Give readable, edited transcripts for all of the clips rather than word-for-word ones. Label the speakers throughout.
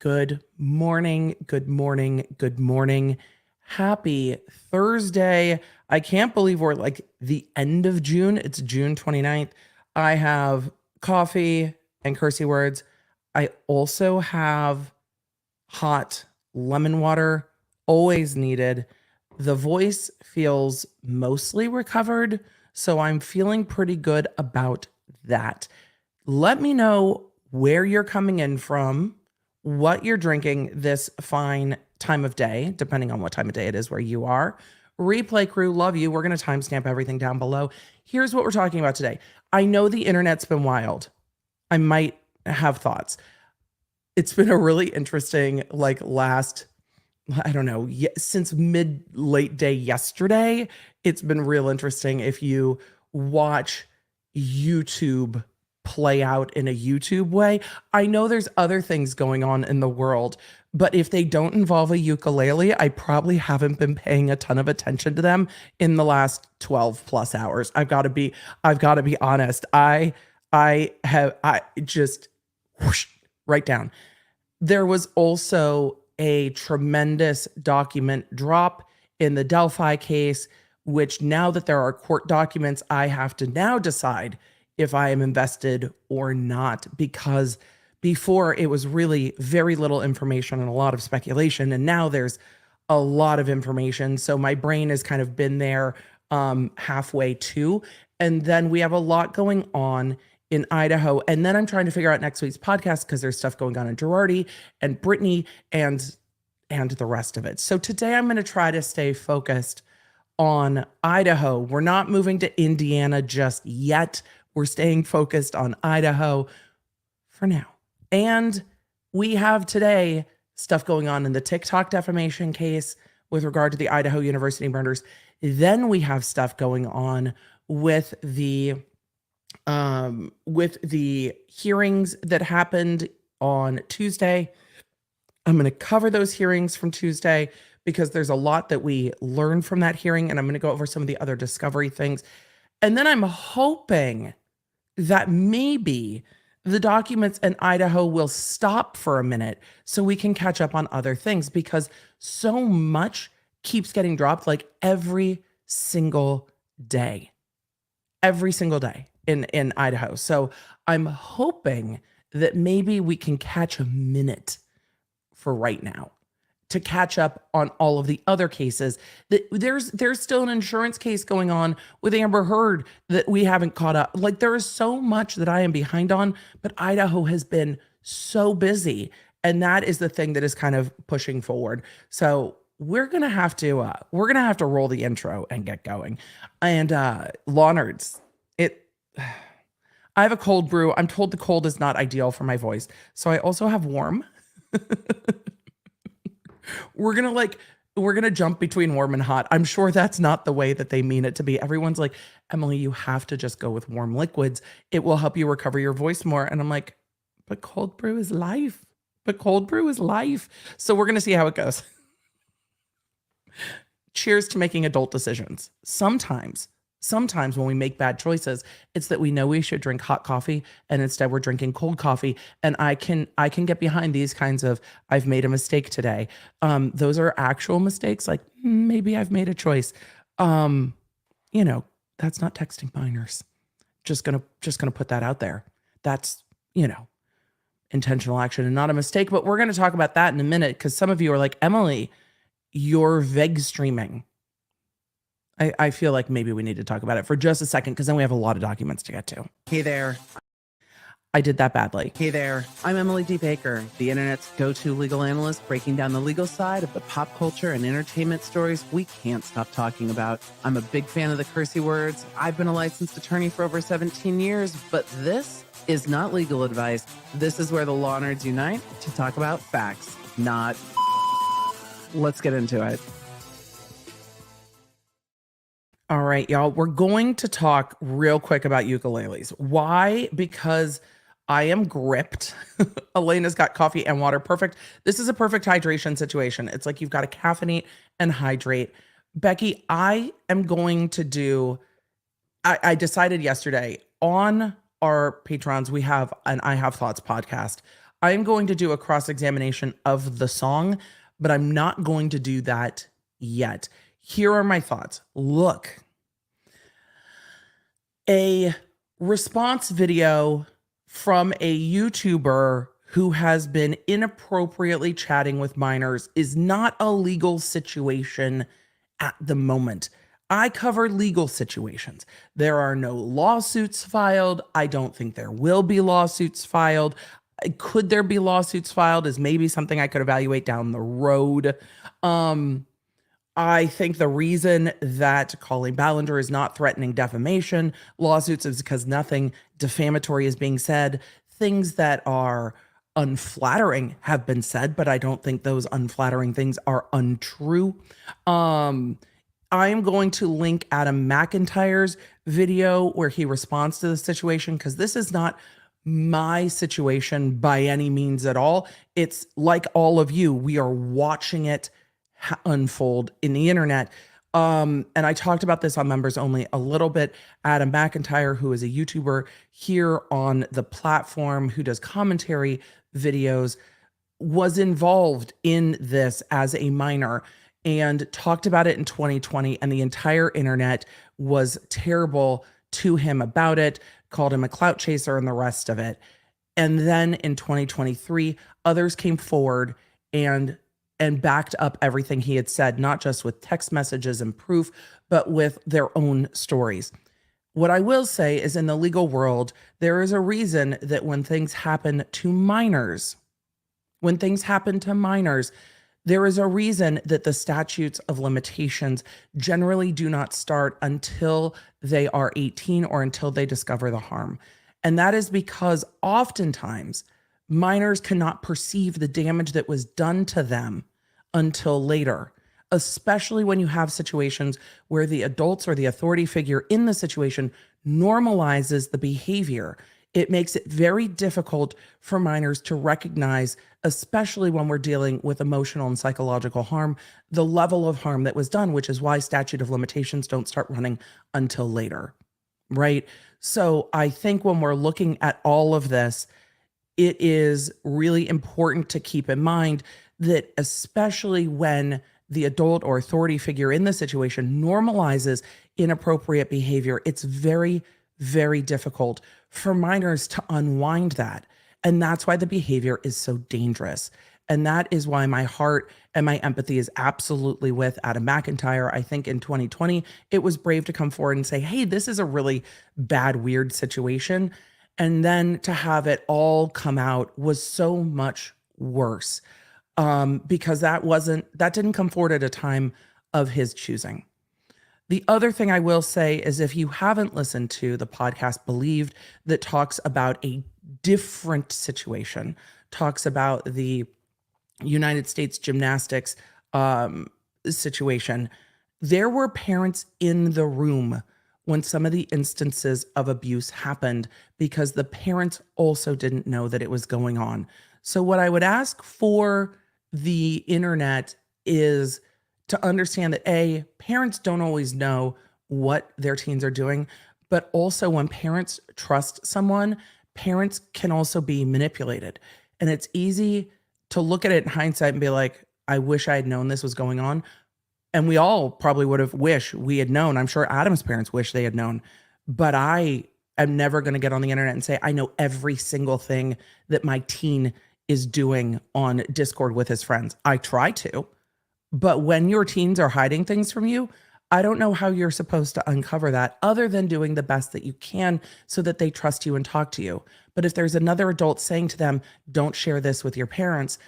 Speaker 1: Good morning, good morning, good morning. Happy Thursday. I can't believe we're like the end of June. It's June 29th. I have coffee and cursey words. I also have hot lemon water, always needed. The voice feels mostly recovered, so I'm feeling pretty good about that. Let me know where you're coming in from, what you're drinking this fine time of day, depending on what time of day it is where you are. Replay crew, love you. We're going to timestamp everything down below. Here's what we're talking about today. I know the internet's been wild. I might have thoughts. It's been a really interesting, since late day yesterday, it's been real interesting if you watch YouTube play out in a YouTube way. I know there's other things going on in the world, but if they don't involve a ukulele, I probably haven't been paying a ton of attention to them in the last 12 plus hours. I've got to be honest. I just whoosh, right down. There was also a tremendous document drop in the Delphi case, which now that there are court documents, I have to now decide if I am invested or not, because before it was really very little information and a lot of speculation, and now there's a lot of information. So my brain has kind of been there halfway too. And then we have a lot going on in Idaho. And then I'm trying to figure out next week's podcast because there's stuff going on in Girardi and Brittany and the rest of it. So today I'm going to try to stay focused on Idaho. We're not moving to Indiana just yet. We're staying focused on Idaho for now. And we have today stuff going on in the TikTok defamation case with regard to the Idaho University murders. Then we have stuff going on with the hearings that happened on Tuesday. I'm going to cover those hearings from Tuesday because there's a lot that we learned from that hearing, and I'm going to go over some of the other discovery things. And then I'm hoping that maybe the documents in Idaho will stop for a minute so we can catch up on other things, because so much keeps getting dropped like every single day in Idaho. So I'm hoping that maybe we can catch a minute for right now to catch up on all of the other cases. That there's still an insurance case going on with Amber Heard that we haven't caught up. Like, there is so much that I am behind on, but Idaho has been so busy, and that is the thing that is kind of pushing forward. So we're gonna have to roll the intro and get going. And Law Nerds, I have a cold brew. I'm told the cold is not ideal for my voice, so I also have warm. We're gonna jump between warm and hot. I'm sure that's not the way that they mean it to be. Everyone's like, Emily, you have to just go with warm liquids. It will help you recover your voice more. And I'm like, but cold brew is life. So we're gonna see how it goes. Cheers to making adult decisions. Sometimes when we make bad choices, it's that we know we should drink hot coffee and instead we're drinking cold coffee. And I can get behind these kinds of, I've made a mistake today. Those are actual mistakes. Like, maybe I've made a choice. That's not texting minors. Just gonna put that out there. That's, intentional action and not a mistake. But we're gonna talk about that in a minute, because some of you are like, Emily, you're veg streaming. I feel like maybe we need to talk about it for just a second, because then we have a lot of documents to get to. Hey there. I did that badly. Hey there. I'm emilydbaker, the internet's go-to legal analyst, breaking down the legal side of the pop culture and entertainment stories we can't stop talking about. I'm a big fan of the cursey words. I've been a licensed attorney for over 17 years, but this is not legal advice. This is where the law nerds unite to talk about facts, not... Let's get into it. All right, y'all, we're going to talk real quick about ukuleles. Why? Because I am gripped. Elena's got coffee and water. Perfect. This is a perfect hydration situation. It's like you've got to caffeinate and hydrate. Becky, I am going to do, I decided yesterday on our Patrons, we have an I Have Thoughts podcast. I am going to do a cross-examination of the song, but I'm not going to do that yet. Here are my thoughts. Look, a response video from a YouTuber who has been inappropriately chatting with minors is not a legal situation at the moment. I cover legal situations. There are no lawsuits filed. I don't think there will be lawsuits filed. Could there be lawsuits filed is maybe something I could evaluate down the road. I think the reason that Colleen Ballinger is not threatening defamation lawsuits is because nothing defamatory is being said. Things that are unflattering have been said, but I don't think those unflattering things are untrue. I am going to link Adam McIntyre's video where he responds to the situation, because this is not my situation by any means at all. It's like all of you, we are watching it unfold in the internet. And I talked about this on Members Only a little bit. Adam McIntyre, who is a YouTuber here on the platform, who does commentary videos, was involved in this as a minor and talked about it in 2020. And the entire internet was terrible to him about it, called him a clout chaser and the rest of it. And then in 2023, others came forward and backed up everything he had said, not just with text messages and proof, but with their own stories. What I will say is, in the legal world, there is a reason that when things happen to minors, there is a reason that the statutes of limitations generally do not start until they are 18 or until they discover the harm. And that is because oftentimes minors cannot perceive the damage that was done to them until later, especially when you have situations where the adults or the authority figure in the situation normalizes the behavior. It makes it very difficult for minors to recognize, especially when we're dealing with emotional and psychological harm, the level of harm that was done, which is why statute of limitations don't start running until later, right? So I think when we're looking at all of this, it is really important to keep in mind that, especially when the adult or authority figure in the situation normalizes inappropriate behavior, it's very, very difficult for minors to unwind that. And that's why the behavior is so dangerous. And that is why my heart and my empathy is absolutely with Adam McIntyre. I think in 2020, it was brave to come forward and say, hey, this is a really bad, weird situation. And then to have it all come out was so much worse, because that didn't come forward at a time of his choosing. The other thing I will say is, if you haven't listened to the podcast Believed, that talks about a different situation, talks about the United States gymnastics situation, there were parents in the room when some of the instances of abuse happened, because the parents also didn't know that it was going on. So what I would ask for the internet is to understand that parents don't always know what their teens are doing, but also when parents trust someone, parents can also be manipulated. And it's easy to look at it in hindsight and be like, I wish I had known this was going on. And we all probably would have wished we had known. I'm sure Adam's parents wish they had known. But I am never going to get on the internet and say, I know every single thing that my teen is doing on Discord with his friends. I try to. But when your teens are hiding things from you, I don't know how you're supposed to uncover that, other than doing the best that you can so that they trust you and talk to you. But if there's another adult saying to them, don't share this with your parents,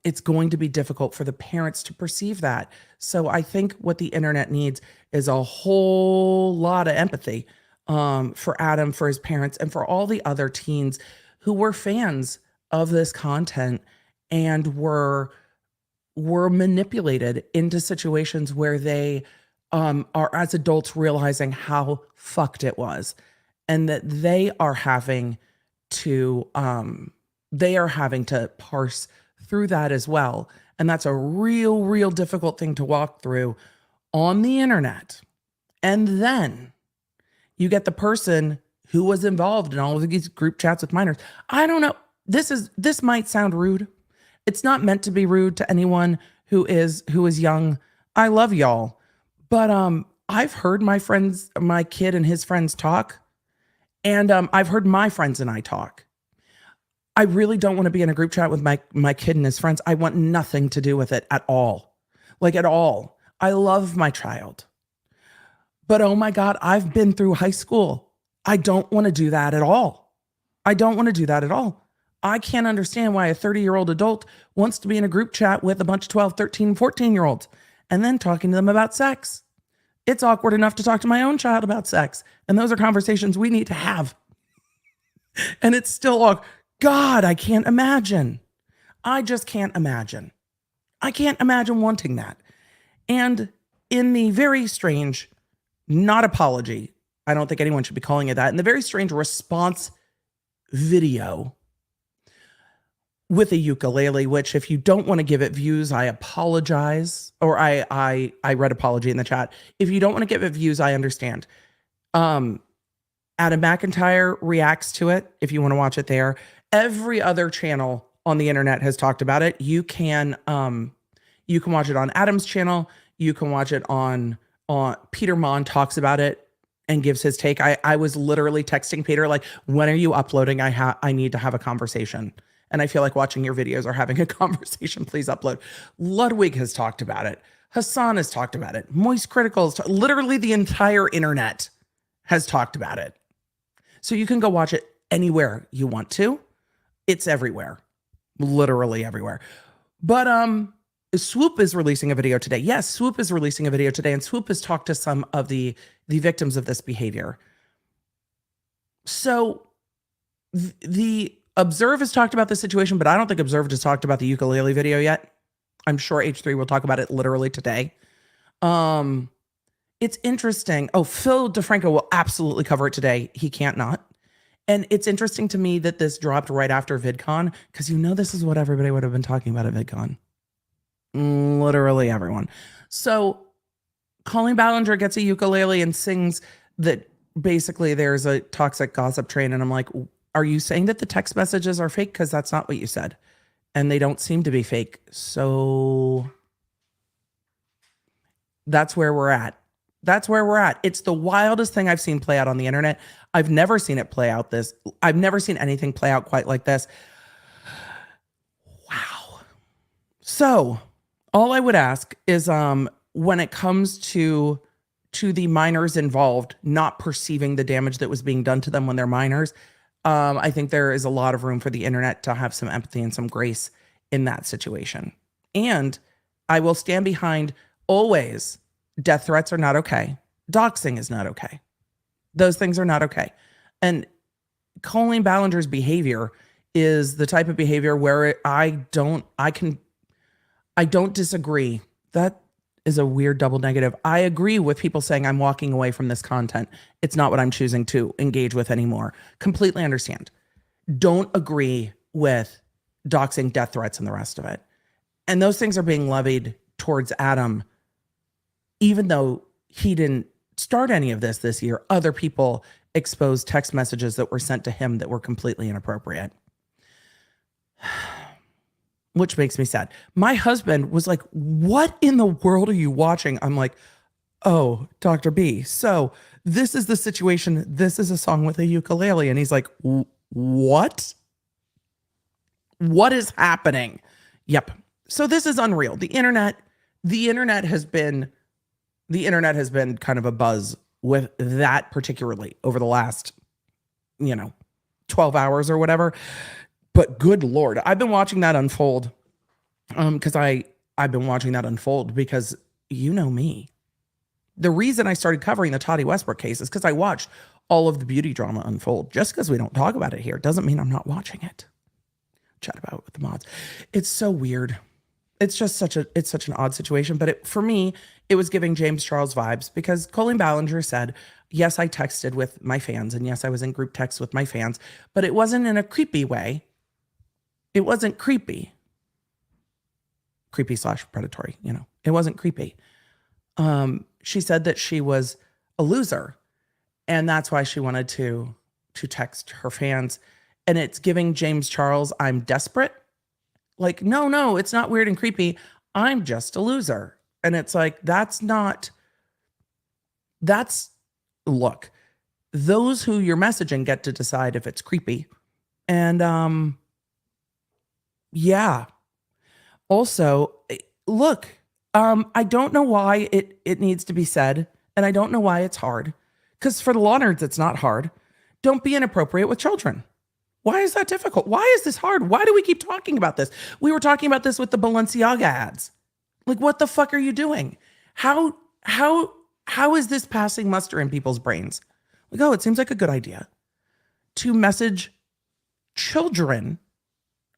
Speaker 1: it's going to be difficult for the parents to perceive that. So I think what the internet needs is a whole lot of empathy for Adam, for his parents, and for all the other teens who were fans of this content and were manipulated into situations where they are, as adults, realizing how fucked it was, and that they are having to parse through that as well. And that's a real difficult thing to walk through on the internet. And then you get the person who was involved in all of these group chats with minors. I don't know. this might sound rude. It's not meant to be rude to anyone who is young. I love y'all. But I've heard my kid and his friends talk, and I've heard my friends and I talk. I really don't want to be in a group chat with my kid and his friends. I want nothing to do with it at all. Like at all. I love my child. But oh my God, I've been through high school. I don't want to do that at all. I don't want to do that at all. I can't understand why a 30-year-old adult wants to be in a group chat with a bunch of 12, 13, 14-year-olds and then talking to them about sex. It's awkward enough to talk to my own child about sex. And those are conversations we need to have. And it's still awkward. God, I can't imagine. I just can't imagine. I can't imagine wanting that. And in the very strange, not apology, I don't think anyone should be calling it that, in the very strange response video with a ukulele, which if you don't want to give it views, I apologize. Or I read apology in the chat. If you don't want to give it views, I understand. Adam McIntyre reacts to it if you want to watch it there. Every other channel on the internet has talked about it. You can watch it on Adam's channel. You can watch it on Peter Mon talks about it and gives his take. I was literally texting Peter like, when are you uploading? I need to have a conversation. And I feel like watching your videos or having a conversation. Please upload. Ludwig has talked about it. Hassan has talked about it. Moist Critical, literally the entire internet has talked about it. So you can go watch it anywhere you want to. It's everywhere. Literally everywhere. But Swoop is releasing a video today. Yes, Swoop is releasing a video today, and Swoop has talked to some of the victims of this behavior. So the Observe has talked about the situation, but I don't think Observe has talked about the ukulele video yet. I'm sure H3 will talk about it literally today. It's interesting. Oh, Phil DeFranco will absolutely cover it today. He can't not. And it's interesting to me that this dropped right after VidCon, because this is what everybody would have been talking about at VidCon. Literally everyone. So Colleen Ballinger gets a ukulele and sings that basically there's a toxic gossip train. And I'm like, are you saying that the text messages are fake? Because that's not what you said. And they don't seem to be fake. So that's where we're at. That's where we're at. It's the wildest thing I've seen play out on the internet. I've never seen it play out this. I've never seen anything play out quite like this. Wow. So all I would ask is when it comes to the minors involved not perceiving the damage that was being done to them when they're minors, I think there is a lot of room for the internet to have some empathy and some grace in that situation. And I will stand behind always. Death threats are not okay. Doxing is not okay. Those things are not okay. And Colleen Ballinger's behavior is the type of behavior where I don't disagree. That is a weird double negative. I agree with people saying I'm walking away from this content. It's not what I'm choosing to engage with anymore. Completely understand. Don't agree with doxing, death threats, and the rest of it. And those things are being levied towards Adam, even though he didn't start any of this year. Other people exposed text messages that were sent to him that were completely inappropriate. Which makes me sad. My husband was like, what in the world are you watching? I'm like, oh, Dr. B. So this is the situation. This is a song with a ukulele. And he's like, what? What is happening? Yep. So this is unreal. The internet has been kind of a buzz with that particularly over the last, 12 hours or whatever. But good Lord, I've been watching that unfold because I've been watching that unfold because you know me. The reason I started covering the Toddy Westbrook case is because I watched all of the beauty drama unfold. Just because we don't talk about it here doesn't mean I'm not watching it. Chat about it with the mods. It's so weird. It's just such an odd situation. But for me, it was giving James Charles vibes because Colleen Ballinger said, yes, I texted with my fans. And yes, I was in group text with my fans. But it wasn't in a creepy way. It wasn't creepy. Creepy/predatory, It wasn't creepy. She said that she was a loser. And that's why she wanted to text her fans and it's giving James Charles, I'm desperate. Like, no, it's not weird and creepy. I'm just a loser. And it's like, look, those who you're messaging get to decide if it's creepy. And yeah. Also, look, I don't know why it needs to be said, and I don't know why it's hard. Because for the law nerds, it's not hard. Don't be inappropriate with children. Why is that difficult? Why is this hard? Why do we keep talking about this? We were talking about this with the Balenciaga ads. Like, what the fuck are you doing? How is this passing muster in people's brains? Like, oh, it seems like a good idea to message children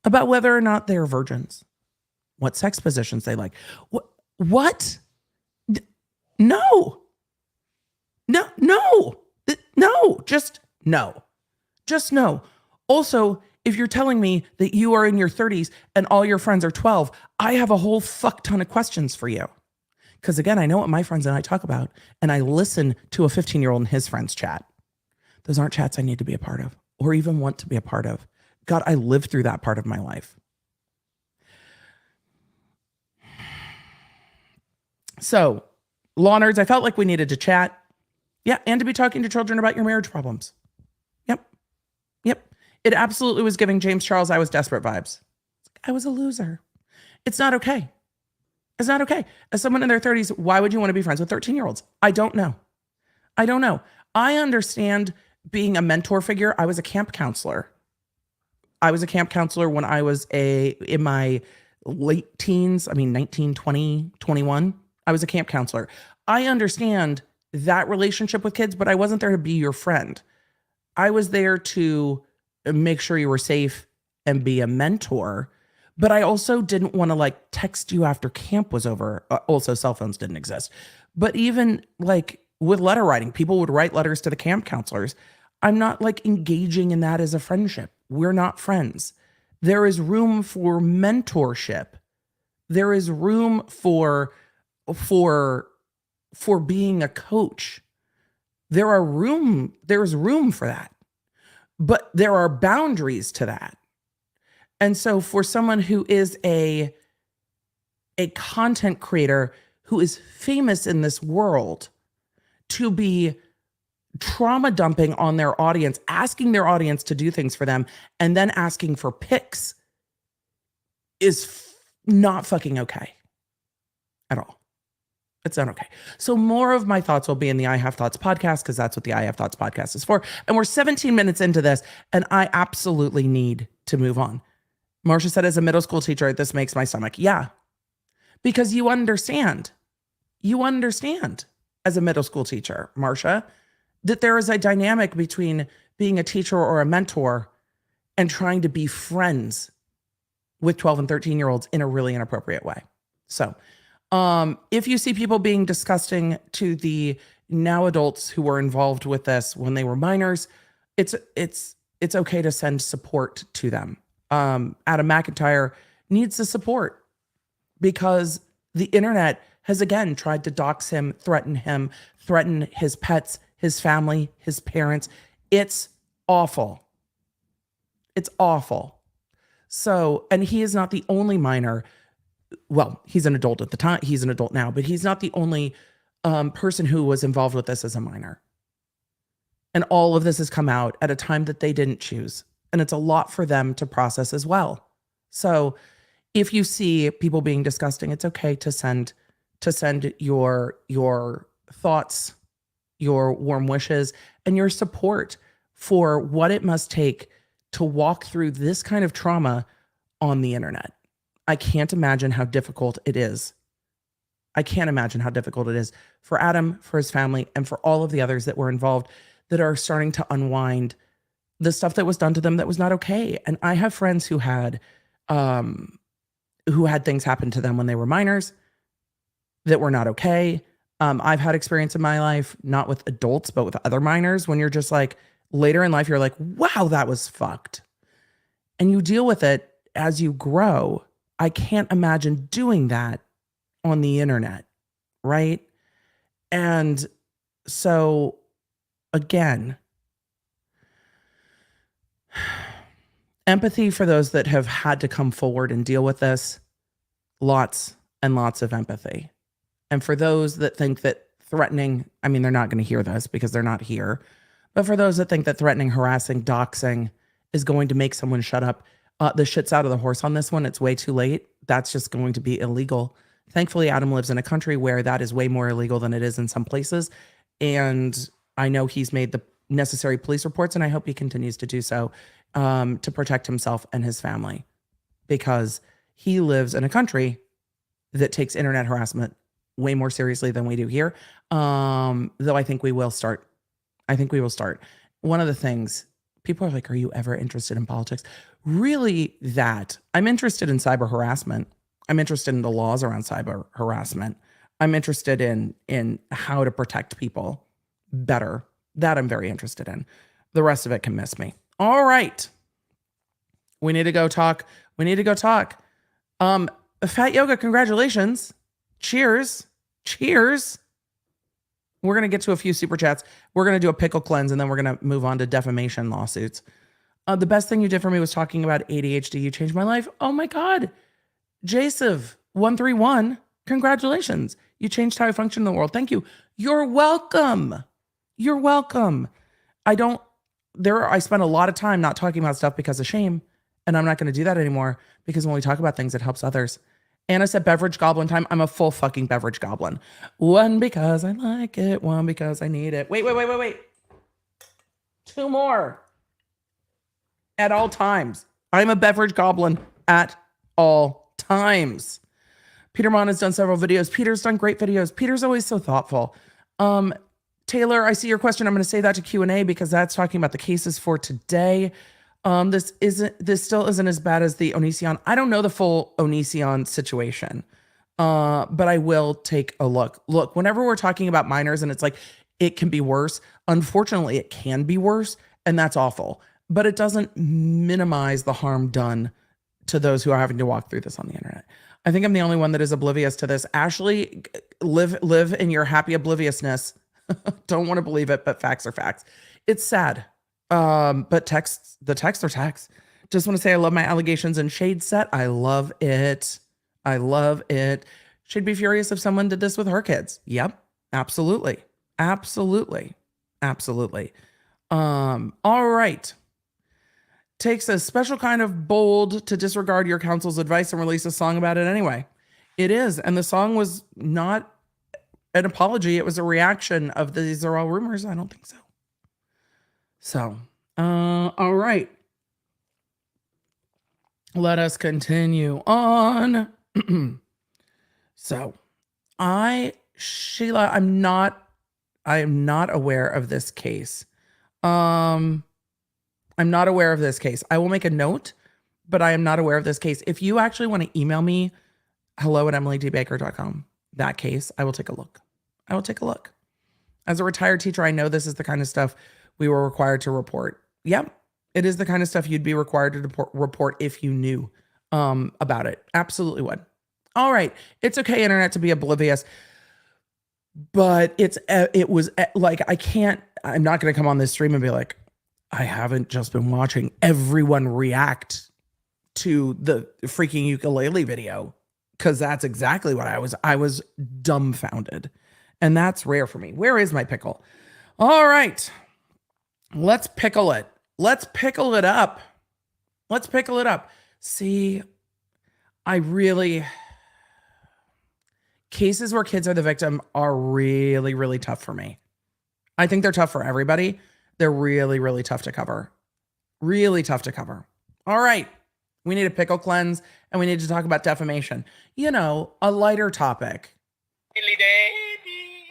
Speaker 1: about whether or not they're virgins, what sex positions they like. What? No, just no. Also, if you're telling me that you are in your 30s and all your friends are 12, I have a whole fuck ton of questions for you. Because again, I know what my friends and I talk about, and I listen to a 15-year-old and his friends chat. Those aren't chats I need to be a part of or even want to be a part of. God, I lived through that part of my life. So, law nerds, I felt like we needed to chat. Yeah, and to be talking to children about your marriage problems. Yep. It absolutely was giving James Charles, I was desperate vibes. I was a loser. It's not okay. It's not okay. As someone in their 30s, why would you want to be friends with 13-year-olds? I don't know. I understand being a mentor figure. I was a camp counselor. When I was in my late teens, 19, 20, 21. I was a camp counselor. I understand that relationship with kids, but I wasn't there to be your friend. I was there to make sure you were safe and be a mentor. But I also didn't want to text you after camp was over. Also, cell phones didn't exist. But even with letter writing, people would write letters to the camp counselors. I'm not engaging in that as a friendship. We're not friends. There is room for mentorship. There is room for being a coach. There's room for that. But there are boundaries to that. And so for someone who is a content creator who is famous in this world to be trauma dumping on their audience, asking their audience to do things for them, and then asking for pics is not fucking okay at all. It's not okay. So more of my thoughts will be in the I Have Thoughts podcast, because that's what the I Have Thoughts podcast is for. And we're 17 minutes into this, and I absolutely need to move on. Marcia said, as a middle school teacher, this makes my stomach. Yeah, because you understand as a middle school teacher, Marcia, that there is a dynamic between being a teacher or a mentor and trying to be friends with 12 and 13-year-olds in a really inappropriate way. So if you see people being disgusting to the now adults who were involved with this when they were minors, it's okay to send support to them. Adam McIntyre needs the support because the internet has again tried to dox him, threaten his pets, his family, his parents. It's awful. It's awful. So, and he is not the only minor. Well, he's an adult at the time. He's an adult now, but he's not the only person who was involved with this as a minor. And all of this has come out at a time that they didn't choose. And it's a lot for them to process as well. So if you see people being disgusting, it's okay to send your thoughts, your warm wishes, and your support for what it must take to walk through this kind of trauma on the internet. I can't imagine how difficult it is. I can't imagine how difficult it is for Adam, for his family, and for all of the others that were involved that are starting to unwind the stuff that was done to them that was not okay. And I have friends who had things happen to them when they were minors that were not okay. I've had experience in my life, not with adults, but with other minors, when you're just later in life, you're like, wow, that was fucked. And you deal with it as you grow. I can't imagine doing that on the internet, right? And so, again, Empathy for those that have had to come forward and deal with this. Lots and lots of empathy. And for those that think that threatening, I mean, they're not going to hear this because they're not here. But for those that think that threatening, harassing, doxing is going to make someone shut up, the shit's out of the horse on this one. It's way too late. That's just going to be illegal. Thankfully, Adam lives in a country where that is way more illegal than it is in some places. And I know he's made the necessary police reports, and I hope he continues to do so to protect himself and his family, because he lives in a country that takes internet harassment way more seriously than we do here. Though I think we will start. One of the things, people are like, are you ever interested in politics? Really, that I'm interested in cyber harassment. I'm interested in the laws around cyber harassment. I'm interested in how to protect people better. That I'm very interested in. The rest of it can miss me. All right. We need to go talk. Fat Yoga, congratulations. Cheers. We're going to get to a few super chats. We're going to do a pickle cleanse, and then we're going to move on to defamation lawsuits. The best thing you did for me was talking about ADHD. You changed my life. Oh my God. Jasiv131, congratulations. You changed how I function in the world. Thank you. You're welcome. I spend a lot of time not talking about stuff because of shame, and I'm not going to do that anymore, because when we talk about things, it helps others. Anna said beverage goblin time. I'm a full fucking beverage goblin. One, because I like it. One, because I need it. Wait. 2 more. At all times. I'm a beverage goblin at all times. Peter Mon has done several videos. Peter's done great videos. Peter's always so thoughtful. Taylor, I see your question. I'm going to say that to Q&A because that's talking about the cases for today. This still isn't as bad as the Onision. I don't know the full Onision situation, but I will take a look. Look, whenever we're talking about minors and it's like, it can be worse. Unfortunately, it can be worse, and that's awful. But it doesn't minimize the harm done to those who are having to walk through this on the internet. I think I'm the only one that is oblivious to this. Ashley, live in your happy obliviousness. Don't want to believe it, but facts are facts. It's sad. But the texts are texts. Just want to say I love my allegations and shade set. I love it. She'd be furious if someone did this with her kids. Yep. Absolutely. All right. Takes a special kind of bold to disregard your counsel's advice and release a song about it anyway. It is. And the song was not an apology. It was a reaction of these are all rumors. I don't think so. So, all right. Let us continue on. So, Sheila, I am not aware of this case. I'm not aware of this case. I will make a note, but I am not aware of this case. If you actually want to email me, hello@emilydbaker.com, that case, I will take a look. As a retired teacher, I know this is the kind of stuff we were required to report. Yep. It is the kind of stuff you'd be required to report if you knew about it. Absolutely would. All right. It's okay, internet, to be oblivious. But it was like, I'm not going to come on this stream and be like, I haven't just been watching everyone react to the freaking ukulele video, because that's exactly what I was dumbfounded. And that's rare for me. Where is my pickle? All right. Let's pickle it. Let's pickle it up. See, cases where kids are the victim are really, really tough for me. I think they're tough for everybody. They're really, really tough to cover. All right. We need a pickle cleanse, and we need to talk about defamation. You know, a lighter topic.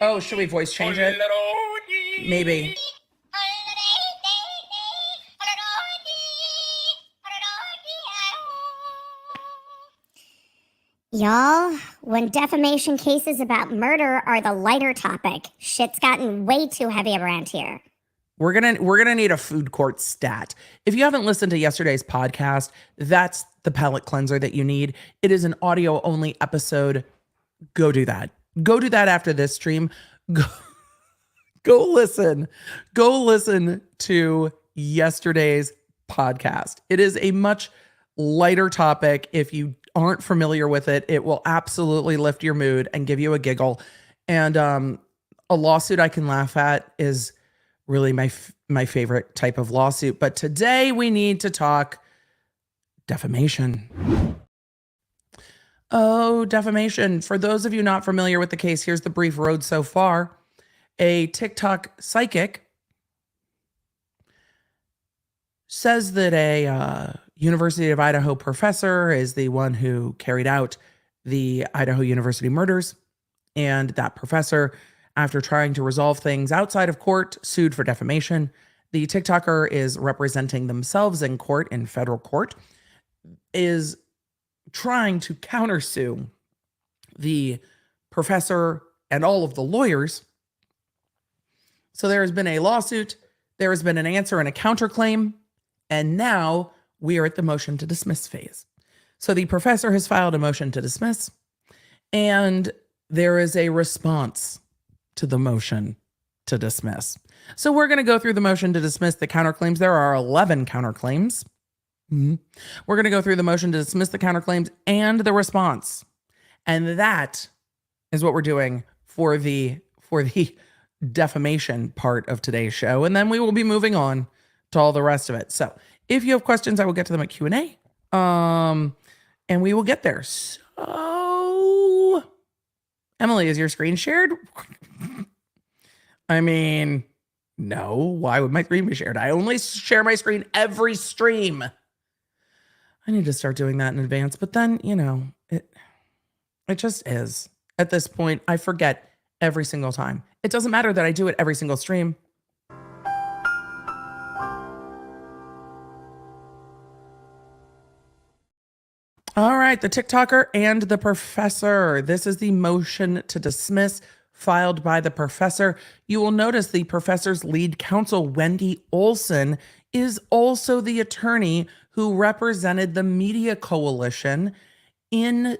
Speaker 1: Oh, should we voice change it? Maybe.
Speaker 2: Y'all, when defamation cases about murder are the lighter topic, shit's gotten way too heavy around here.
Speaker 1: We're gonna need a food court stat. If you haven't listened to yesterday's podcast, that's the palate cleanser that you need. It is an audio only episode. Go do that. Go do that after this stream. Go listen to yesterday's podcast. It is a much lighter topic. If you aren't familiar with it, it will absolutely lift your mood and give you a giggle. And a lawsuit I can laugh at is really my favorite type of lawsuit. But today we need to talk defamation. Oh, defamation. For those of you not familiar with the case, here's the brief road so far. A TikTok psychic says that a University of Idaho professor is the one who carried out the Idaho University murders. And that professor, after trying to resolve things outside of court, sued for defamation. The TikToker is representing themselves in court, in federal court, is trying to countersue the professor and all of the lawyers. So there has been a lawsuit, there has been an answer and a counterclaim, and now we are at the motion to dismiss phase. So the professor has filed a motion to dismiss, and there is a response to the motion to dismiss. So we're going to go through the motion to dismiss the counterclaims. There are 11 counterclaims. We're going to go through the motion to dismiss the counterclaims and the response. And that is what we're doing for the defamation part of today's show. And then we will be moving on to all the rest of it. So if you have questions, I will get to them at Q&A. And we will get there. So, Emily, is your screen shared? I mean, no. Why would my screen be shared? I only share my screen every stream. I need to start doing that in advance, but then, it just is. At this point, I forget every single time. It doesn't matter that I do it every single stream. All right, the TikToker and the professor. This is the motion to dismiss filed by the professor. You will notice the professor's lead counsel, Wendy Olson, is also the attorney who represented the media coalition in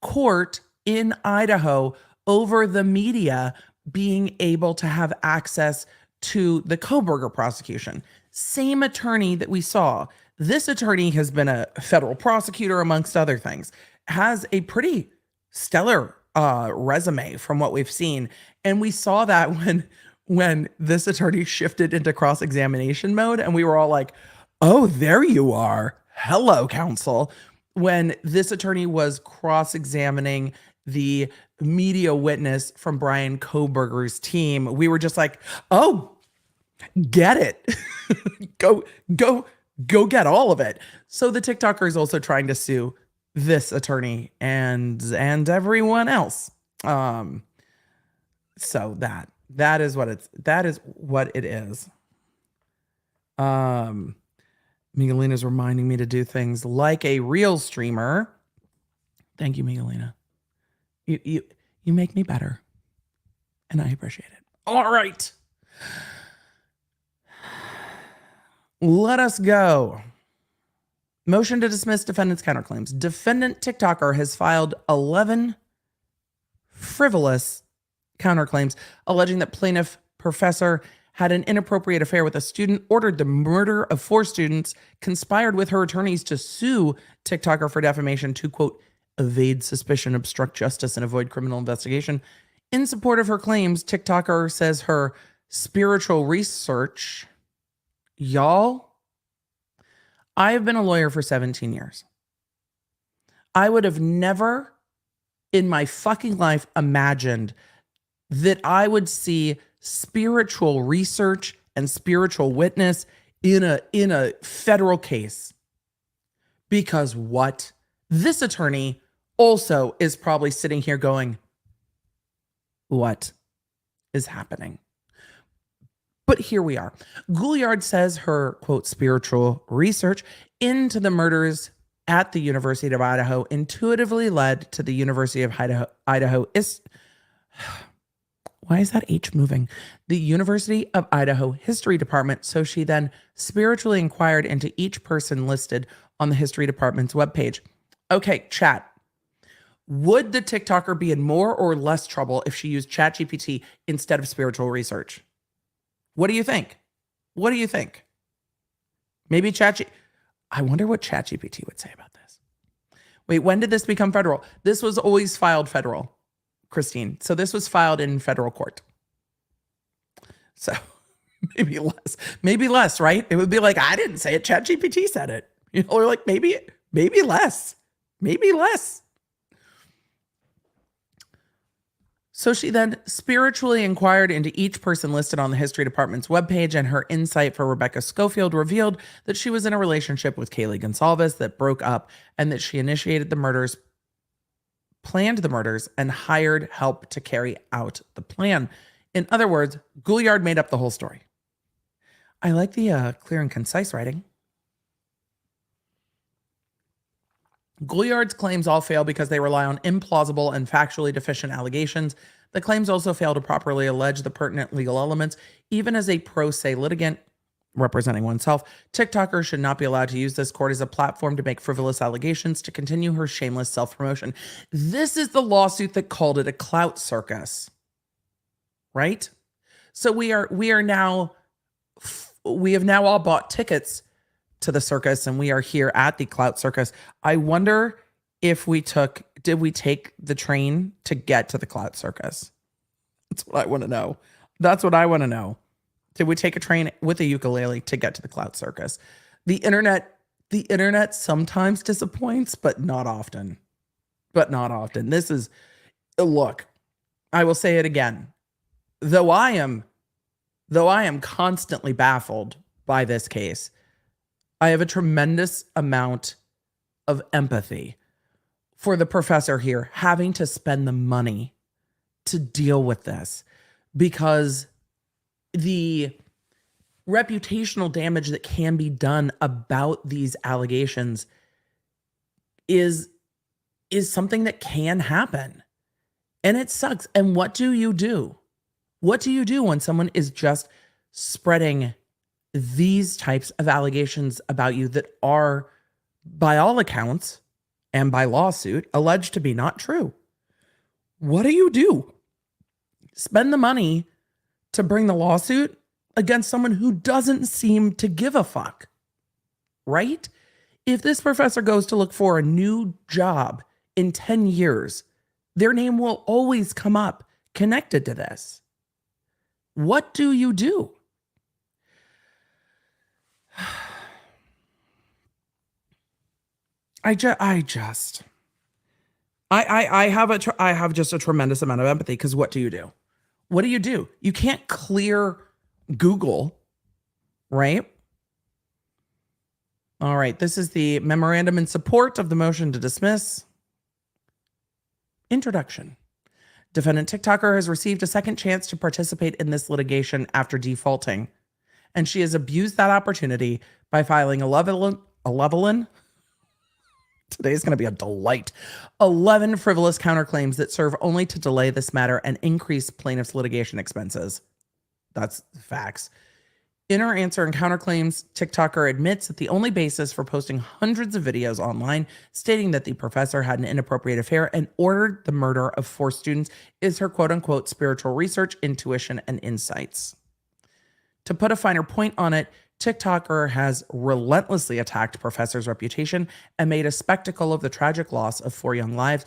Speaker 1: court in Idaho over the media being able to have access to the Kohberger prosecution. Same attorney that we saw. This attorney has been a federal prosecutor, amongst other things, has a pretty stellar resume from what we've seen. And we saw that when this attorney shifted into cross-examination mode, and we were all like, oh, there you are. Hello, counsel. When this attorney was cross-examining the media witness from Bryan Kohberger's team, we were just like, oh, get it. go get all of it. So the TikToker is also trying to sue this attorney and everyone else. So that is what it is. Miguelina's reminding me to do things like a real streamer. Thank you, Miguelina. You make me better, and I appreciate it. All right. Let us go. Motion to dismiss defendant's counterclaims. Defendant TikToker has filed 11 frivolous counterclaims alleging that plaintiff professor had an inappropriate affair with a student, ordered the murder of 4 students, conspired with her attorneys to sue TikToker for defamation to, quote, evade suspicion, obstruct justice, and avoid criminal investigation. In support of her claims, TikToker says her spiritual research. Y'all, I have been a lawyer for 17 years. I would have never in my fucking life imagined that I would see spiritual research and spiritual witness in a federal case. Because what? This attorney also is probably sitting here going, what is happening? But here we are. Gouliard says her, quote, spiritual research into the murders at the University of Idaho intuitively led to the University of Idaho. Why is that H moving? The University of Idaho History Department. So she then spiritually inquired into each person listed on the History Department's webpage. Okay, chat. Would the TikToker be in more or less trouble if she used ChatGPT instead of spiritual research? What do you think? What do you think? Maybe I wonder what ChatGPT would say about this. Wait, when did this become federal? This was always filed federal, Christine. So this was filed in federal court. So maybe less, right? It would be like, I didn't say it. ChatGPT said it. Or like maybe less. So she then spiritually inquired into each person listed on the history department's webpage, and her insight for Rebecca Schofield revealed that she was in a relationship with Kaylee Gonsalves that broke up, and that she initiated the murders, planned the murders, and hired help to carry out the plan. In other words, Gouliard made up the whole story. I like the clear and concise writing. Gouliard's claims all fail because they rely on implausible and factually deficient allegations. The claims also fail to properly allege the pertinent legal elements. Even as a pro se litigant representing oneself, TikToker should not be allowed to use this court as a platform to make frivolous allegations to continue her shameless self-promotion. This is the lawsuit that called it a clout circus, right? So we have now all bought tickets to the circus, and we are here at the clout circus. I wonder if did we take the train to get to the clout circus? That's what I want to know. Did we take a train with a ukulele to get to the clout circus? The internet sometimes disappoints, but not often. Look, I will say it again. Though I am constantly baffled by this case, I have a tremendous amount of empathy for the professor here having to spend the money to deal with this, because the reputational damage that can be done about these allegations is something that can happen. And it sucks. And what do you do? What do you do when someone is just spreading these types of allegations about you that are, by all accounts and by lawsuit, alleged to be not true? What do you do? Spend the money to bring the lawsuit against someone who doesn't seem to give a fuck, right? If this professor goes to look for a new job in 10 years, their name will always come up connected to this. What do you do? I have just a tremendous amount of empathy, because what do you do? What do you do? You can't clear Google, right? All right, this is the memorandum in support of the motion to dismiss. Introduction. Defendant TikToker has received a second chance to participate in this litigation after defaulting, and she has abused that opportunity by filing 11 today's going to be a delight. 11 frivolous counterclaims that serve only to delay this matter and increase plaintiff's litigation expenses. That's facts. In her answer and counterclaims, TikToker admits that the only basis for posting hundreds of videos online stating that the professor had an inappropriate affair and ordered the murder of 4 students is her quote-unquote spiritual research, intuition, and insights. To put a finer point on it, TikToker has relentlessly attacked Professor's reputation and made a spectacle of the tragic loss of 4 young lives,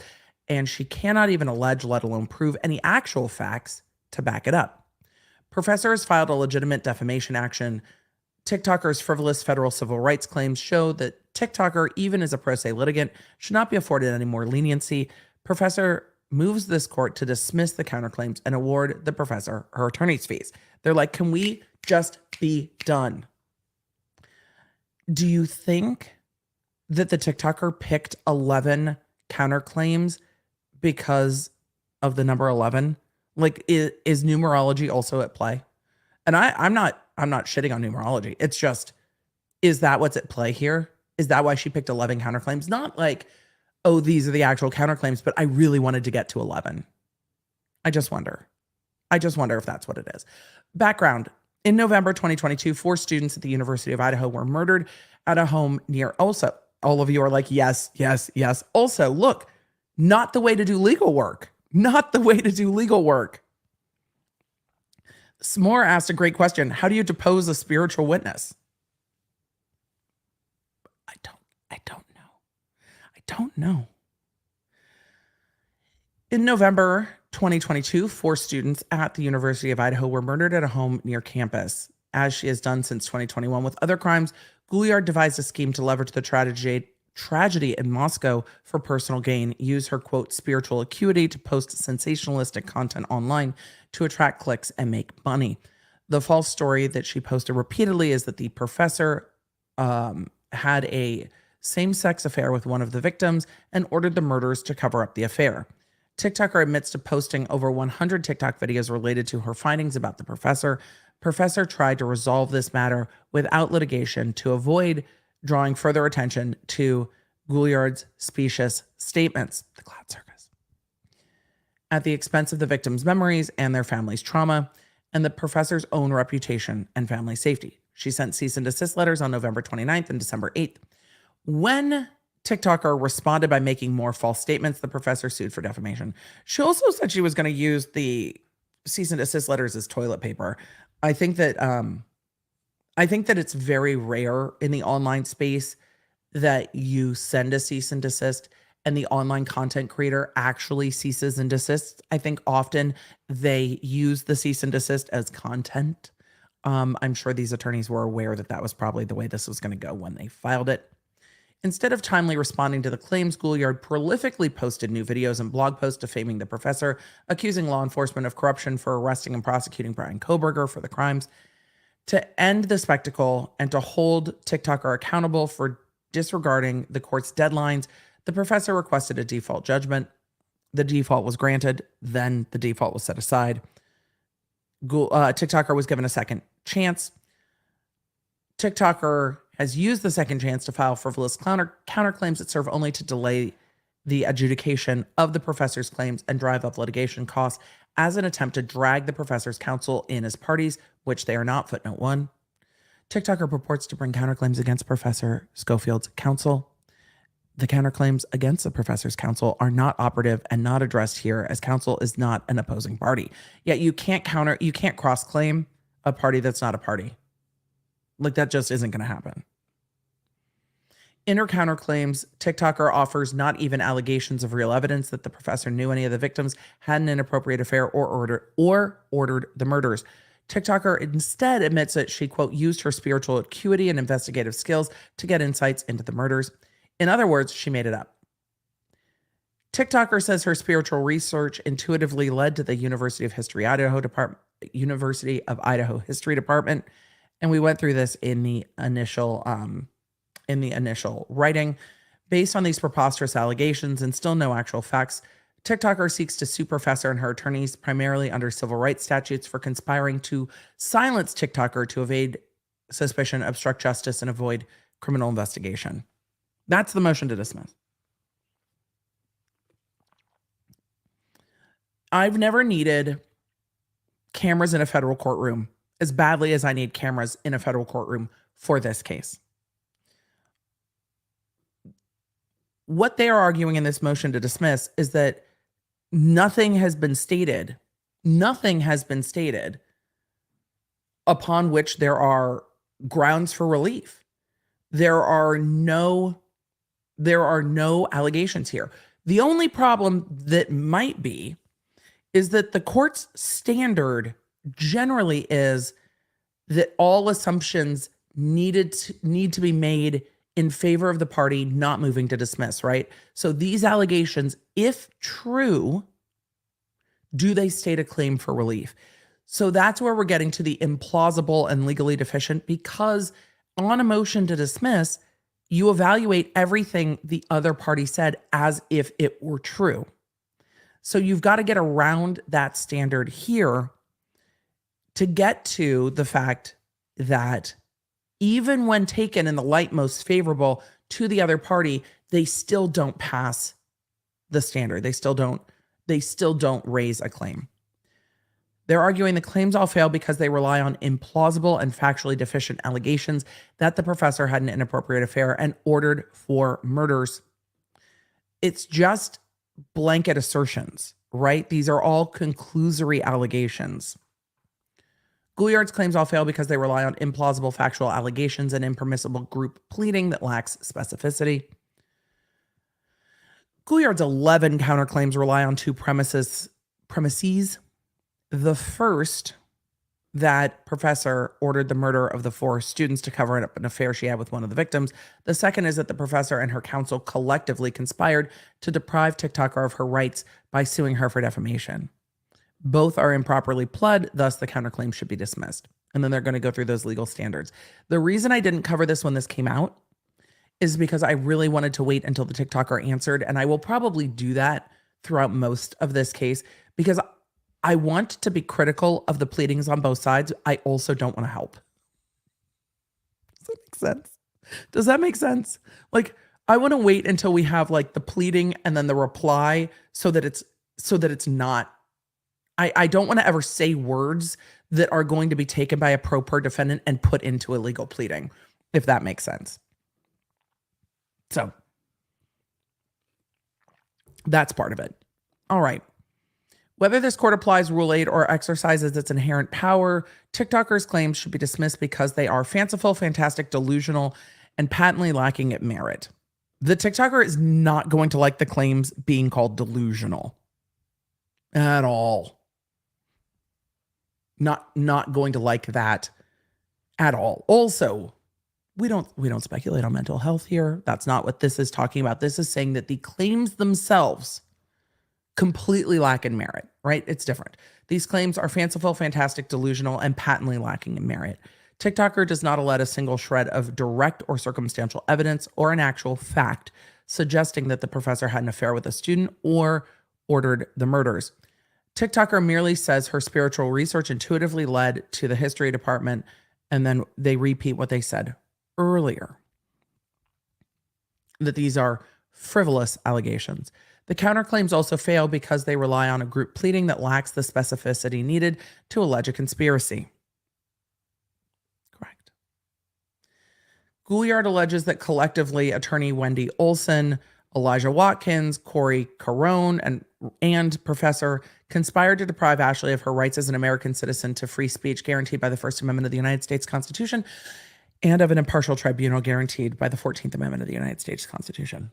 Speaker 1: and she cannot even allege, let alone prove, any actual facts to back it up. Professor has filed a legitimate defamation action. TikToker's frivolous federal civil rights claims show that TikToker, even as a pro se litigant, should not be afforded any more leniency. Professor moves this court to dismiss the counterclaims and award the professor her attorney's fees. They're like, can we just be done? Do you think that the TikToker picked 11 counterclaims because of the number 11? Like, is numerology also at play? And I'm not shitting on numerology. It's just, is that what's at play here? Is that why she picked 11 counterclaims? Not like, oh, these are the actual counterclaims, but I really wanted to get to 11. I just wonder if that's what it is. Background. In November 2022, 4 students at the University of Idaho were murdered at a home near Ulsa. All of you are like, yes, yes, yes. Also, look, not the way to do legal work. Not the way to do legal work. S'more asked a great question. How do you depose a spiritual witness? don't know. In November 2022, 4 students at the University of Idaho were murdered at a home near campus. As she has done since 2021 with other crimes, Gouliard devised a scheme to leverage the tragedy in Moscow for personal gain, use her, quote, spiritual acuity to post sensationalistic content online to attract clicks and make money. The false story that she posted repeatedly is that the professor had a same-sex affair with one of the victims and ordered the murderers to cover up the affair. TikToker admits to posting over 100 TikTok videos related to her findings about the professor. Professor tried to resolve this matter without litigation to avoid drawing further attention to Gouliard's specious statements, the cloud circus, at the expense of the victims' memories and their family's trauma, and the professor's own reputation and family safety. She sent cease and desist letters on November 29th and December 8th. When TikToker responded by making more false statements, the professor sued for defamation. She also said she was going to use the cease and desist letters as toilet paper. I think that it's very rare in the online space that you send a cease and desist and the online content creator actually ceases and desists. I think often they use the cease and desist as content. I'm sure these attorneys were aware that that was probably the way this was going to go when they filed it. Instead of timely responding to the claims, Gouliard prolifically posted new videos and blog posts defaming the professor, accusing law enforcement of corruption for arresting and prosecuting Bryan Kohberger for the crimes. To end the spectacle and to hold TikToker accountable for disregarding the court's deadlines, the professor requested a default judgment. The default was granted, then the default was set aside. TikToker was given a second chance. TikToker has used the second chance to file frivolous counterclaims that serve only to delay the adjudication of the professor's claims and drive up litigation costs as an attempt to drag the professor's counsel in as parties, which they are not, footnote 1. TikToker purports to bring counterclaims against Professor Schofield's counsel. The counterclaims against the professor's counsel are not operative and not addressed here, as counsel is not an opposing party. Yet you can't cross-claim a party that's not a party. Like, that just isn't going to happen. In her counterclaims, TikToker offers not even allegations of real evidence that the professor knew any of the victims had an inappropriate affair or ordered the murders. TikToker instead admits that she, quote, used her spiritual acuity and investigative skills to get insights into the murders. In other words, she made it up. TikToker says her spiritual research intuitively led to the University of Idaho History Department. And we went through this in the initial writing. Based on these preposterous allegations and still no actual facts, TikToker seeks to sue Professor and her attorneys, primarily under civil rights statutes, for conspiring to silence TikToker to evade suspicion, obstruct justice, and avoid criminal investigation. That's the motion to dismiss. I've never needed cameras in a federal courtroom as badly as I need cameras in a federal courtroom for this case. What they are arguing in this motion to dismiss is that nothing has been stated upon which there are grounds for relief. There are no allegations here. The only problem that might be is that the court's standard generally is that all assumptions need to be made in favor of the party not moving to dismiss, right? So these allegations, if true, do they state a claim for relief? So that's where we're getting to the implausible and legally deficient, because on a motion to dismiss, you evaluate everything the other party said as if it were true. So you've got to get around that standard here to get to the fact that even when taken in the light most favorable to the other party, they still don't pass the standard. They still don't raise a claim. They're arguing the claims all fail because they rely on implausible and factually deficient allegations that the professor had an inappropriate affair and ordered 4 murders. It's just blanket assertions, right? These are all conclusory allegations. Gouliard's claims all fail because they rely on implausible factual allegations and impermissible group pleading that lacks specificity. Gouliard's 11 counterclaims rely on two premises. The first, that professor ordered the murder of the 4 students to cover up an affair she had with one of the victims. The second is that the professor and her counsel collectively conspired to deprive TikToker of her rights by suing her for defamation. Both are improperly pled, thus the counterclaim should be dismissed. And then they're going to go through those legal standards. The reason I didn't cover this when this came out is because I really wanted to wait until the TikToker answered, and I will probably do that throughout most of this case because I want to be critical of the pleadings on both sides. I also don't want to help. Does that make sense? Does that make sense? Like, I want to wait until we have like the pleading and then the reply so that it's not, I don't want to ever say words that are going to be taken by a pro per defendant and put into a legal pleading, if that makes sense. So that's part of it. All right. Whether this court applies Rule 8 or exercises its inherent power, TikTokers' claims should be dismissed because they are fanciful, fantastic, delusional, and patently lacking at merit. The TikToker is not going to like the claims being called delusional at all. Not going to like that at all. Also, we don't speculate on mental health here. That's not what this is talking about. This is saying that the claims themselves completely lack in merit, right? It's different. These claims are fanciful, fantastic, delusional, and patently lacking in merit. TikToker does not allege a single shred of direct or circumstantial evidence or an actual fact suggesting that the professor had an affair with a student or ordered the murders. TikToker merely says her spiritual research intuitively led to the history department, and then they repeat what they said earlier, that these are frivolous allegations. The counterclaims also fail because they rely on a group pleading that lacks the specificity needed to allege a conspiracy. Correct. Gouliard alleges that collectively attorney Wendy Olson, Elijah Watkins, Corey Carone, and Professor conspired to deprive Ashley of her rights as an American citizen to free speech guaranteed by the First Amendment of the United States Constitution and of an impartial tribunal guaranteed by the 14th Amendment of the United States Constitution.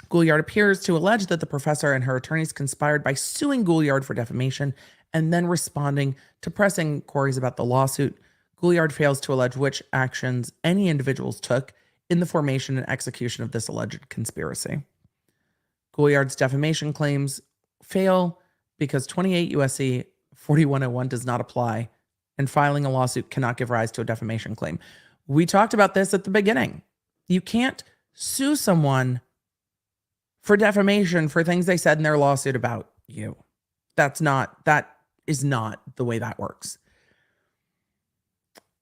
Speaker 1: Gouliard appears to allege that the professor and her attorneys conspired by suing Gouliard for defamation and then responding to pressing queries about the lawsuit. Gouliard fails to allege which actions any individuals took in the formation and execution of this alleged conspiracy. Gouliard's defamation claims fail because 28 U.S.C. 4101 does not apply, and filing a lawsuit cannot give rise to a defamation claim. We talked about this at the beginning. You can't sue someone for defamation for things they said in their lawsuit about you. That is not the way that works.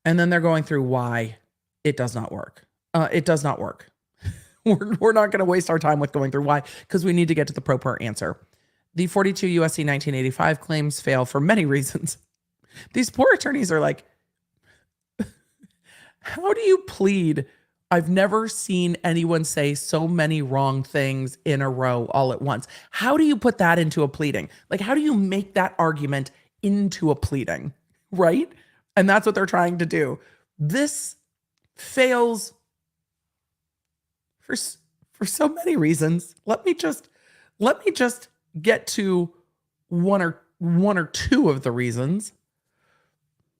Speaker 1: And then they're going through why it does not work. It does not work. We're not going to waste our time with going through why, because we need to get to the proper answer. The 42 U.S.C. 1985 claims fail for many reasons. These poor attorneys are like, how do you plead? I've never seen anyone say so many wrong things in a row all at once. How do you put that into a pleading? Like, how do you make that argument into a pleading, right? And that's what they're trying to do. This fails for so many reasons. Let me just get to one or two of the reasons.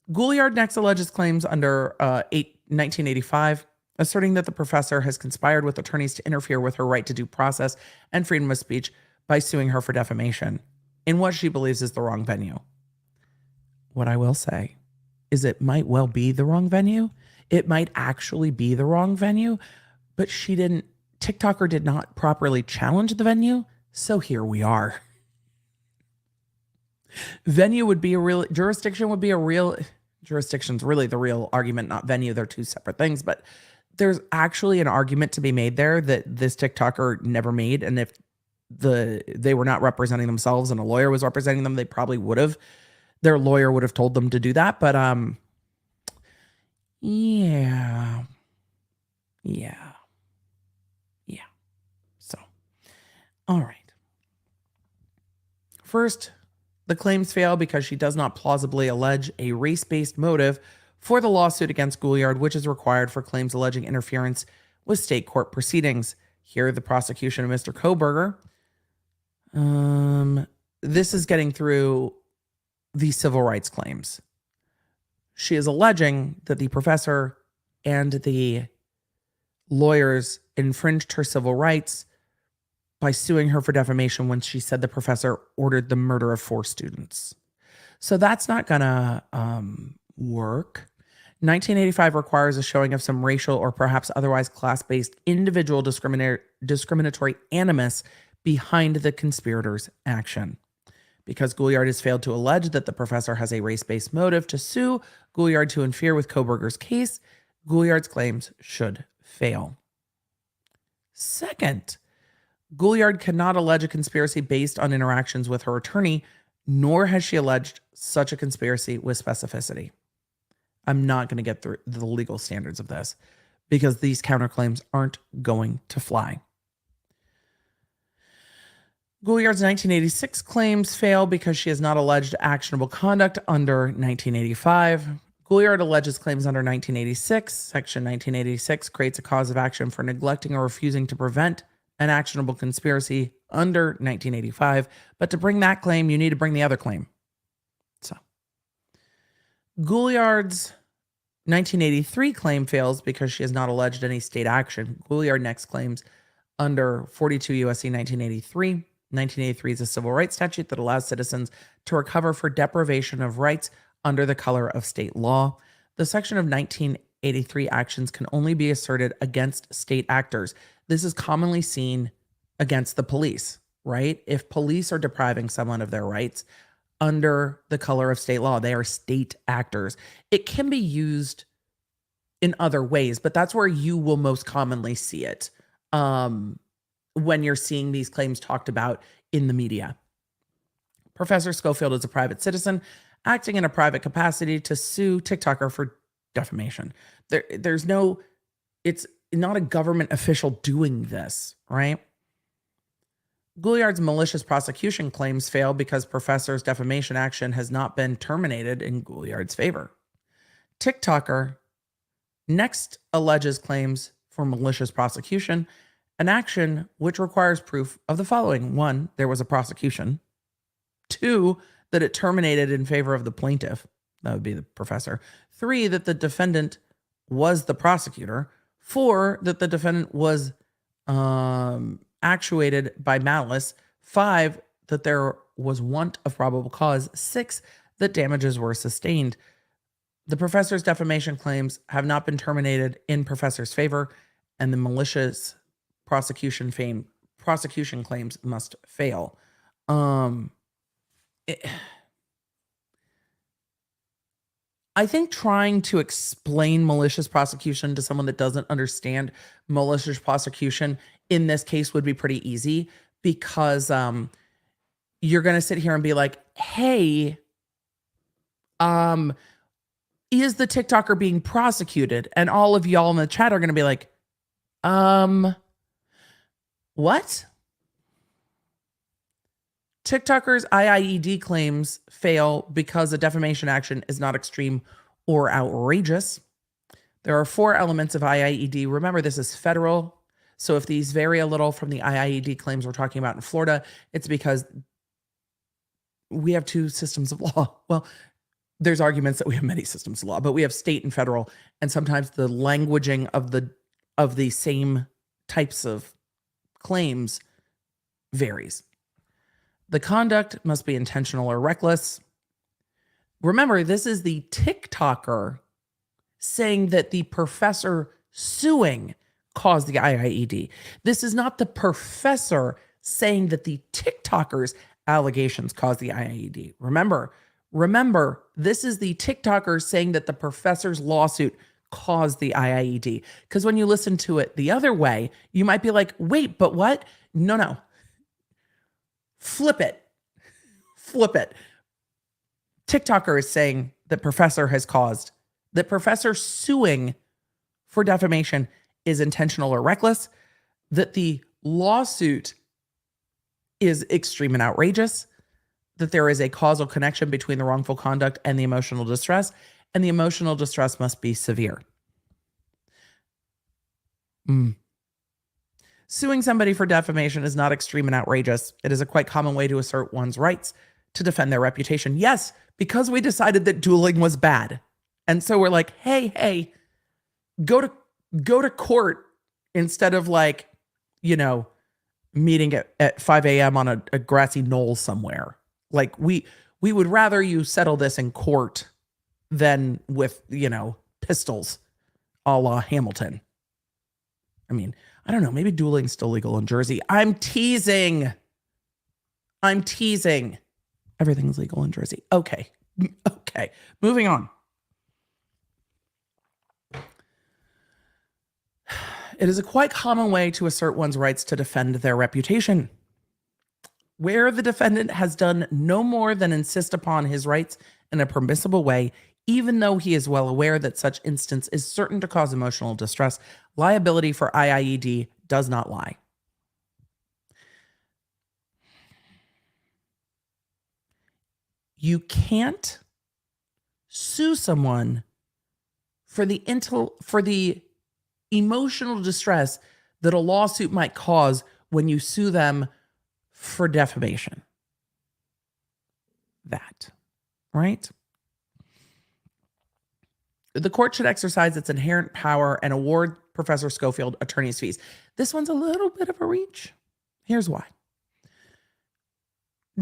Speaker 1: Gouliard next alleges claims under 1985, asserting that the professor has conspired with attorneys to interfere with her right to due process and freedom of speech by suing her for defamation in what she believes is the wrong venue. What I will say is it might well be the wrong venue. It might actually be the wrong venue, but TikToker did not properly challenge the venue, so here we are. Venue would be a real, jurisdiction would be a real, jurisdiction's really the real argument, not venue. They're two separate things, but there's actually an argument to be made there that this TikToker never made. And if they were not representing themselves and a lawyer was representing them, they probably would have. Their lawyer would have told them to do that. But yeah. So, all right. First, the claims fail because she does not plausibly allege a race-based motive for the lawsuit against Gouliard, which is required for claims alleging interference with state court proceedings. Here, the prosecution of Mr. Kohberger. This is getting through the civil rights claims. She is alleging that the professor and the lawyers infringed her civil rights by suing her for defamation when she said the professor ordered the murder of 4 students. So that's not gonna work. 1985 requires a showing of some racial or perhaps otherwise class-based individual discriminatory animus behind the conspirator's action. Because Gouliard has failed to allege that the professor has a race-based motive to sue Gouliard to interfere with Kohberger's case, Gouliard's claims should fail. Second, Gouliard cannot allege a conspiracy based on interactions with her attorney, nor has she alleged such a conspiracy with specificity. I'm not going to get through the legal standards of this because these counterclaims aren't going to fly. Gouliard's 1986 claims fail because she has not alleged actionable conduct under 1985. Gouliard alleges claims under 1986. Section 1986 creates a cause of action for neglecting or refusing to prevent an actionable conspiracy under 1985. But to bring that claim, you need to bring the other claim. So, Gouliard's 1983 claim fails because she has not alleged any state action. Gouliard next claims under 42 U.S.C. 1983. 1983 is a civil rights statute that allows citizens to recover for deprivation of rights under the color of state law. The section of 1983 actions can only be asserted against state actors. This is commonly seen against the police, right? If police are depriving someone of their rights under the color of state law, they are state actors. It can be used in other ways, but that's where you will most commonly see it when you're seeing these claims talked about in the media. Professor Schofield is a private citizen acting in a private capacity to sue TikToker for defamation. It's not a government official doing this, right? Gouliard's malicious prosecution claims fail because Professor's defamation action has not been terminated in Gouliard's favor. TikToker next alleges claims for malicious prosecution, an action which requires proof of the following. 1, there was a prosecution. 2, that it terminated in favor of the plaintiff. That would be the professor. 3, that the defendant was the prosecutor. 4, that the defendant was actuated by malice. 5, that there was want of probable cause. 6, that damages were sustained. The professor's defamation claims have not been terminated in professor's favor, and the malicious prosecution claims must fail. I think trying to explain malicious prosecution to someone that doesn't understand malicious prosecution in this case would be pretty easy because you're going to sit here and be like, hey, is the TikToker being prosecuted? And all of y'all in the chat are going to be like, what? TikToker's IIED claims fail because a defamation action is not extreme or outrageous. There are 4 elements of IIED. Remember, this is federal. So if these vary a little from the IIED claims we're talking about in Florida, it's because we have 2 systems of law. Well, there's arguments that we have many systems of law, but we have state and federal, and sometimes the languaging of the same types of claims varies. The conduct must be intentional or reckless. Remember, this is the TikToker saying that the professor suing caused the IIED. This is not the professor saying that the TikToker's allegations caused the IIED. Remember, this is the TikToker saying that the professor's lawsuit caused the IIED. Because when you listen to it the other way, you might be like, wait, but what? No. Flip it. TikToker is saying that professor suing for defamation is intentional or reckless, that the lawsuit is extreme and outrageous, that there is a causal connection between the wrongful conduct and the emotional distress, and the emotional distress must be severe. Suing somebody for defamation is not extreme and outrageous. It is a quite common way to assert one's rights to defend their reputation. Yes, because we decided that dueling was bad. And so we're like, hey, go to court instead of like, meeting at 5 a.m. on a grassy knoll somewhere. Like we would rather you settle this in court than with, pistols a la Hamilton. I mean, I don't know. Maybe dueling's still legal in Jersey. I'm teasing. Everything's legal in Jersey. Okay. Moving on. It is a quite common way to assert one's rights to defend their reputation. Where the defendant has done no more than insist upon his rights in a permissible way, even though he is well aware that such instance is certain to cause emotional distress, liability for IIED does not lie. You can't sue someone for the emotional distress that a lawsuit might cause when you sue them for defamation. That, right? The court should exercise its inherent power and award Professor Schofield attorney's fees. This one's a little bit of a reach. Here's why.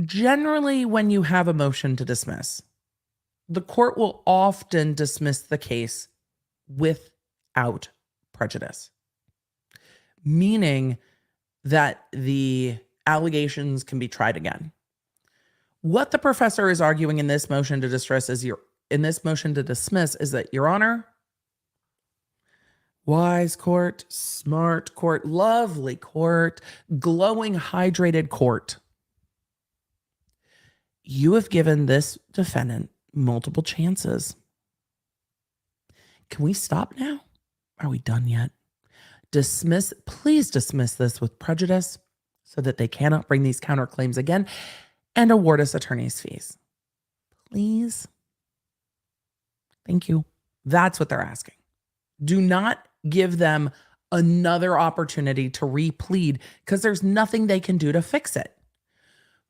Speaker 1: Generally, when you have a motion to dismiss, the court will often dismiss the case without prejudice, meaning that the allegations can be tried again. What the professor is arguing in this motion to dismiss is that, Your Honor, wise court, smart court, lovely court, glowing, hydrated court, you have given this defendant multiple chances. Can we stop now? Are we done yet? Please dismiss this with prejudice so that they cannot bring these counterclaims again and award us attorney's fees. Please. Thank you. That's what they're asking. Do not give them another opportunity to replead because there's nothing they can do to fix it.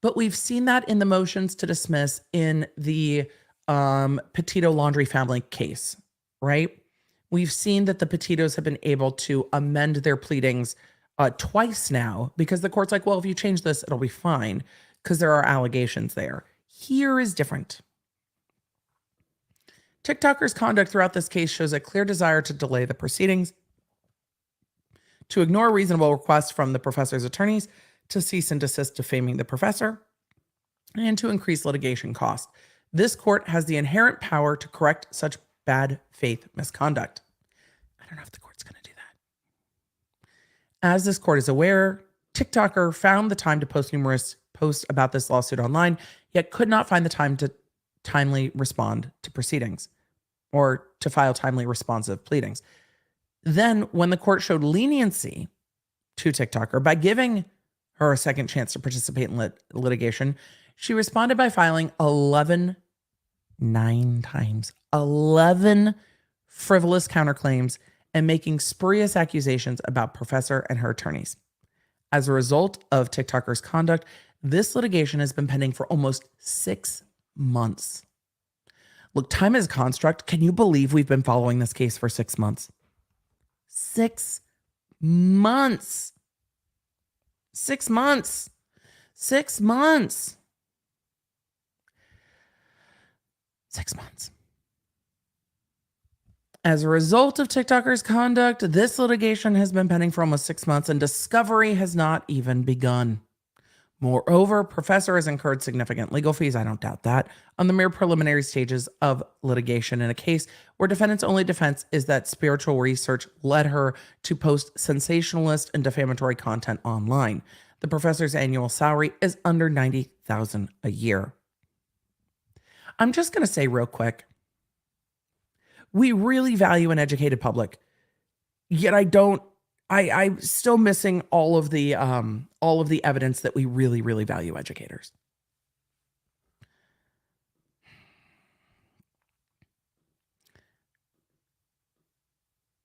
Speaker 1: But we've seen that in the motions to dismiss in the Petito laundry family case, right? We've seen that the Petitos have been able to amend their pleadings twice now because the court's like, well, if you change this, it'll be fine because there are allegations there. Here is different. TikToker's conduct throughout this case shows a clear desire to delay the proceedings, to ignore reasonable requests from the professor's attorneys, to cease and desist defaming the professor, and to increase litigation costs. This court has the inherent power to correct such bad faith misconduct. I don't know if the court's going to do that. As this court is aware, TikToker found the time to post numerous posts about this lawsuit online, yet could not find the time to timely respond to proceedings or to file timely responsive pleadings. Then, when the court showed leniency to TikToker by giving her a second chance to participate in litigation, she responded by filing 11 frivolous counterclaims and making spurious accusations about Professor and her attorneys. As a result of TikToker's conduct, this litigation has been pending for almost 6 months. Look, time is a construct. Can you believe we've been following this case for 6 months? 6 months. 6 months. 6 months. 6 months. As a result of TikToker's conduct, this litigation has been pending for almost 6 months and discovery has not even begun. Moreover, Professor has incurred significant legal fees, I don't doubt that, on the mere preliminary stages of litigation in a case where defendant's only defense is that spiritual research led her to post sensationalist and defamatory content online. The professor's annual salary is under $90,000 a year. I'm just going to say real quick, we really value an educated public, yet I'm still missing all of the evidence that we really, really value educators.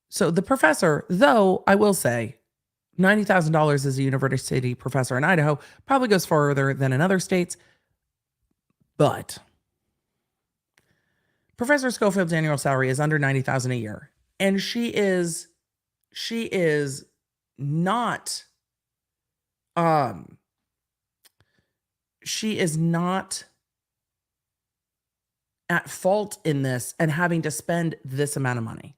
Speaker 1: So the professor, though I will say, $90,000 as a university professor in Idaho probably goes further than in other states. But Professor Schofield's annual salary is under $90,000 a year. And she is not at fault in this and having to spend this amount of money.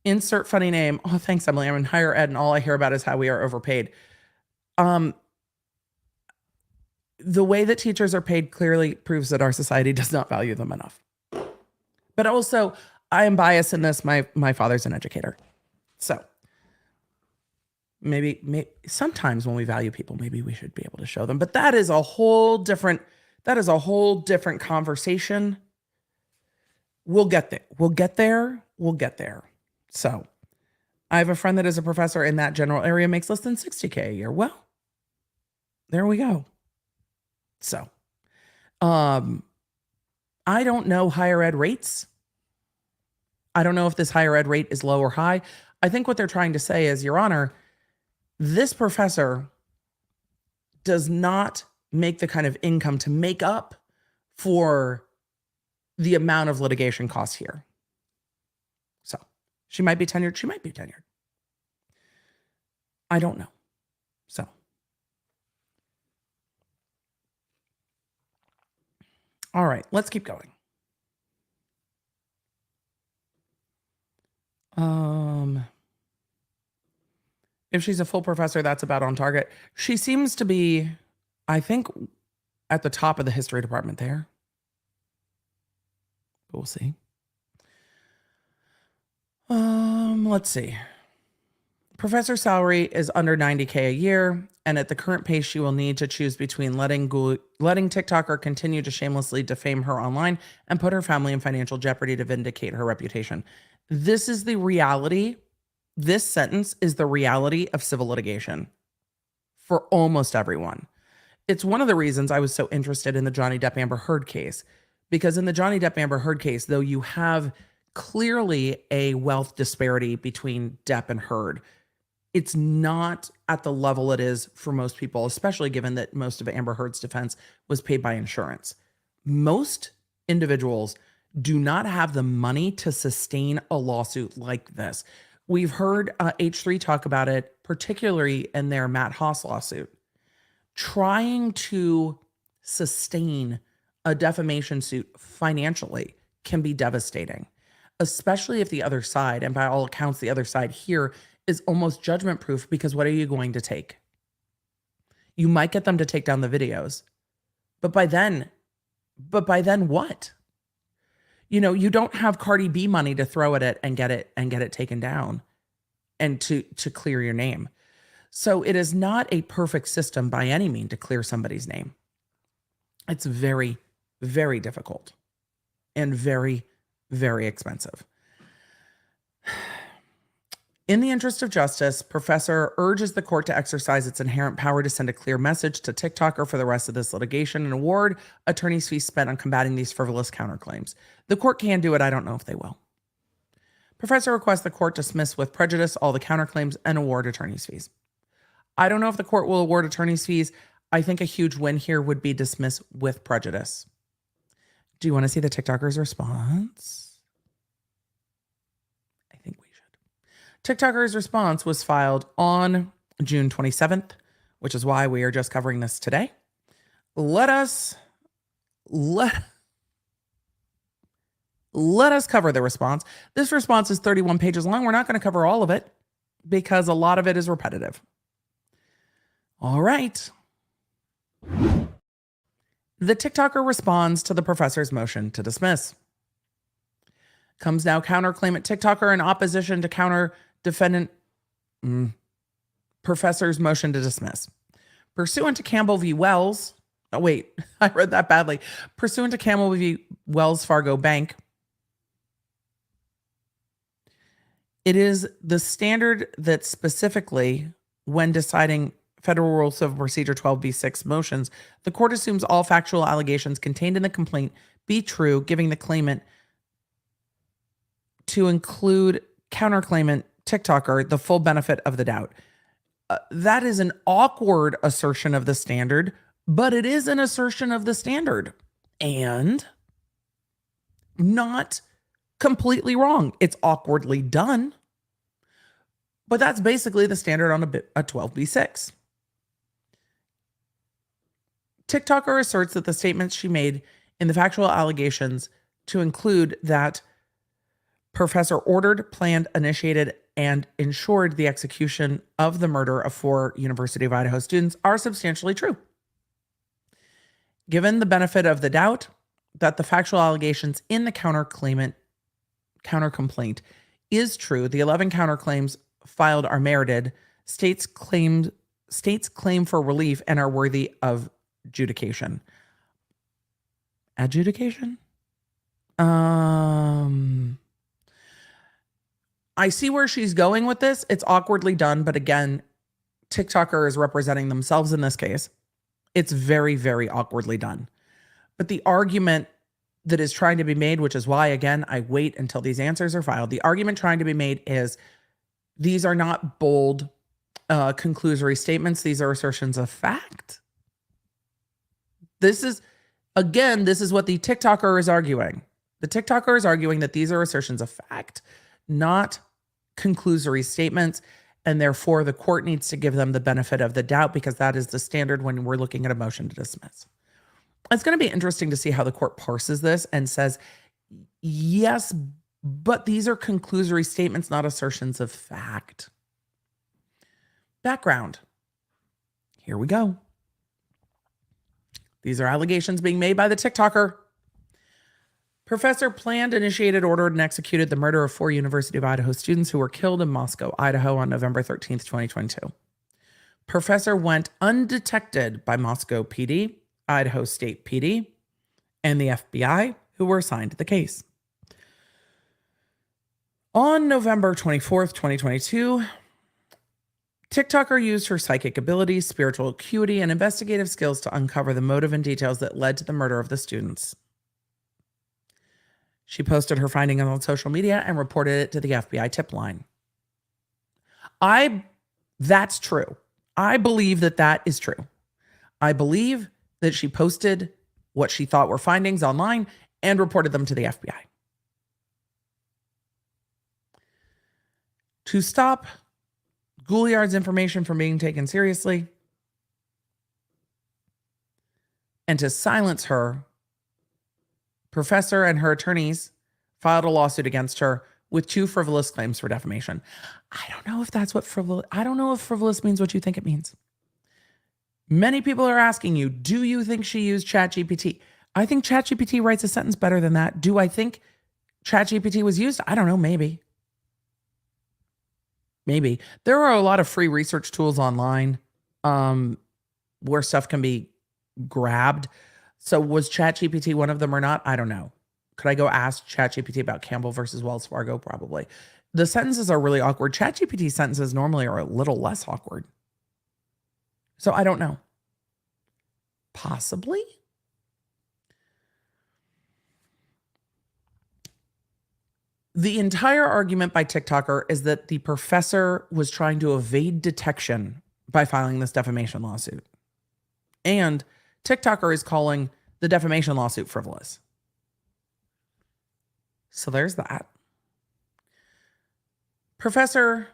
Speaker 1: Insert funny name. Oh, thanks, Emily. I'm in higher ed and all I hear about is how we are overpaid. The way that teachers are paid clearly proves that our society does not value them enough. But also, I am biased in this. My father's an educator. So maybe sometimes when we value people, maybe we should be able to show them. But that is a whole different conversation. We'll get there. So I have a friend that is a professor in that general area, makes less than $60K a year. Well, there we go. So, I don't know higher ed rates. I don't know if this higher ed rate is low or high. I think what they're trying to say is, Your Honor, this professor does not make the kind of income to make up for the amount of litigation costs here. So she might be tenured. I don't know. So. All right, let's keep going. If she's a full professor, that's about on target. She seems to be, I think, at the top of the history department there. But we'll see. Let's see. Professor's salary is under $90K a year, and at the current pace, she will need to choose between letting TikToker continue to shamelessly defame her online and put her family in financial jeopardy to vindicate her reputation. This is the reality. This sentence is the reality of civil litigation for almost everyone. It's one of the reasons I was so interested in the Johnny Depp Amber Heard case, because in the Johnny Depp Amber Heard case, though you have clearly a wealth disparity between Depp and Heard, it's not at the level it is for most people, especially given that most of Amber Heard's defense was paid by insurance. Most individuals do not have the money to sustain a lawsuit like this. We've heard H3 talk about it, particularly in their Matt Haas lawsuit. Trying to sustain a defamation suit financially can be devastating, especially if the other side, and by all accounts, the other side here is almost judgment proof, because what are you going to take? You might get them to take down the videos, but by then what? You know, you don't have Cardi B money to throw at it and get it taken down and to clear your name. So it is not a perfect system by any means to clear somebody's name. It's very, very difficult and very, very expensive. In the interest of justice, Professor urges the court to exercise its inherent power to send a clear message to TikToker for the rest of this litigation and award attorney's fees spent on combating these frivolous counterclaims. The court can do it. I don't know if they will. Professor requests the court dismiss with prejudice all the counterclaims and award attorney's fees. I don't know if the court will award attorney's fees. I think a huge win here would be dismiss with prejudice. Do you want to see the TikToker's response? TikToker's response was filed on June 27th, which is why we are just covering this today. Let us cover the response. This response is 31 pages long. We're not going to cover all of it because a lot of it is repetitive. All right. The TikToker responds to the professor's motion to dismiss. Comes now counterclaimant TikToker in opposition to counter defendant professor's motion to dismiss. Pursuant to Campbell v. Wells, oh wait, I read that badly. Pursuant to Campbell v. Wells Fargo Bank, it is the standard that specifically, when deciding Federal Rules of Procedure 12b6 motions, the court assumes all factual allegations contained in the complaint be true, giving the claimant to include counterclaimant TikToker the full benefit of the doubt. That is an awkward assertion of the standard, but it is an assertion of the standard and not completely wrong. It's awkwardly done, but that's basically the standard on a 12b6. TikToker asserts that the statements she made in the factual allegations to include that Professor ordered, planned, initiated, and ensured the execution of the murder of 4 University of Idaho students are substantially true. Given the benefit of the doubt that the factual allegations in the countercomplaint is true, the 11 counterclaims filed are merited, states claim for relief and are worthy of adjudication. I see where she's going with this. It's awkwardly done, but again, TikToker is representing themselves in this case. It's very, very awkwardly done. But the argument that is trying to be made, which is why, again, I wait until these answers are filed. The argument trying to be made is these are not bold, conclusory statements. These are assertions of fact. This is what the TikToker is arguing. The TikToker is arguing that these are assertions of fact, not conclusory statements, and therefore the court needs to give them the benefit of the doubt because that is the standard when we're looking at a motion to dismiss. It's going to be interesting to see how the court parses this and says, yes, but these are conclusory statements, not assertions of fact. Background. Here we go. These are allegations being made by the TikToker. Professor planned, initiated, ordered, and executed the murder of 4 University of Idaho students who were killed in Moscow, Idaho on November 13th, 2022. Professor went undetected by Moscow PD, Idaho State PD, and the FBI, who were assigned to the case. On November 24th, 2022, TikToker used her psychic abilities, spiritual acuity, and investigative skills to uncover the motive and details that led to the murder of the students. She posted her findings on social media and reported it to the FBI tip line. That's true. I believe that is true. I believe that she posted what she thought were findings online and reported them to the FBI. To stop Gouliard's information from being taken seriously and to silence her, Professor and her attorneys filed a lawsuit against her with 2 frivolous claims for defamation. I don't know if that's what frivolous, I don't know if frivolous means what you think it means. Many people are asking you, do you think she used ChatGPT? I think ChatGPT writes a sentence better than that. Do I think ChatGPT was used? I don't know, maybe. Maybe. There are a lot of free research tools online where stuff can be grabbed. So was ChatGPT one of them or not? I don't know. Could I go ask ChatGPT about Campbell versus Wells Fargo? Probably. The sentences are really awkward. ChatGPT sentences normally are a little less awkward. So I don't know. Possibly. The entire argument by TikToker is that the professor was trying to evade detection by filing this defamation lawsuit. And TikToker is calling the defamation lawsuit frivolous. So there's that. Professor,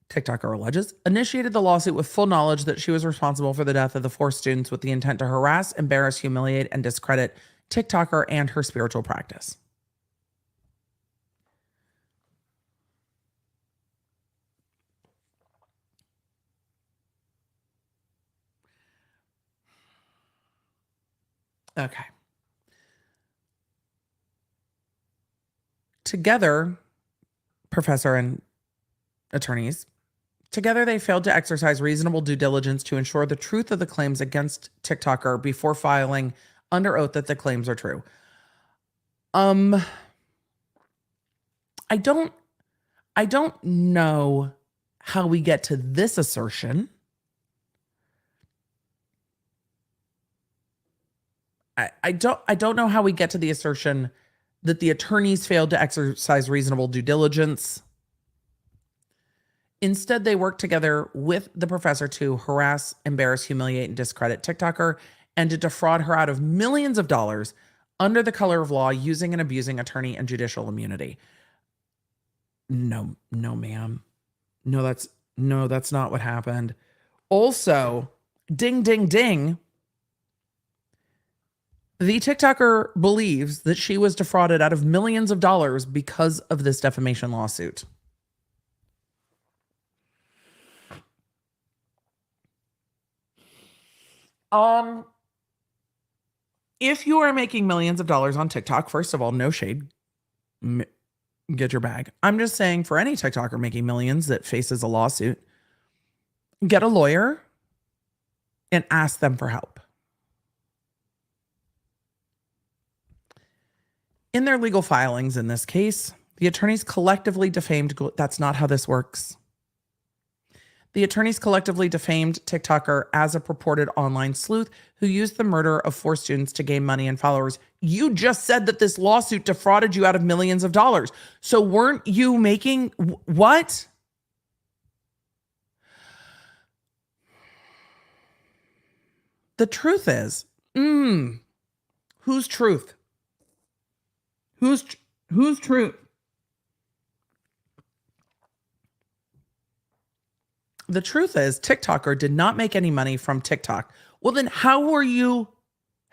Speaker 1: TikToker alleges, initiated the lawsuit with full knowledge that she was responsible for the death of the 4 students with the intent to harass, embarrass, humiliate, and discredit TikToker and her spiritual practice. Okay. Together, professor and attorneys, together they failed to exercise reasonable due diligence to ensure the truth of the claims against TikToker before filing under oath that the claims are true. I don't know how we get to this assertion. I don't know how we get to the assertion that the attorneys failed to exercise reasonable due diligence. Instead, they worked together with the professor to harass, embarrass, humiliate, and discredit TikToker and to defraud her out of millions of dollars under the color of law using and abusing attorney and judicial immunity. No, ma'am. No, that's not what happened. Also, ding, ding, ding. The TikToker believes that she was defrauded out of millions of dollars because of this defamation lawsuit. If you are making millions of dollars on TikTok, first of all, no shade. Get your bag. I'm just saying, for any TikToker making millions that faces a lawsuit, get a lawyer and ask them for help. In their legal filings in this case, the attorneys collectively defamed. That's not how this works. The attorneys collectively defamed TikToker as a purported online sleuth who used the murder of 4 students to gain money and followers. You just said that this lawsuit defrauded you out of millions of dollars. So weren't you making what? The truth is, whose truth? Whose truth? The truth is, TikToker did not make any money from TikTok. Well, then how are you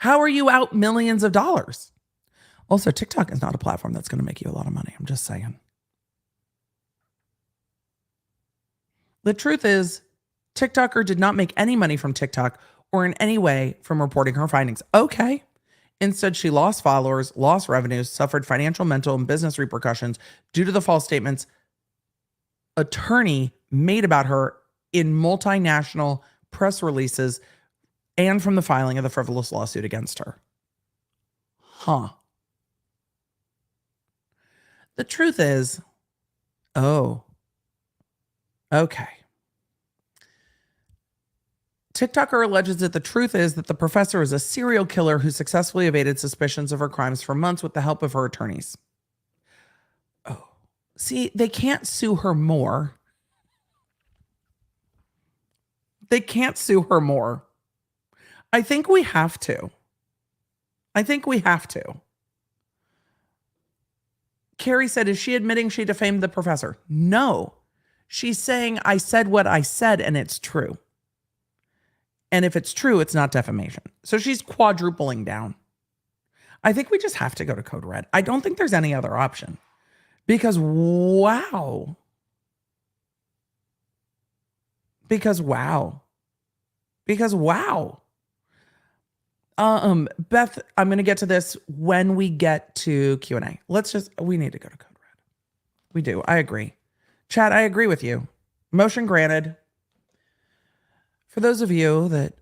Speaker 1: out millions of dollars? Also, TikTok is not a platform that's going to make you a lot of money. I'm just saying. The truth is, TikToker did not make any money from TikTok or in any way from reporting her findings. Okay. Instead, she lost followers, lost revenues, suffered financial, mental, and business repercussions due to the false statements attorney made about her in multinational press releases and from the filing of the frivolous lawsuit against her. The truth is, okay. TikToker alleges that the truth is that the professor is a serial killer who successfully evaded suspicions of her crimes for months with the help of her attorneys. See, they can't sue her more. They can't sue her more. I think we have to. Carrie said, is she admitting she defamed the professor? No. She's saying, I said what I said and it's true. And if it's true, it's not defamation. So she's quadrupling down. I think we just have to go to Code Red. I don't think there's any other option. Because wow. Beth, I'm going to get to this when we get to Q&A. We need to go to Code Red. We do. I agree. Chat, I agree with you. Motion granted. For those of you that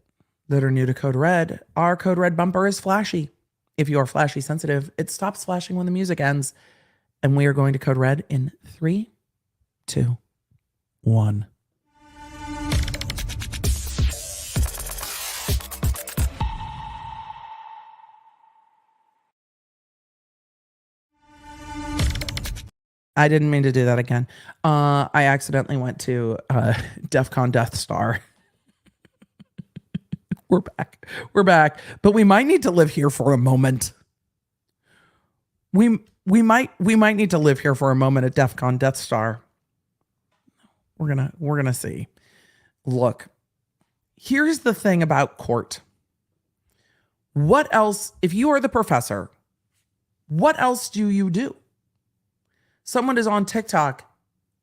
Speaker 1: are new to Code Red, our Code Red bumper is flashy. If you are flashy sensitive, it stops flashing when the music ends. And we are going to Code Red in 3, 2, 1. I didn't mean to do that again. I accidentally went to DEFCON Death Star. We're back. But we might need to live here for a moment. We might need to live here for a moment at DEFCON Death Star. We're gonna see. Look, here's the thing about court. What else, if you are the professor, what else do you do? Someone is on TikTok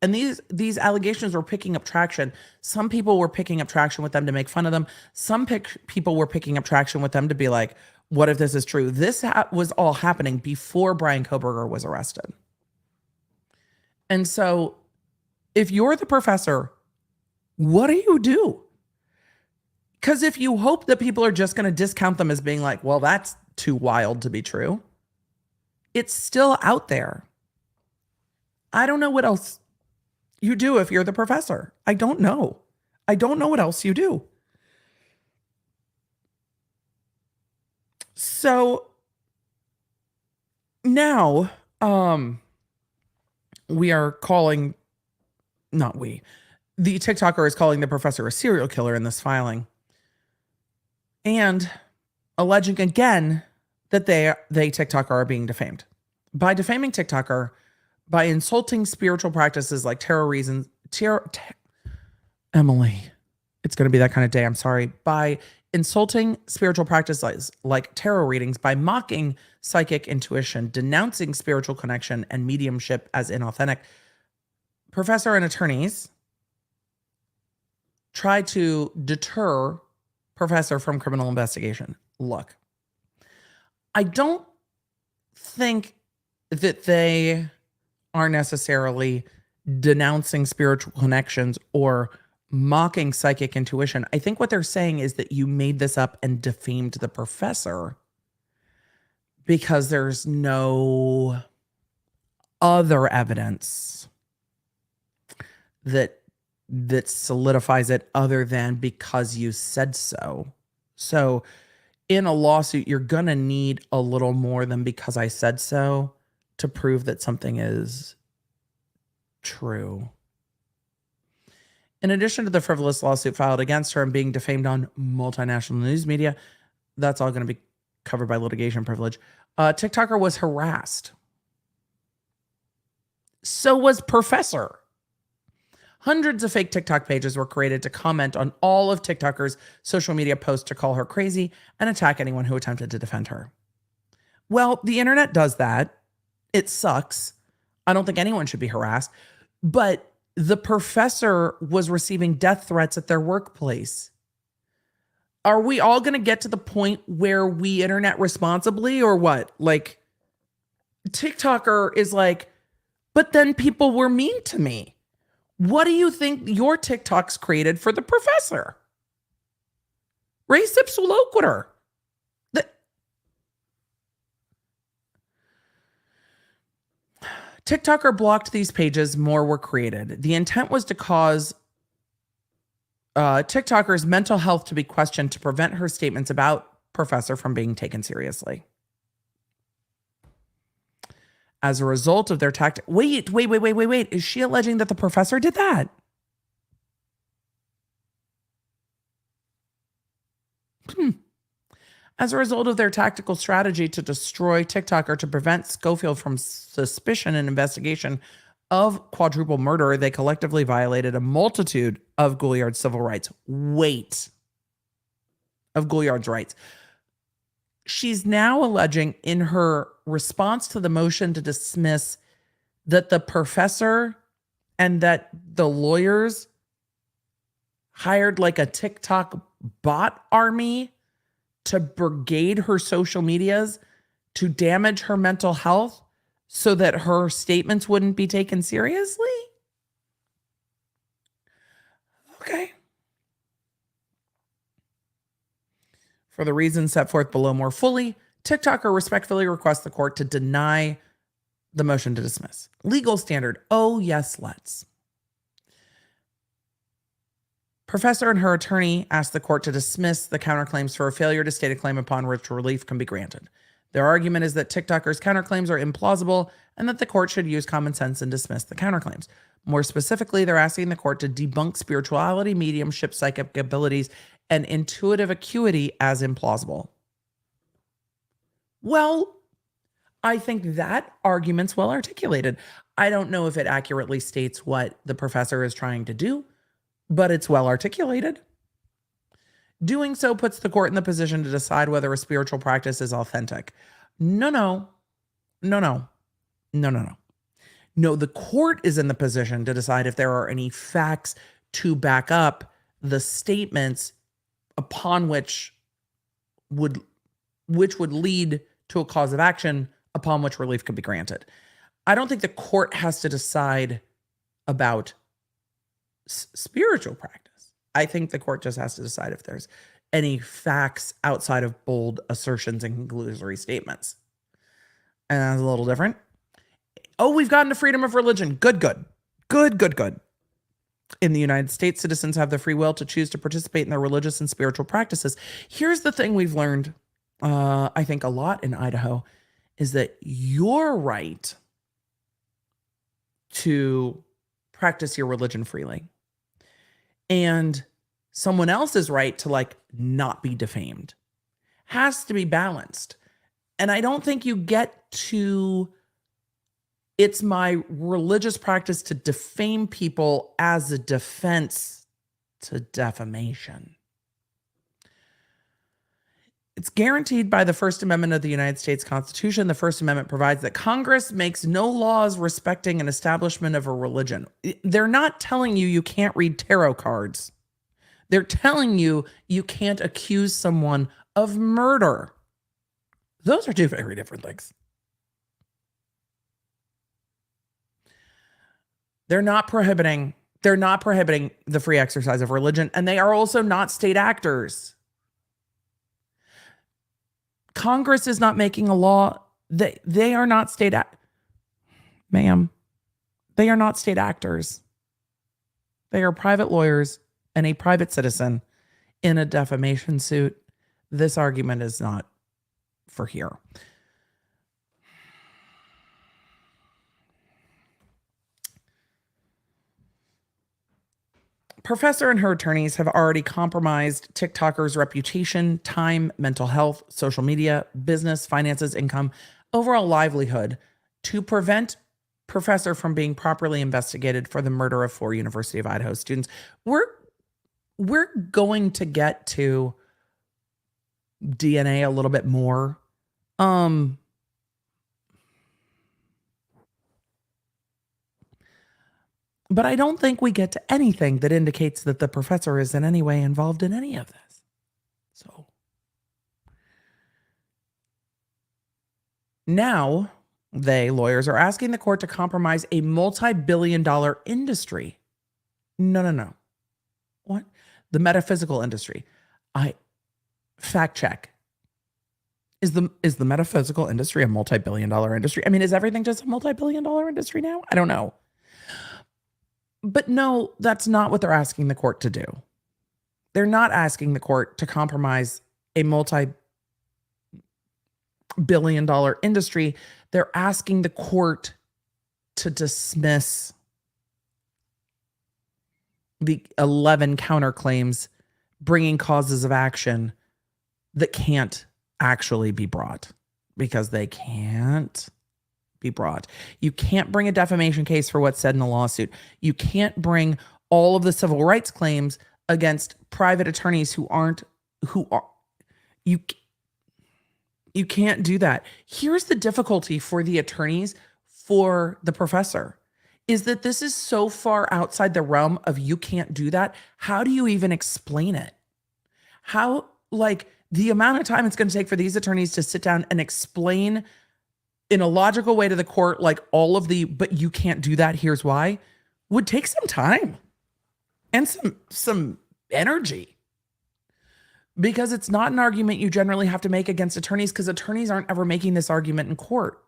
Speaker 1: and these allegations were picking up traction. Some people were picking up traction with them to make fun of them. Some people were picking up traction with them to be like, what if this is true? This was all happening before Bryan Kohberger was arrested. And so if you're the professor, what do you do? Because if you hope that people are just going to discount them as being like, well, that's too wild to be true, it's still out there. I don't know what else you do if you're the professor. I don't know. I don't know what else you do. So now we are calling, not we, The TikToker is calling the professor a serial killer in this filing and alleging again that they TikToker are being defamed. By defaming TikToker, by insulting spiritual practices like Emily, it's going to be that kind of day, I'm sorry. By insulting spiritual practices like tarot readings, by mocking psychic intuition, denouncing spiritual connection and mediumship as inauthentic, professor and attorneys try to deter professor from criminal investigation. Look, I don't think that they are necessarily denouncing spiritual connections or mocking psychic intuition. I think what they're saying is that you made this up and defamed the professor because there's no other evidence that solidifies it other than because you said so. So in a lawsuit, you're going to need a little more than because I said so to prove that something is true. In addition to the frivolous lawsuit filed against her and being defamed on multinational news media, that's all going to be covered by litigation privilege. TikToker was harassed. So was professor. Hundreds of fake TikTok pages were created to comment on all of TikToker's social media posts to call her crazy and attack anyone who attempted to defend her. Well, the internet does that. It sucks. I don't think anyone should be harassed. But the professor was receiving death threats at their workplace. Are we all going to get to the point where we internet responsibly or what? Like, TikToker is like, but then people were mean to me. What do you think your TikToks created for the professor? Res ipsa loquitur. TikToker blocked these pages, more were created. The intent was to cause TikToker's mental health to be questioned to prevent her statements about professor from being taken seriously. As a result of their tactic, wait. Is she alleging that the professor did that? As a result of their tactical strategy to destroy TikToker to prevent Schofield from suspicion and investigation of quadruple murder, they collectively violated a multitude of Gouliard's civil rights. Of Gouliard's rights. She's now alleging in her response to the motion to dismiss that the professor and that the lawyers hired like a TikTok bot army to brigade her social medias to damage her mental health so that her statements wouldn't be taken seriously? Okay. For the reasons set forth below more fully, TikToker respectfully requests the court to deny the motion to dismiss. Legal standard. Oh, yes, let's. Professor and her attorney asked the court to dismiss the counterclaims for a failure to state a claim upon which relief can be granted. Their argument is that TikToker's counterclaims are implausible and that the court should use common sense and dismiss the counterclaims. More specifically, they're asking the court to debunk spirituality, mediumship, psychic abilities, and intuitive acuity as implausible. Well, I think that argument's well articulated. I don't know if it accurately states what the professor is trying to do, but it's well articulated. Doing so puts the court in the position to decide whether a spiritual practice is authentic. No, the court is in the position to decide if there are any facts to back up the statements upon which would lead to a cause of action upon which relief could be granted. I don't think the court has to decide about spiritual practice. I think the court just has to decide if there's any facts outside of bold assertions and conclusory statements. And that's a little different. Oh, we've gotten to freedom of religion. Good. In the United States, citizens have the free will to choose to participate in their religious and spiritual practices. Here's the thing we've learned, I think, a lot in Idaho, is that your right to practice your religion freely and someone else's right to like not be defamed has to be balanced. And I don't think you get to, it's my religious practice to defame people as a defense to defamation. It's guaranteed by the First Amendment of the United States Constitution. The First Amendment provides that Congress makes no laws respecting an establishment of a religion. They're not telling you you can't read tarot cards. They're telling you you can't accuse someone of murder. Those are two very different things. They're not prohibiting the free exercise of religion, and they are also not state actors. Congress is not making a law. They are not ma'am, they are not state actors. They are private lawyers and a private citizen in a defamation suit. This argument is not for here. Professor and her attorneys have already compromised TikTokers' reputation, time, mental health, social media, business, finances, income, overall livelihood to prevent Professor from being properly investigated for the murder of 4 University of Idaho students. We're going to get to DNA a little bit more. But I don't think we get to anything that indicates that the professor is in any way involved in any of this. So now lawyers, are asking the court to compromise a multi-billion-dollar industry. No. What? The metaphysical industry. Fact check. Is the metaphysical industry a multi-billion-dollar industry? I mean, is everything just a multi-billion-dollar industry now? I don't know. But no, that's not what they're asking the court to do. They're not asking the court to compromise a multi-billion-dollar industry. They're asking the court to dismiss the 11 counterclaims, bringing causes of action that can't actually be brought, because they can't be brought. You can't bring a defamation case for what's said in a lawsuit. You can't bring all of the civil rights claims against private attorneys who are you can't do that. Here's the difficulty for the attorneys for the professor, is that this is so far outside the realm of you can't do that. How do you even explain it? How, like, the amount of time it's going to take for these attorneys to sit down and explain in a logical way to the court, like all of the, but you can't do that, here's why, would take some time and some energy. Because it's not an argument you generally have to make against attorneys, because attorneys aren't ever making this argument in court.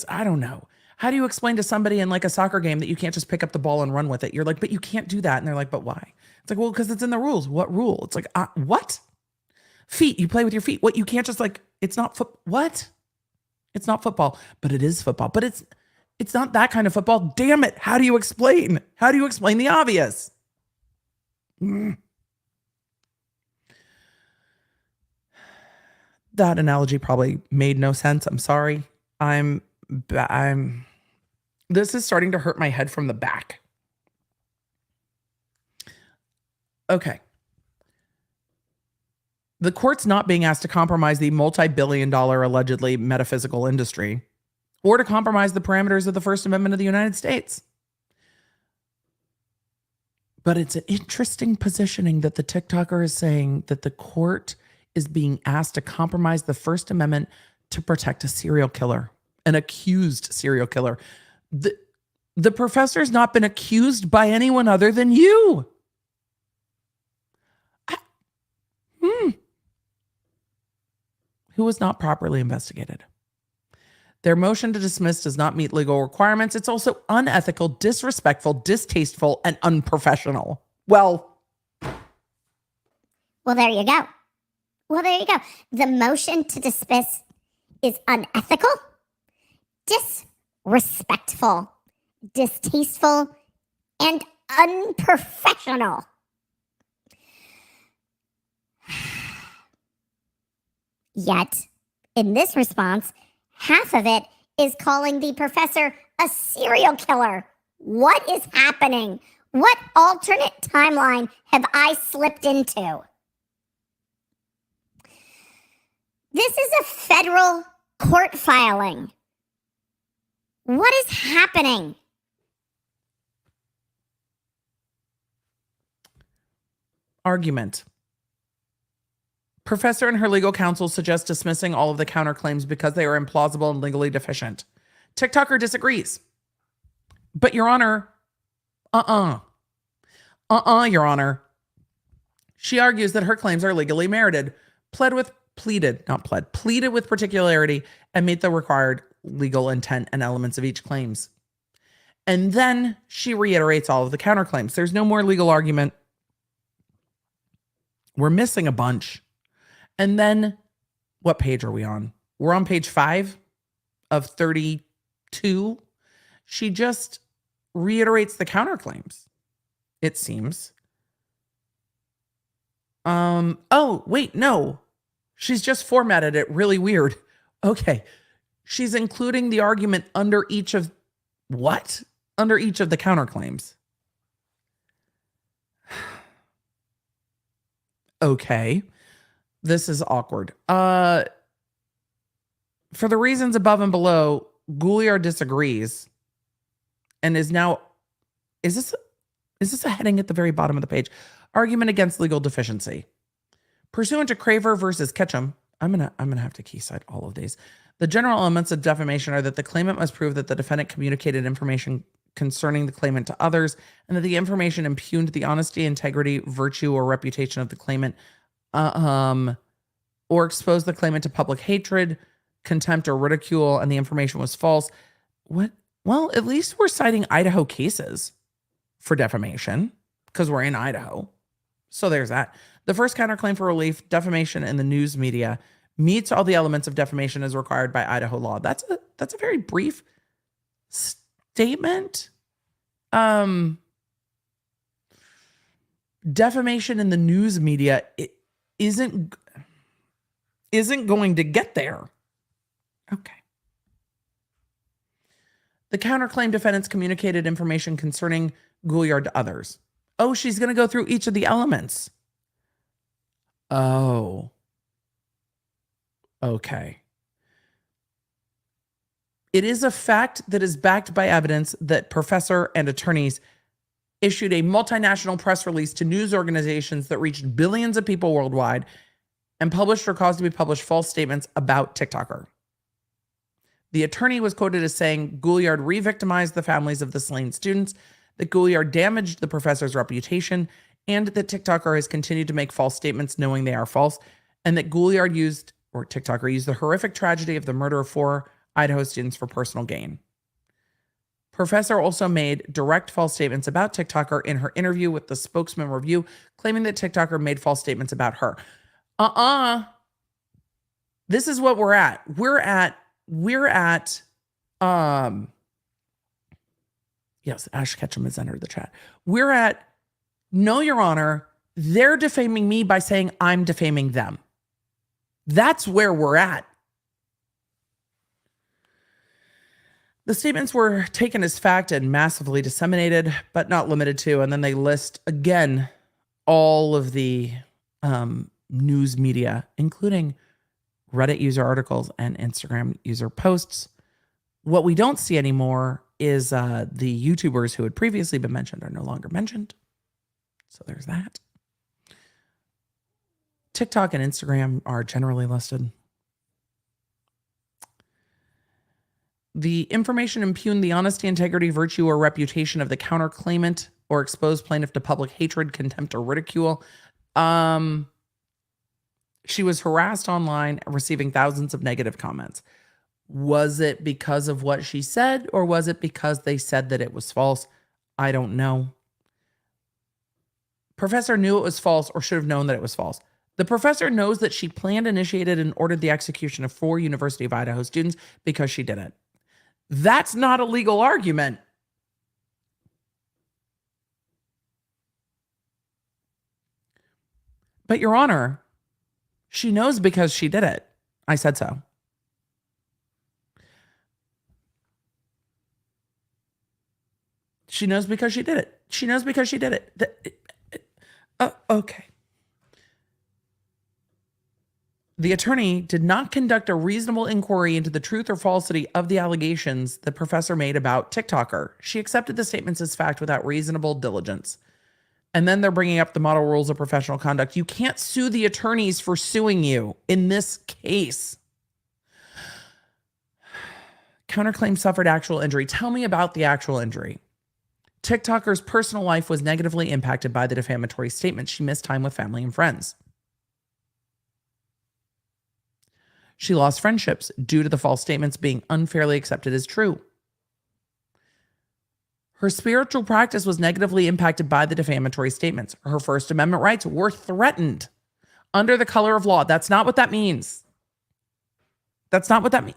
Speaker 1: I don't know. How do you explain to somebody in like a soccer game that you can't just pick up the ball and run with it? You're like, but you can't do that. And they're like, but why? It's like, well, because it's in the rules. What rule? It's like, what? Feet, you play with your feet. What? You can't just like, it's not what? It's not football, but it is football. But it's not that kind of football. Damn it. How do you explain? How do you explain the obvious? That analogy probably made no sense. I'm sorry. This is starting to hurt my head from the back. Okay. The court's not being asked to compromise the multi-billion-dollar allegedly metaphysical industry or to compromise the parameters of the First Amendment of the United States. But it's an interesting positioning that the TikToker is saying that the court is being asked to compromise the First Amendment to protect a serial killer, an accused serial killer. The professor's not been accused by anyone other than you. Who was not properly investigated. Their motion to dismiss does not meet legal requirements. It's also unethical, disrespectful, distasteful, and unprofessional. Well,
Speaker 2: there you go. The motion to dismiss is unethical, disrespectful, distasteful, and unprofessional. Yet, in this response, half of it is calling the professor a serial killer. What is happening? What alternate timeline have I slipped into? This is a federal court filing. What is happening?
Speaker 1: Argument. Professor and her legal counsel suggest dismissing all of the counterclaims because they are implausible and legally deficient. TikToker disagrees. But, Your Honor, Your Honor. She argues that her claims are legally merited, pleaded with particularity, and meet the required legal intent and elements of each claims. And then she reiterates all of the counterclaims. There's no more legal argument. We're missing a bunch. And then, what page are we on? We're on page 5 of 32. She just reiterates the counterclaims, it seems. Oh, wait, no. She's just formatted it really weird. Okay. She's including the argument under each of what? Under each of the counterclaims. Okay. This is awkward. For the reasons above and below, Gouliard disagrees and is now, is this a heading at the very bottom of the page? Argument against legal deficiency. Pursuant to Craver versus Ketchum, I'm gonna have to key cite all of these. The general elements of defamation are that the claimant must prove that the defendant communicated information concerning the claimant to others, and that the information impugned the honesty, integrity, virtue, or reputation of the claimant, or exposed the claimant to public hatred, contempt, or ridicule, and the information was false. What? Well, at least we're citing Idaho cases for defamation, because we're in Idaho. So there's that. The first counterclaim for relief, defamation in the news media, meets all the elements of defamation as required by Idaho law. That's a very brief statement. Defamation in the news media isn't going to get there. Okay. The counterclaim defendants communicated information concerning Gouliard to others. Oh, she's going to go through each of the elements. Oh. Okay. It is a fact that is backed by evidence that professor and attorneys issued a multinational press release to news organizations that reached billions of people worldwide and published or caused to be published false statements about TikToker. The attorney was quoted as saying Gouliard re-victimized the families of the slain students, that Gouliard damaged the professor's reputation, and that TikToker has continued to make false statements knowing they are false, and that TikToker used the horrific tragedy of the murder of 4 Idaho students for personal gain. Professor also made direct false statements about TikToker in her interview with the Spokesman Review, claiming that TikToker made false statements about her. This is what we're at. Yes, Ash Ketchum has entered the chat. We're at, no, Your Honor, they're defaming me by saying I'm defaming them. That's where we're at. The statements were taken as fact and massively disseminated, but not limited to. And then they list again all of the news media, including Reddit user articles and Instagram user posts. What we don't see anymore is the YouTubers who had previously been mentioned are no longer mentioned. So there's that. TikTok and Instagram are generally listed. The information impugned the honesty, integrity, virtue, or reputation of the counterclaimant or exposed plaintiff to public hatred, contempt, or ridicule. She was harassed online, receiving thousands of negative comments. Was it because of what she said, or was it because they said that it was false? I don't know. Professor knew it was false or should have known that it was false. The professor knows that she planned, initiated, and ordered the execution of 4 University of Idaho students because she did it. That's not a legal argument. But Your Honor, she knows because she did it. I said so. She knows because she did it. She knows because she did it. Okay. The attorney did not conduct a reasonable inquiry into the truth or falsity of the allegations the professor made about TikToker. She accepted the statements as fact without reasonable diligence. And then they're bringing up the model rules of professional conduct. You can't sue the attorneys for suing you in this case. Counterclaim suffered actual injury. Tell me about the actual injury. TikToker's personal life was negatively impacted by the defamatory statements. She missed time with family and friends. She lost friendships due to the false statements being unfairly accepted as true. Her spiritual practice was negatively impacted by the defamatory statements. Her First Amendment rights were threatened under the color of law. That's not what that means. That's not what that means.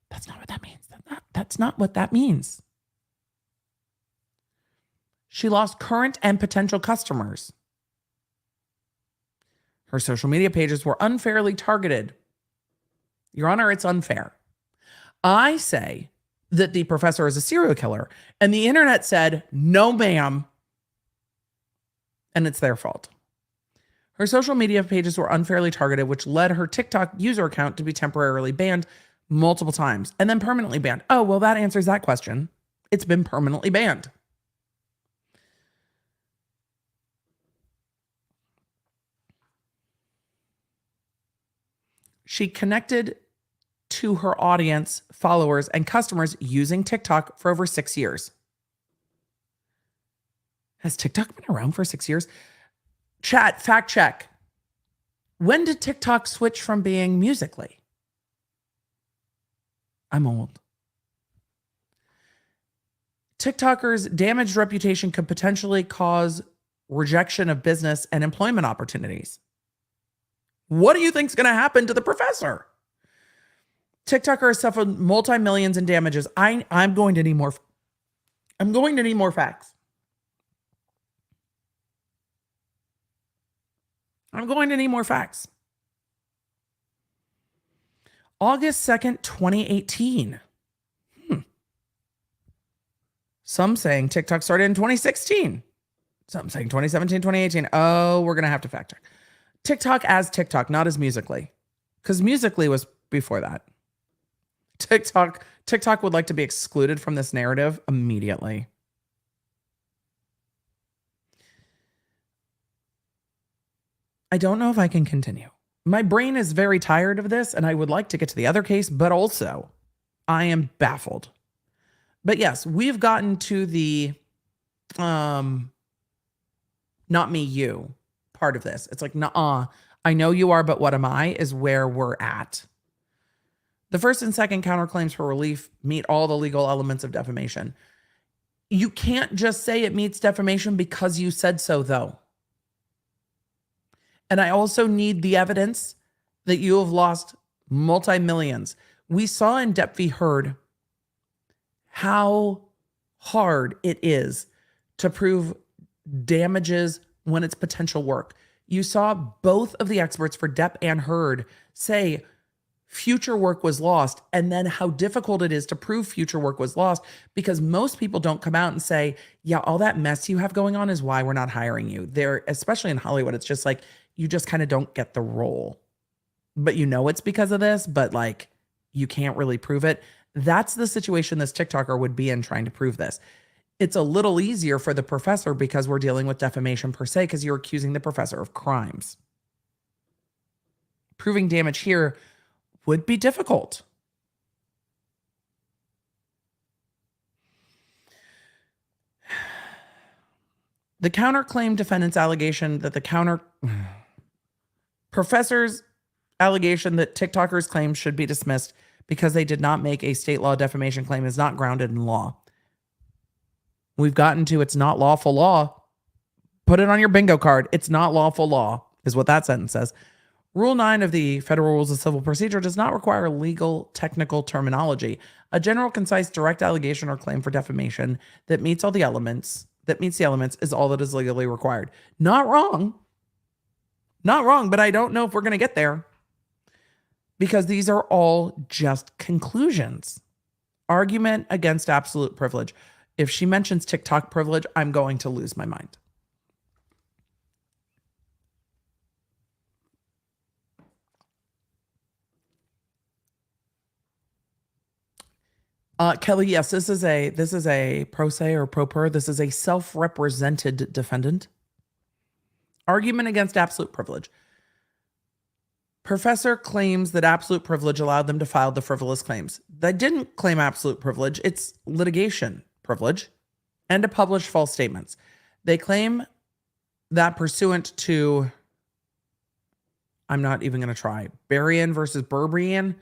Speaker 1: That's not what that means. That's not what that means. She lost current and potential customers. Her social media pages were unfairly targeted. Your Honor, it's unfair. I say that the professor is a serial killer, and the internet said, no, ma'am, and it's their fault. Her social media pages were unfairly targeted, which led her TikTok user account to be temporarily banned multiple times and then permanently banned. Oh, well, that answers that question. It's been permanently banned. She connected to her audience, followers, and customers using TikTok for over 6 years. Has TikTok been around for 6 years? Chat, fact check. When did TikTok switch from being Musical.ly? I'm old. TikTokers' damaged reputation could potentially cause rejection of business and employment opportunities. What do you think is going to happen to the professor? TikToker has suffered multi-millions in damages. I'm going to need more. I'm going to need more facts. I'm going to need more facts. August 2nd, 2018. Some saying TikTok started in 2016. Some saying 2017, 2018. Oh, we're going to have to fact check. TikTok as TikTok, not as Musical.ly. Because Musical.ly was before that. TikTok would like to be excluded from this narrative immediately. I don't know if I can continue. My brain is very tired of this, and I would like to get to the other case, but also I am baffled. But yes, we've gotten to the not me, you part of this. It's like, nuh-uh, I know you are, but what am I is where we're at. The first and second counterclaims for relief meet all the legal elements of defamation. You can't just say it meets defamation because you said so, though. And I also need the evidence that you have lost multi-millions. We saw in Depp v. Heard how hard it is to prove damages when it's potential work. You saw both of the experts for Depp and Heard say future work was lost, and then how difficult it is to prove future work was lost, because most people don't come out and say, yeah, all that mess you have going on is why we're not hiring you. They're, especially in Hollywood, it's just like, you just kind of don't get the role. But you know it's because of this, but like, you can't really prove it. That's the situation this TikToker would be in trying to prove this. It's a little easier for the professor because we're dealing with defamation per se, because you're accusing the professor of crimes. Proving damage here would be difficult. The counterclaim defendant's allegation that the professor's allegation that TikTokers' claims should be dismissed because they did not make a state law defamation claim is not grounded in law. We've gotten to it's not lawful law. Put it on your bingo card. It's not lawful law is what that sentence says. Rule 9 of the Federal Rules of Civil Procedure does not require legal technical terminology. A general, concise, direct allegation or claim for defamation that meets the elements is all that is legally required. Not wrong. Not wrong, but I don't know if we're going to get there because these are all just conclusions. Argument against absolute privilege. If she mentions TikTok privilege, I'm going to lose my mind. Kelly, yes, this is a pro se or pro per. This is a self-represented defendant. Argument against absolute privilege. Professor claims that absolute privilege allowed them to file the frivolous claims. They didn't claim absolute privilege. It's litigation privilege and to publish false statements. They claim that pursuant to, I'm not even going to try, Berrien versus Berbrien,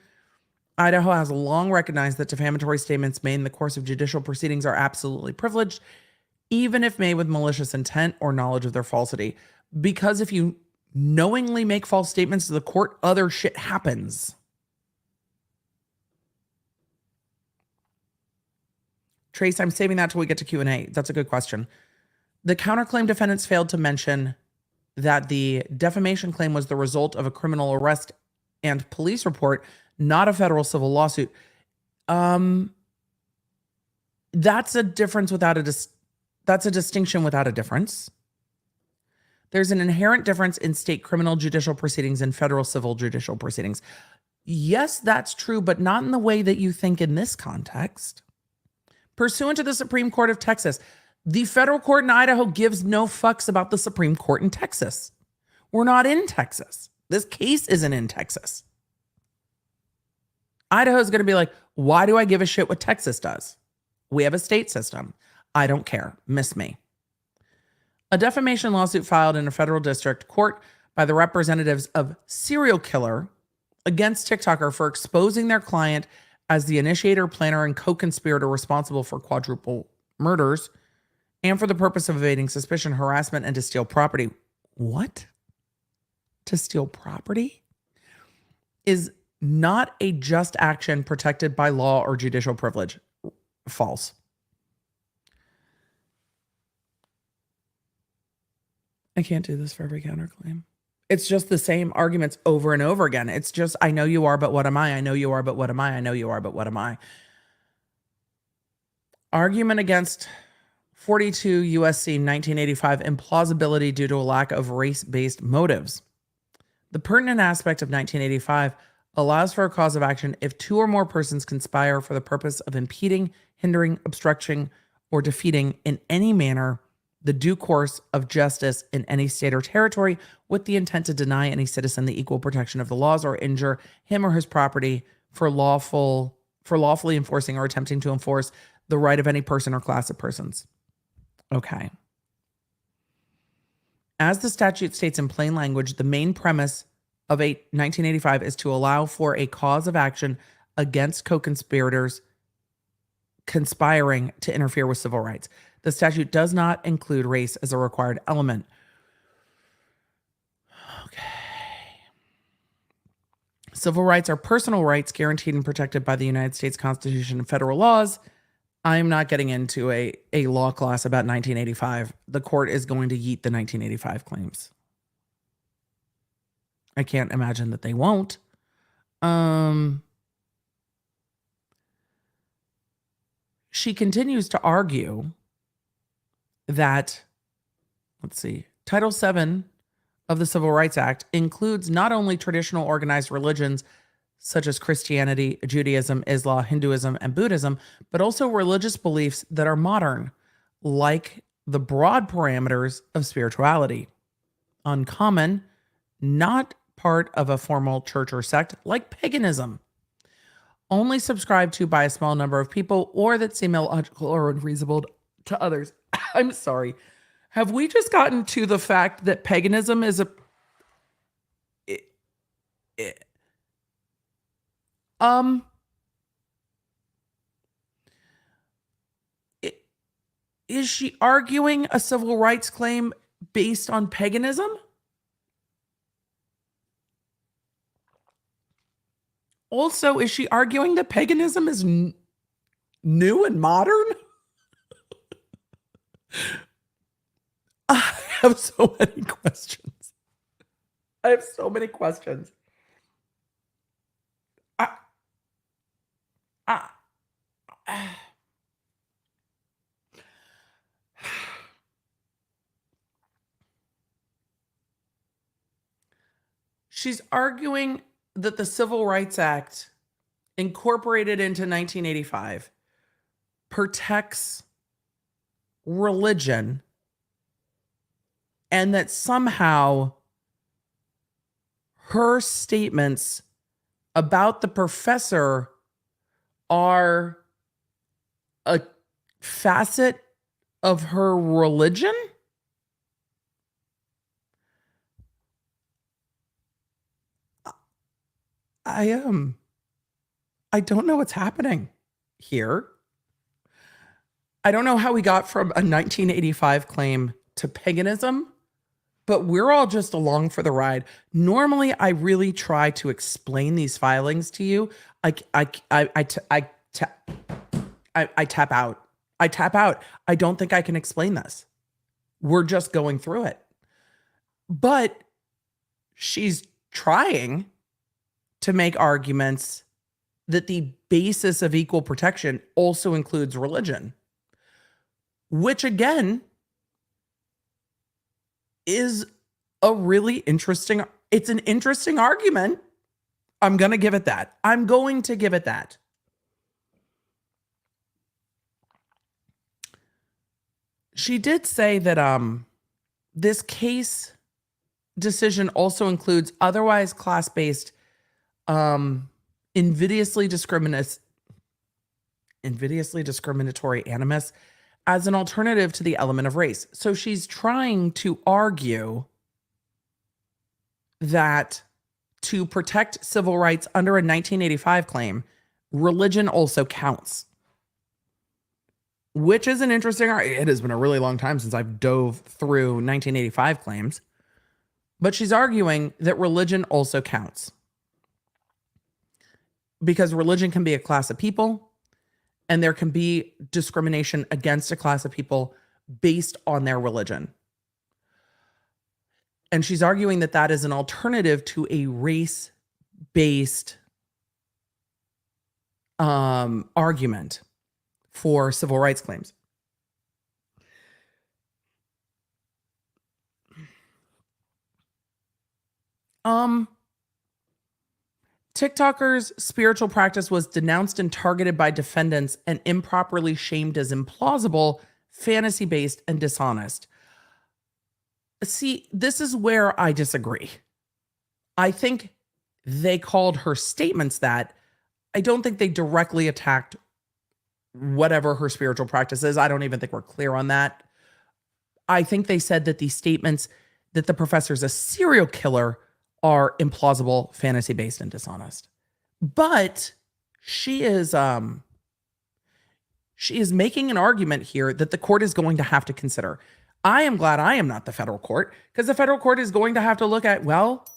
Speaker 1: Idaho has long recognized that defamatory statements made in the course of judicial proceedings are absolutely privileged, even if made with malicious intent or knowledge of their falsity. Because if you knowingly make false statements to the court, other shit happens. Trace, I'm saving that till we get to Q&A. That's a good question. The counterclaim defendants failed to mention that the defamation claim was the result of a criminal arrest and police report, not a federal civil lawsuit. That's a difference without that's a distinction without a difference. There's an inherent difference in state criminal judicial proceedings and federal civil judicial proceedings. Yes, that's true, but not in the way that you think in this context. Pursuant to the Supreme Court of Texas, the federal court in Idaho gives no fucks about the Supreme Court in Texas. We're not in Texas. This case isn't in Texas. Idaho is going to be like, why do I give a shit what Texas does? We have a state system. I don't care. Miss me. A defamation lawsuit filed in a federal district court by the representatives of serial killer against TikToker for exposing their client as the initiator, planner, and co-conspirator responsible for quadruple murders and for the purpose of evading suspicion, harassment, and to steal property. What? To steal property? Is not a just action protected by law or judicial privilege. False. I can't do this for every counterclaim. It's just the same arguments over and over again. It's just, I know you are, but what am I? I know you are, but what am I? I know you are, but what am I? Argument against 42 USC 1985 implausibility due to a lack of race-based motives. The pertinent aspect of 1985 allows for a cause of action if two or more persons conspire for the purpose of impeding, hindering, obstructing, or defeating in any manner the due course of justice in any state or territory with the intent to deny any citizen the equal protection of the laws or injure him or his property for lawfully enforcing or attempting to enforce the right of any person or class of persons. Okay. As the statute states in plain language, the main premise of 1985 is to allow for a cause of action against co-conspirators conspiring to interfere with civil rights. The statute does not include race as a required element. Okay. Civil rights are personal rights guaranteed and protected by the United States Constitution and federal laws. I'm not getting into a law class about 1985. The court is going to yeet the 1985 claims. I can't imagine that they won't. She continues to argue that, let's see, Title VII of the Civil Rights Act includes not only traditional organized religions such as Christianity, Judaism, Islam, Hinduism, and Buddhism, but also religious beliefs that are modern, like the broad parameters of spirituality. Uncommon, not part of a formal church or sect, like paganism. Only subscribed to by a small number of people, or that seem illogical or unreasonable to others. I'm sorry. Have we just gotten to the fact that paganism is is she arguing a civil rights claim based on paganism? Also, is she arguing that paganism is new and modern? I have so many questions. I have so many questions. I, I, she's arguing that the Civil Rights Act, incorporated into 1985, protects religion, and that somehow her statements about the professor are a facet of her religion? I don't know what's happening here. I don't know how we got from a 1985 claim to paganism, but we're all just along for the ride. Normally, I really try to explain these filings to you. I tap out. I tap out. I don't think I can explain this. We're just going through it. But she's trying to make arguments that the basis of equal protection also includes religion, which again is a really interesting, it's an interesting argument. I'm going to give it that. I'm going to give it that. She did say that this case decision also includes otherwise class-based invidiously discriminatory animus as an alternative to the element of race. So she's trying to argue that to protect civil rights under a 1985 claim, religion also counts. Which is an interesting, it has been a really long time since I've dove through 1985 claims, but she's arguing that religion also counts. Because religion can be a class of people, and there can be discrimination against a class of people based on their religion. And she's arguing that that is an alternative to a race-based argument for civil rights claims. TikToker's spiritual practice was denounced and targeted by defendants and improperly shamed as implausible, fantasy-based, and dishonest. See, this is where I disagree. I think they called her statements that. I don't think they directly attacked whatever her spiritual practice is. I don't even think we're clear on that. I think they said that the statements that the professor's a serial killer are implausible, fantasy-based, and dishonest. But she is making an argument here that the court is going to have to consider. I am glad I am not the federal court, because the federal court is going to have to look at, well,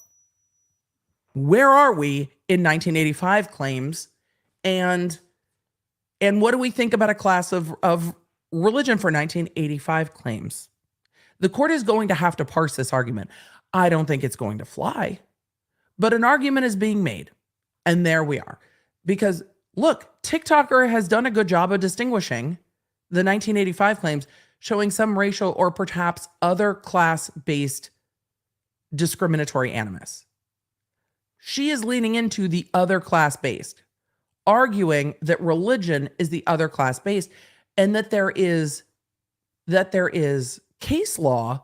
Speaker 1: where are we in 1985 claims, and what do we think about a class of religion for 1985 claims? The court is going to have to parse this argument. I don't think it's going to fly, but an argument is being made. And there we are. Because look, TikToker has done a good job of distinguishing the 1985 claims, showing some racial or perhaps other class-based discriminatory animus. She is leaning into the other class-based, arguing that religion is the other class-based, and that there is case law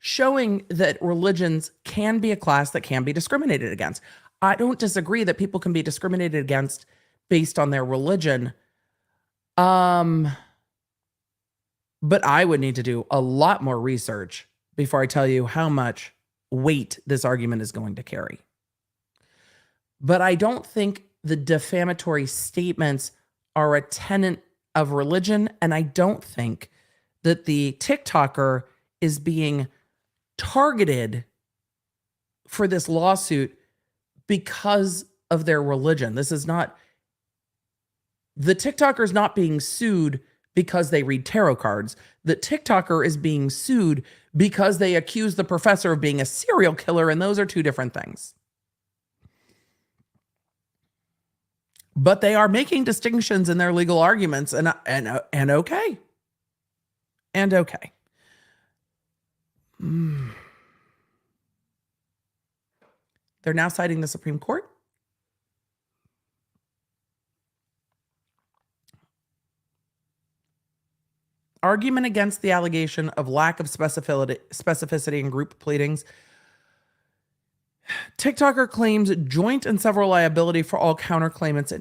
Speaker 1: showing that religions can be a class that can be discriminated against. I don't disagree that people can be discriminated against based on their religion. But I would need to do a lot more research before I tell you how much weight this argument is going to carry. But I don't think the defamatory statements are a tenet of religion, and I don't think that the TikToker is being targeted for this lawsuit because of their religion. This is not, the TikToker is not being sued because they read tarot cards. The TikToker is being sued because they accuse the professor of being a serial killer, and those are two different things. But they are making distinctions in their legal arguments, and okay. And okay. They're now citing the Supreme Court. Argument against the allegation of lack of specificity in group pleadings. TikToker claims joint and several liability for all counterclaimants.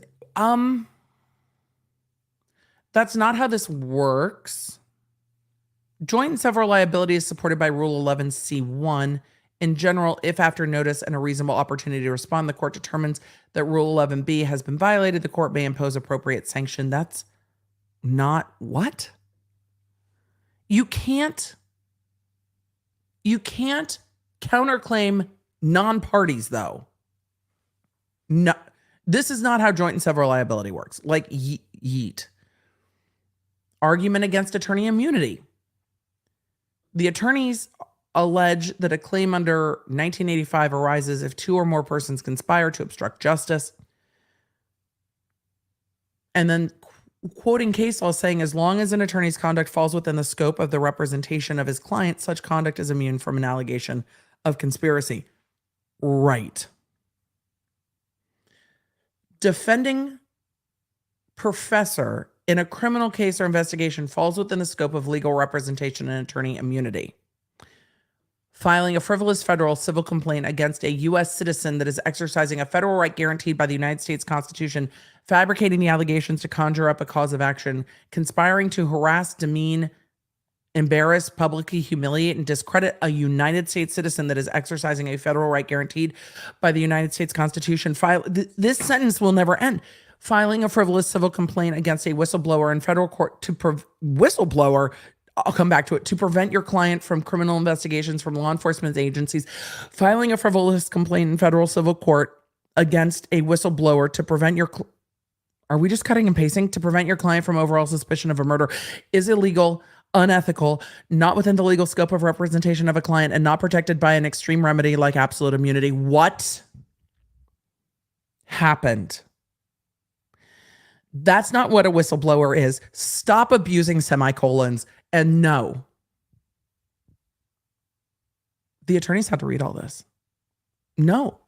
Speaker 1: That's not how this works. Joint and several liability is supported by Rule 11C1. In general, if after notice and a reasonable opportunity to respond, the court determines that Rule 11B has been violated, the court may impose appropriate sanction. That's not what? You can't counterclaim non-parties, though. No, this is not how joint and several liability works. Like yeet. Argument against attorney immunity. The attorneys allege that a claim under 1985 arises if two or more persons conspire to obstruct justice. And then quoting case law saying, as long as an attorney's conduct falls within the scope of the representation of his client, such conduct is immune from an allegation of conspiracy. Right. Defending professor in a criminal case or investigation falls within the scope of legal representation and attorney immunity. Filing a frivolous federal civil complaint against a U.S. citizen that is exercising a federal right guaranteed by the United States Constitution, fabricating the allegations to conjure up a cause of action, conspiring to harass, demean, embarrass, publicly humiliate, and discredit a United States citizen that is exercising a federal right guaranteed by the United States Constitution. This sentence will never end. Filing a frivolous civil complaint against a whistleblower in federal court I'll come back to it, to prevent your client from criminal investigations from law enforcement agencies. Filing a frivolous complaint in federal civil court against a whistleblower to prevent your... Are we just cutting and pasting? To prevent your client from overall suspicion of a murder is illegal, unethical, not within the legal scope of representation of a client, and not protected by an extreme remedy like absolute immunity. What happened? That's not what a whistleblower is. Stop abusing semicolons. And no. The attorneys had to read all this. No.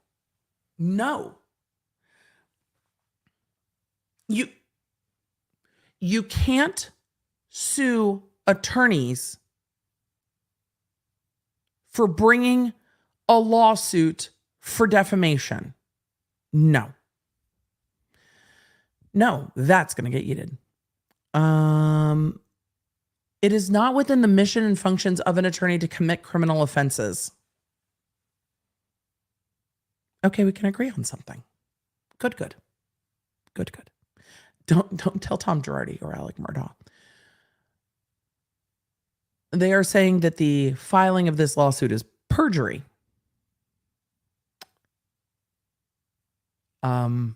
Speaker 1: You can't sue attorneys for bringing a lawsuit for defamation. No, that's going to get yeeted. It is not within the mission and functions of an attorney to commit criminal offenses. Okay, we can agree on something. Good. Don't tell Tom Girardi or Alec Murdaugh. They are saying that the filing of this lawsuit is perjury. And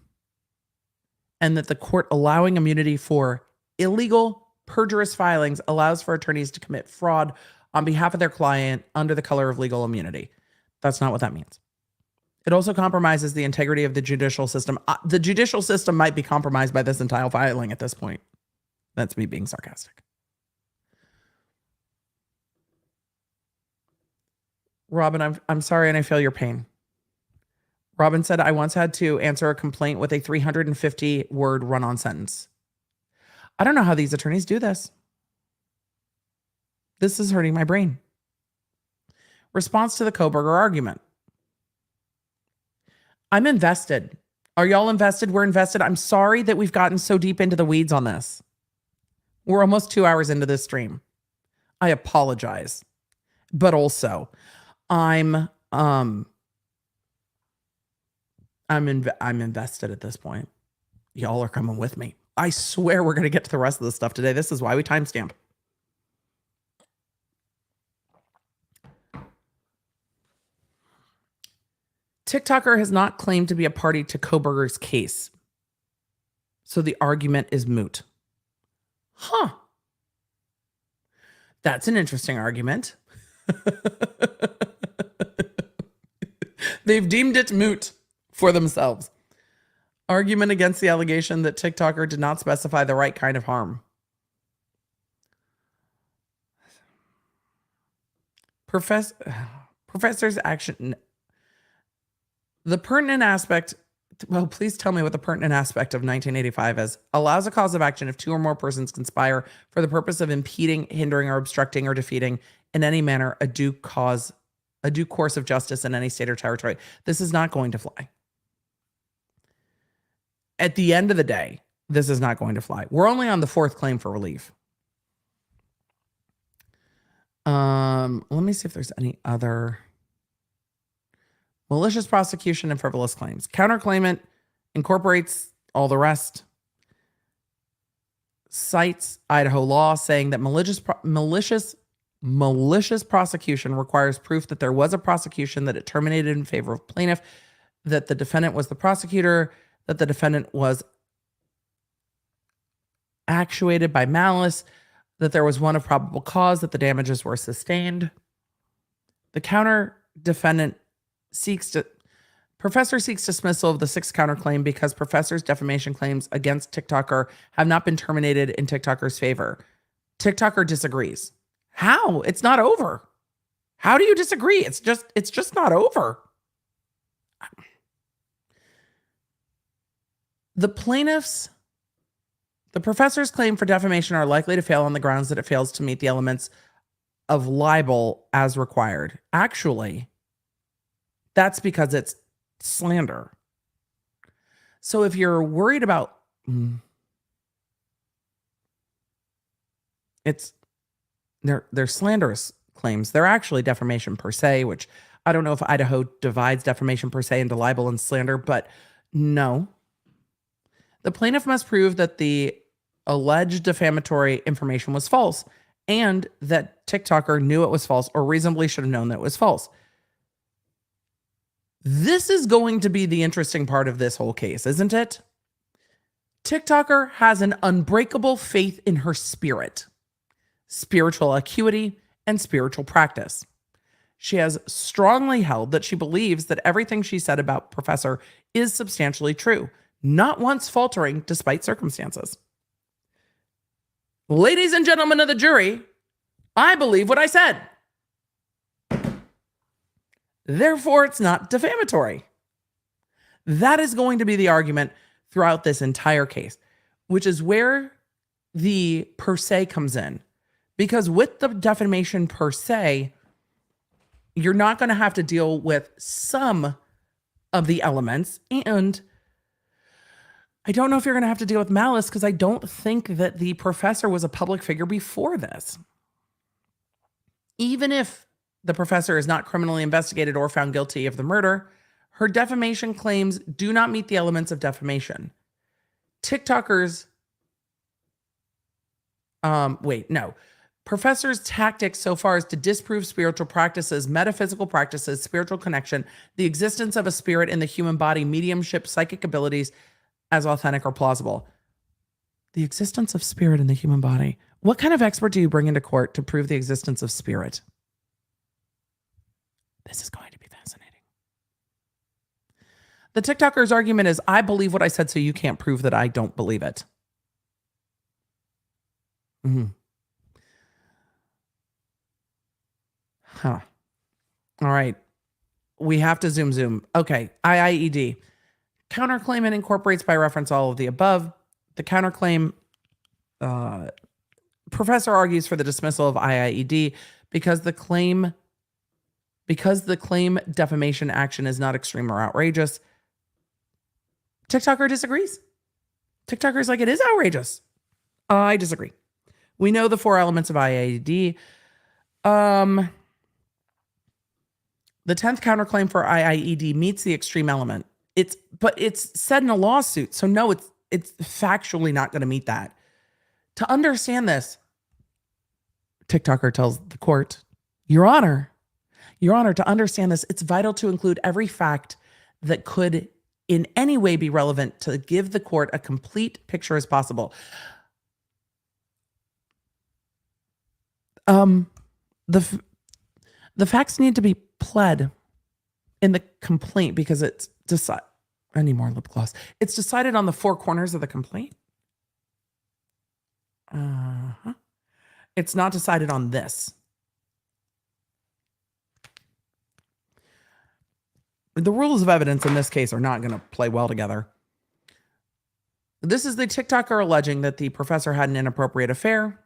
Speaker 1: that the court allowing immunity for illegal perjurious filings allows for attorneys to commit fraud on behalf of their client under the color of legal immunity. That's not what that means. It also compromises the integrity of the judicial system. The judicial system might be compromised by this entire filing at this point. That's me being sarcastic. Robin, I'm sorry and I feel your pain. Robin said, I once had to answer a complaint with a 350-word run-on sentence. I don't know how these attorneys do this. This is hurting my brain. Response to the Kohberger argument. I'm invested. Are y'all invested? We're invested. I'm sorry that we've gotten so deep into the weeds on this. We're almost 2 hours into this stream. I apologize. But also, I'm invested at this point. Y'all are coming with me. I swear we're going to get to the rest of the stuff today. This is why we timestamp. TikToker has not claimed to be a party to Kohberger's case, so the argument is moot. Huh. That's an interesting argument. They've deemed it moot for themselves. Argument against the allegation that TikToker did not specify the right kind of harm. Professor's action. The pertinent aspect, well, please tell me what the pertinent aspect of 1985 is. Allows a cause of action if two or more persons conspire for the purpose of impeding, hindering, or obstructing or defeating in any manner a due course of justice in any state or territory. This is not going to fly. At the end of the day, this is not going to fly. We're only on the fourth claim for relief. Let me see if there's any other malicious prosecution and frivolous claims. Counterclaimant incorporates all the rest. Cites Idaho law saying that malicious prosecution requires proof that there was a prosecution, that it terminated in favor of plaintiff, that the defendant was the prosecutor, that the defendant was actuated by malice, that there was one of probable cause, that the damages were sustained. The professor seeks dismissal of the sixth counterclaim because professor's defamation claims against TikToker have not been terminated in TikToker's favor. TikToker disagrees. How? It's not over. How do you disagree? It's just not over. The professor's claim for defamation are likely to fail on the grounds that it fails to meet the elements of libel as required. Actually, that's because it's slander. So if you're worried about they're slanderous claims. They're actually defamation per se, which I don't know if Idaho divides defamation per se into libel and slander, but no. The plaintiff must prove that the alleged defamatory information was false and that TikToker knew it was false or reasonably should have known that it was false. This is going to be the interesting part of this whole case, isn't it? TikToker has an unbreakable faith in her spirit, spiritual acuity, and spiritual practice. She has strongly held that she believes that everything she said about Professor is substantially true, not once faltering despite circumstances. Ladies and gentlemen of the jury, I believe what I said. Therefore, it's not defamatory. That is going to be the argument throughout this entire case, which is where the per se comes in. Because with the defamation per se, you're not going to have to deal with some of the elements. And I don't know if you're going to have to deal with malice because I don't think that the professor was a public figure before this. Even if the professor is not criminally investigated or found guilty of the murder, her defamation claims do not meet the elements of defamation. TikTokers, Professor's tactics so far as to disprove spiritual practices, metaphysical practices, spiritual connection, the existence of a spirit in the human body, mediumship, psychic abilities as authentic or plausible. The existence of spirit in the human body. What kind of expert do you bring into court to prove the existence of spirit? This is going to be fascinating. The TikToker's argument is, I believe what I said, so you can't prove that I don't believe it. Huh. All right. We have to zoom. Okay. IIED. Counterclaimant incorporates by reference all of the above. The counterclaim, professor argues for the dismissal of IIED because the claim defamation action is not extreme or outrageous. TikToker disagrees. TikToker's like, it is outrageous. I disagree. We know the four elements of IIED. The 10th counterclaim for IIED meets the extreme element. But it's said in a lawsuit. So no, it's factually not going to meet that. To understand this, TikToker tells the court, Your Honor, to understand this, it's vital to include every fact that could in any way be relevant to give the court a complete picture as possible. The the facts need to be pled in the complaint because it's decided. I need more lip gloss. It's decided on the four corners of the complaint. It's not decided on this. The rules of evidence in this case are not going to play well together. This is the TikToker alleging that the professor had an inappropriate affair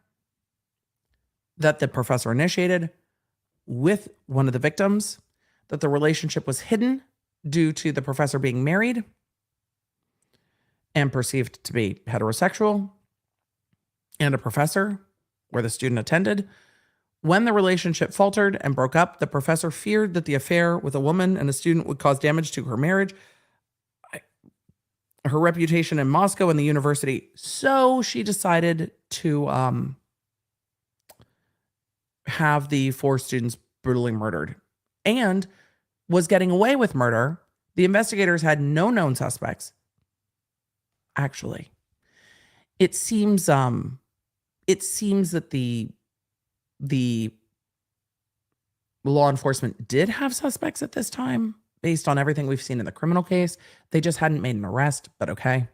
Speaker 1: that the professor initiated with one of the victims, that the relationship was hidden due to the professor being married and perceived to be heterosexual, and a professor where the student attended. When the relationship faltered and broke up, the professor feared that the affair with a woman and a student would cause damage to her marriage, her reputation in Moscow and the university. So she decided to have the four students brutally murdered and was getting away with murder. The investigators had no known suspects. Actually, it seems that the law enforcement did have suspects at this time based on everything we've seen in the criminal case. They just hadn't made an arrest, but okay.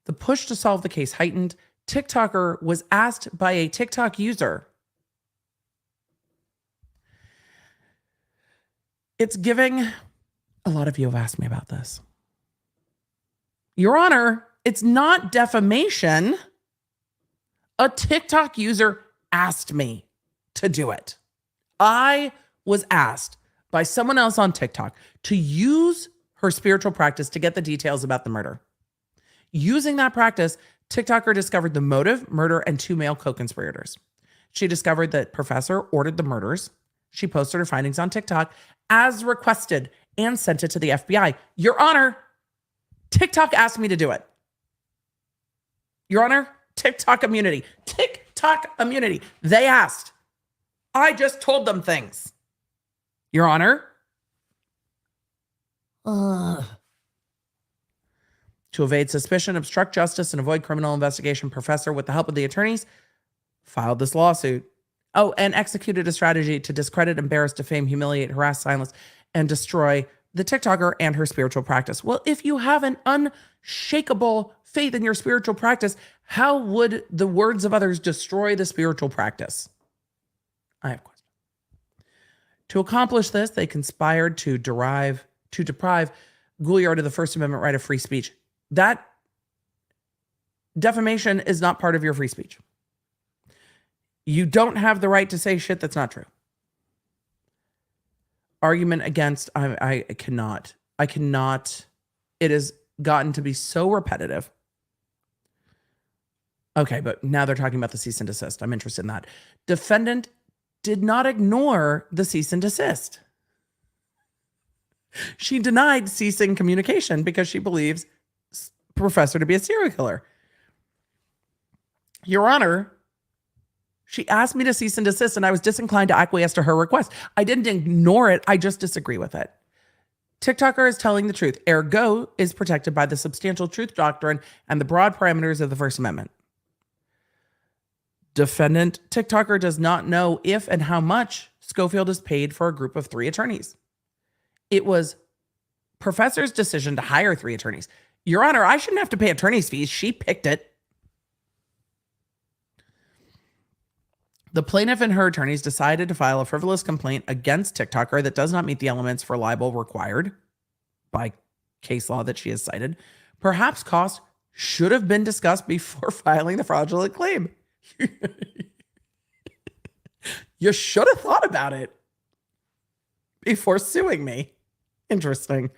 Speaker 1: The push to solve the case heightened. TikToker was asked by a TikTok user. It's giving, a lot of you have asked me about this. Your Honor, it's not defamation. A TikTok user asked me to do it. I was asked by someone else on TikTok to use her spiritual practice to get the details about the murder. Using that practice, TikToker discovered the motive, murder, and two male co-conspirators. She discovered that professor ordered the murders. She posted her findings on TikTok as requested and sent it to the FBI. Your Honor, TikTok asked me to do it. Your Honor, TikTok immunity. TikTok immunity. They asked. I just told them things. Your Honor. To evade suspicion, obstruct justice, and avoid criminal investigation, professor, with the help of the attorneys, filed this lawsuit. Oh, and executed a strategy to discredit, embarrass, defame, humiliate, harass, silence, and destroy the TikToker and her spiritual practice. Well, if you have an unshakable faith in your spiritual practice, how would the words of others destroy the spiritual practice? I have questions. To accomplish this, they conspired to deprive Gouliard of the First Amendment right of free speech. That defamation is not part of your free speech. You don't have the right to say shit that's not true. Argument against, I cannot. It has gotten to be so repetitive. Okay, but now they're talking about the cease and desist. I'm interested in that. Defendant did not ignore the cease and desist. She denied ceasing communication because she believes professor to be a serial killer. Your Honor, she asked me to cease and desist, and I was disinclined to acquiesce to her request. I didn't ignore it. I just disagree with it. TikToker is telling the truth. Ergo is protected by the substantial truth doctrine and the broad parameters of the First Amendment. Defendant TikToker does not know if and how much Schofield is paid for a group of 3 attorneys. It was professor's decision to hire 3 attorneys. Your Honor, I shouldn't have to pay attorney's fees. She picked it. The plaintiff and her attorneys decided to file a frivolous complaint against TikToker that does not meet the elements for libel required by case law that she has cited. Perhaps cost should have been discussed before filing the fraudulent claim. You should have thought about it before suing me. Interesting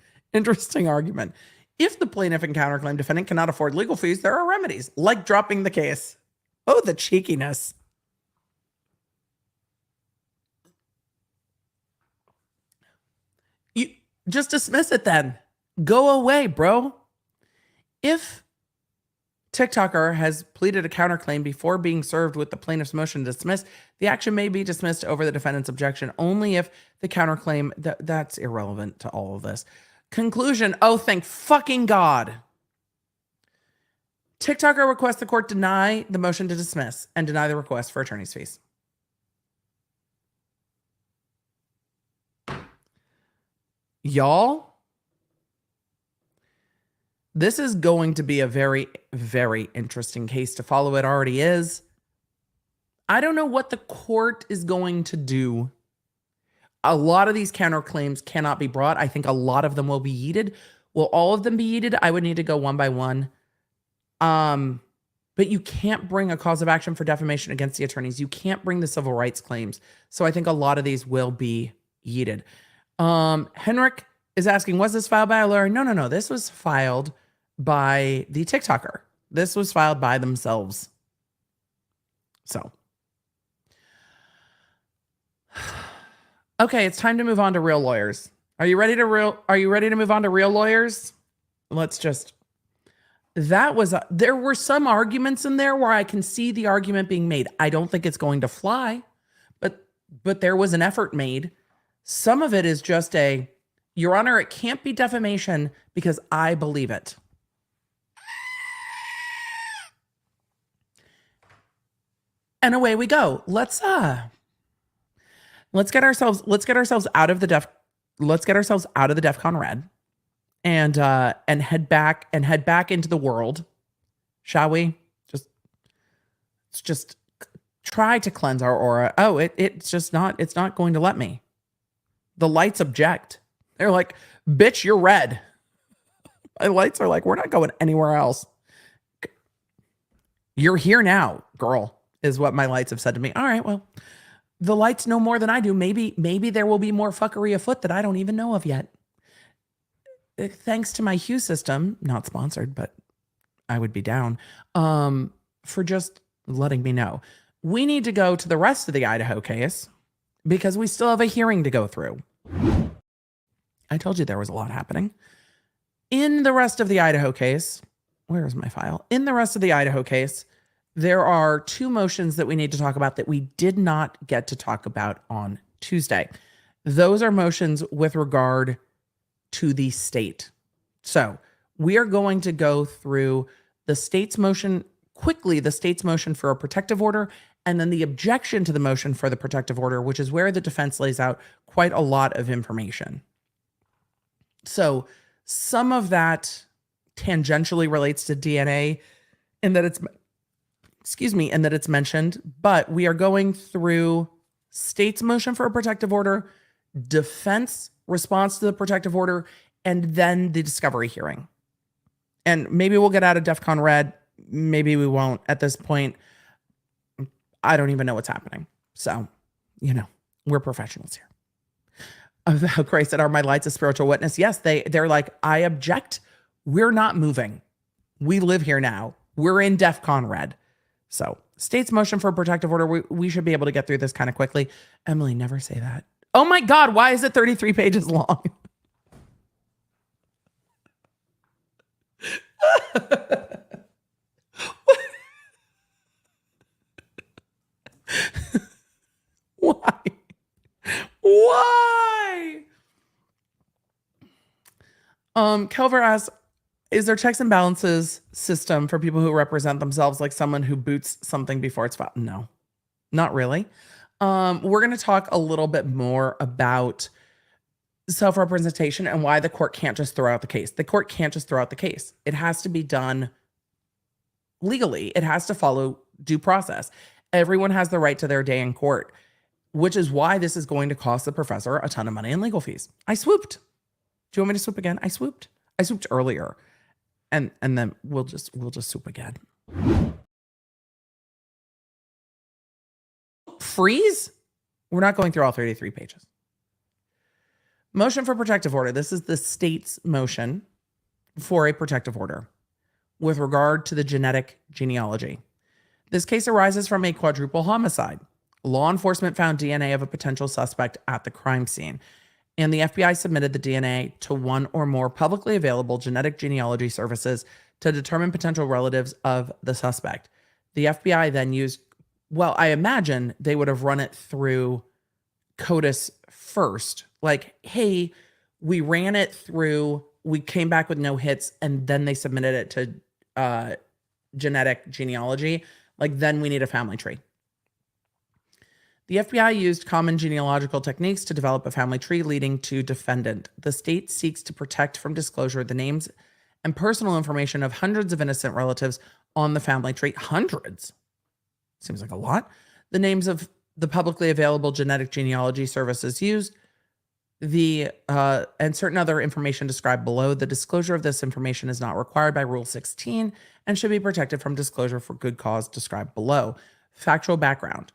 Speaker 1: argument. If the plaintiff and counterclaim defendant cannot afford legal fees, there are remedies, like dropping the case. Oh, the cheekiness. You just dismiss it then. Go away, bro. If TikToker has pleaded a counterclaim before being served with the plaintiff's motion to dismiss, the action may be dismissed over the defendant's objection only if the counterclaim, that's irrelevant to all of this. Conclusion, oh, thank fucking God. TikToker requests the court deny the motion to dismiss and deny the request for attorney's fees. Y'all, this is going to be a very, very interesting case to follow. It already is. I don't know what the court is going to do. A lot of these counterclaims cannot be brought. I think a lot of them will be yeeted. Will all of them be yeeted? I would need to go one by one. But you can't bring a cause of action for defamation against the attorneys. You can't bring the civil rights claims. So I think a lot of these will be yeeted. Henrik is asking, was this filed by a lawyer? No. This was filed by the TikToker. This was filed by themselves. So. Okay, it's time to move on to real lawyers. Are you ready to move on to real lawyers? There were some arguments in there where I can see the argument being made. I don't think it's going to fly, but there was an effort made. Some of it is just Your Honor, it can't be defamation because I believe it. And away we go. Let's get ourselves out of the DEFCON red and head back into the world, shall we? Just try to cleanse our aura. Oh, it's not going to let me. The lights object. They're like, bitch, you're red. My lights are like, we're not going anywhere else. You're here now, girl, is what my lights have said to me. All right, well, the lights know more than I do. Maybe there will be more fuckery afoot that I don't even know of yet. Thanks to my Hue system, not sponsored, but I would be down, for just letting me know. We need to go to the rest of the Idaho case because we still have a hearing to go through. I told you there was a lot happening. In the rest of the Idaho case, where is my file? In the rest of the Idaho case, there are two motions that we need to talk about that we did not get to talk about on Tuesday. Those are motions with regard to the state. So we are going to go through the state's motion quickly, the state's motion for a protective order, and then the objection to the motion for the protective order, which is where the defense lays out quite a lot of information. So some of that tangentially relates to DNA in that it's mentioned, but we are going through state's motion for a protective order, defense response to the protective order, and then the discovery hearing. And maybe we'll get out of DEFCON red. Maybe we won't at this point. I don't even know what's happening. So, we're professionals here. Christ said, are my lights a spiritual witness? Yes, they're like, I object. We're not moving. We live here now. We're in DEFCON red. So state's motion for a protective order. We should be able to get through this kind of quickly. Emily, never say that. Oh my God, why is it 33 pages long? Why? Kelver asks, is there checks and balances system for people who represent themselves like someone who boots something before it's filed? No, not really. We're going to talk a little bit more about self-representation and why the court can't just throw out the case. The court can't just throw out the case. It has to be done legally. It has to follow due process. Everyone has the right to their day in court, which is why this is going to cost the professor a ton of money in legal fees. I swooped. Do you want me to swoop again? I swooped earlier. And then we'll just swoop again. Freeze? We're not going through all 33 pages. Motion for protective order. This is the state's motion for a protective order with regard to the genetic genealogy. This case arises from a quadruple homicide. Law enforcement found DNA of a potential suspect at the crime scene, and the FBI submitted the DNA to one or more publicly available genetic genealogy services to determine potential relatives of the suspect. The FBI then used, well, I imagine they would have run it through CODIS first. Like, hey, we ran it through, we came back with no hits, and then they submitted it to genetic genealogy. Like, then we need a family tree. The FBI used common genealogical techniques to develop a family tree leading to defendant. The state seeks to protect from disclosure the names and personal information of hundreds of innocent relatives on the family tree. Hundreds. Seems like a lot. The names of the publicly available genetic genealogy services used, and certain other information described below. The disclosure of this information is not required by Rule 16 and should be protected from disclosure for good cause described below. Factual background.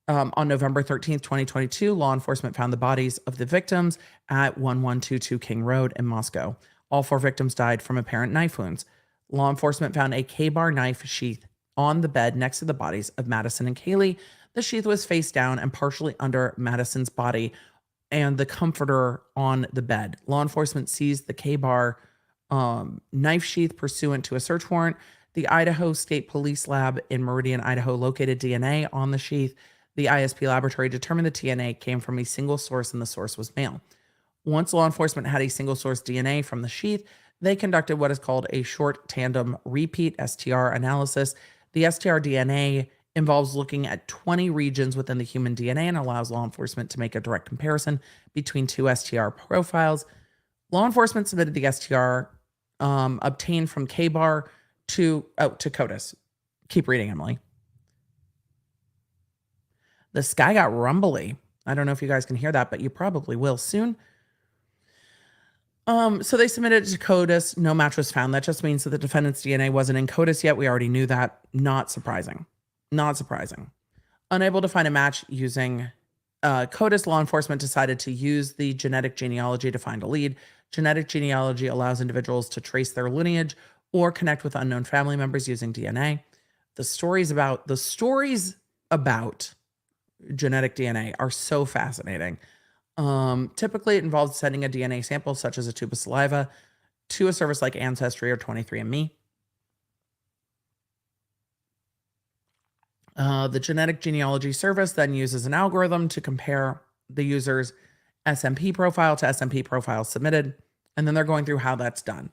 Speaker 1: On November 13th, 2022, law enforcement found the bodies of the victims at 1122 King Road in Moscow. All 4 victims died from apparent knife wounds. Law enforcement found a K-bar knife sheath on the bed next to the bodies of Madison and Kaylee. The sheath was face down and partially under Madison's body and the comforter on the bed. Law enforcement seized the K-bar knife sheath pursuant to a search warrant. The Idaho State Police Lab in Meridian, Idaho, located DNA on the sheath. The ISP laboratory determined the DNA came from a single source and the source was male. Once law enforcement had a single source DNA from the sheath, they conducted what is called a short tandem repeat STR analysis. The STR DNA involves looking at 20 regions within the human DNA and allows law enforcement to make a direct comparison between 2 STR profiles. Law enforcement submitted the STR obtained from K-bar to CODIS. Keep reading, Emily. The sky got rumbly. I don't know if you guys can hear that, but you probably will soon. So they submitted it to CODIS. No match was found. That just means that the defendant's DNA wasn't in CODIS yet. We already knew that. Not surprising. Not surprising. Unable to find a match using CODIS, law enforcement decided to use the genetic genealogy to find a lead. Genetic genealogy allows individuals to trace their lineage or connect with unknown family members using DNA. The stories about genetic DNA are so fascinating. Typically, it involves sending a DNA sample, such as a tube of saliva, to a service like Ancestry or 23andMe. The genetic genealogy service then uses an algorithm to compare the user's SMP profile to SMP profile submitted, and then they're going through how that's done.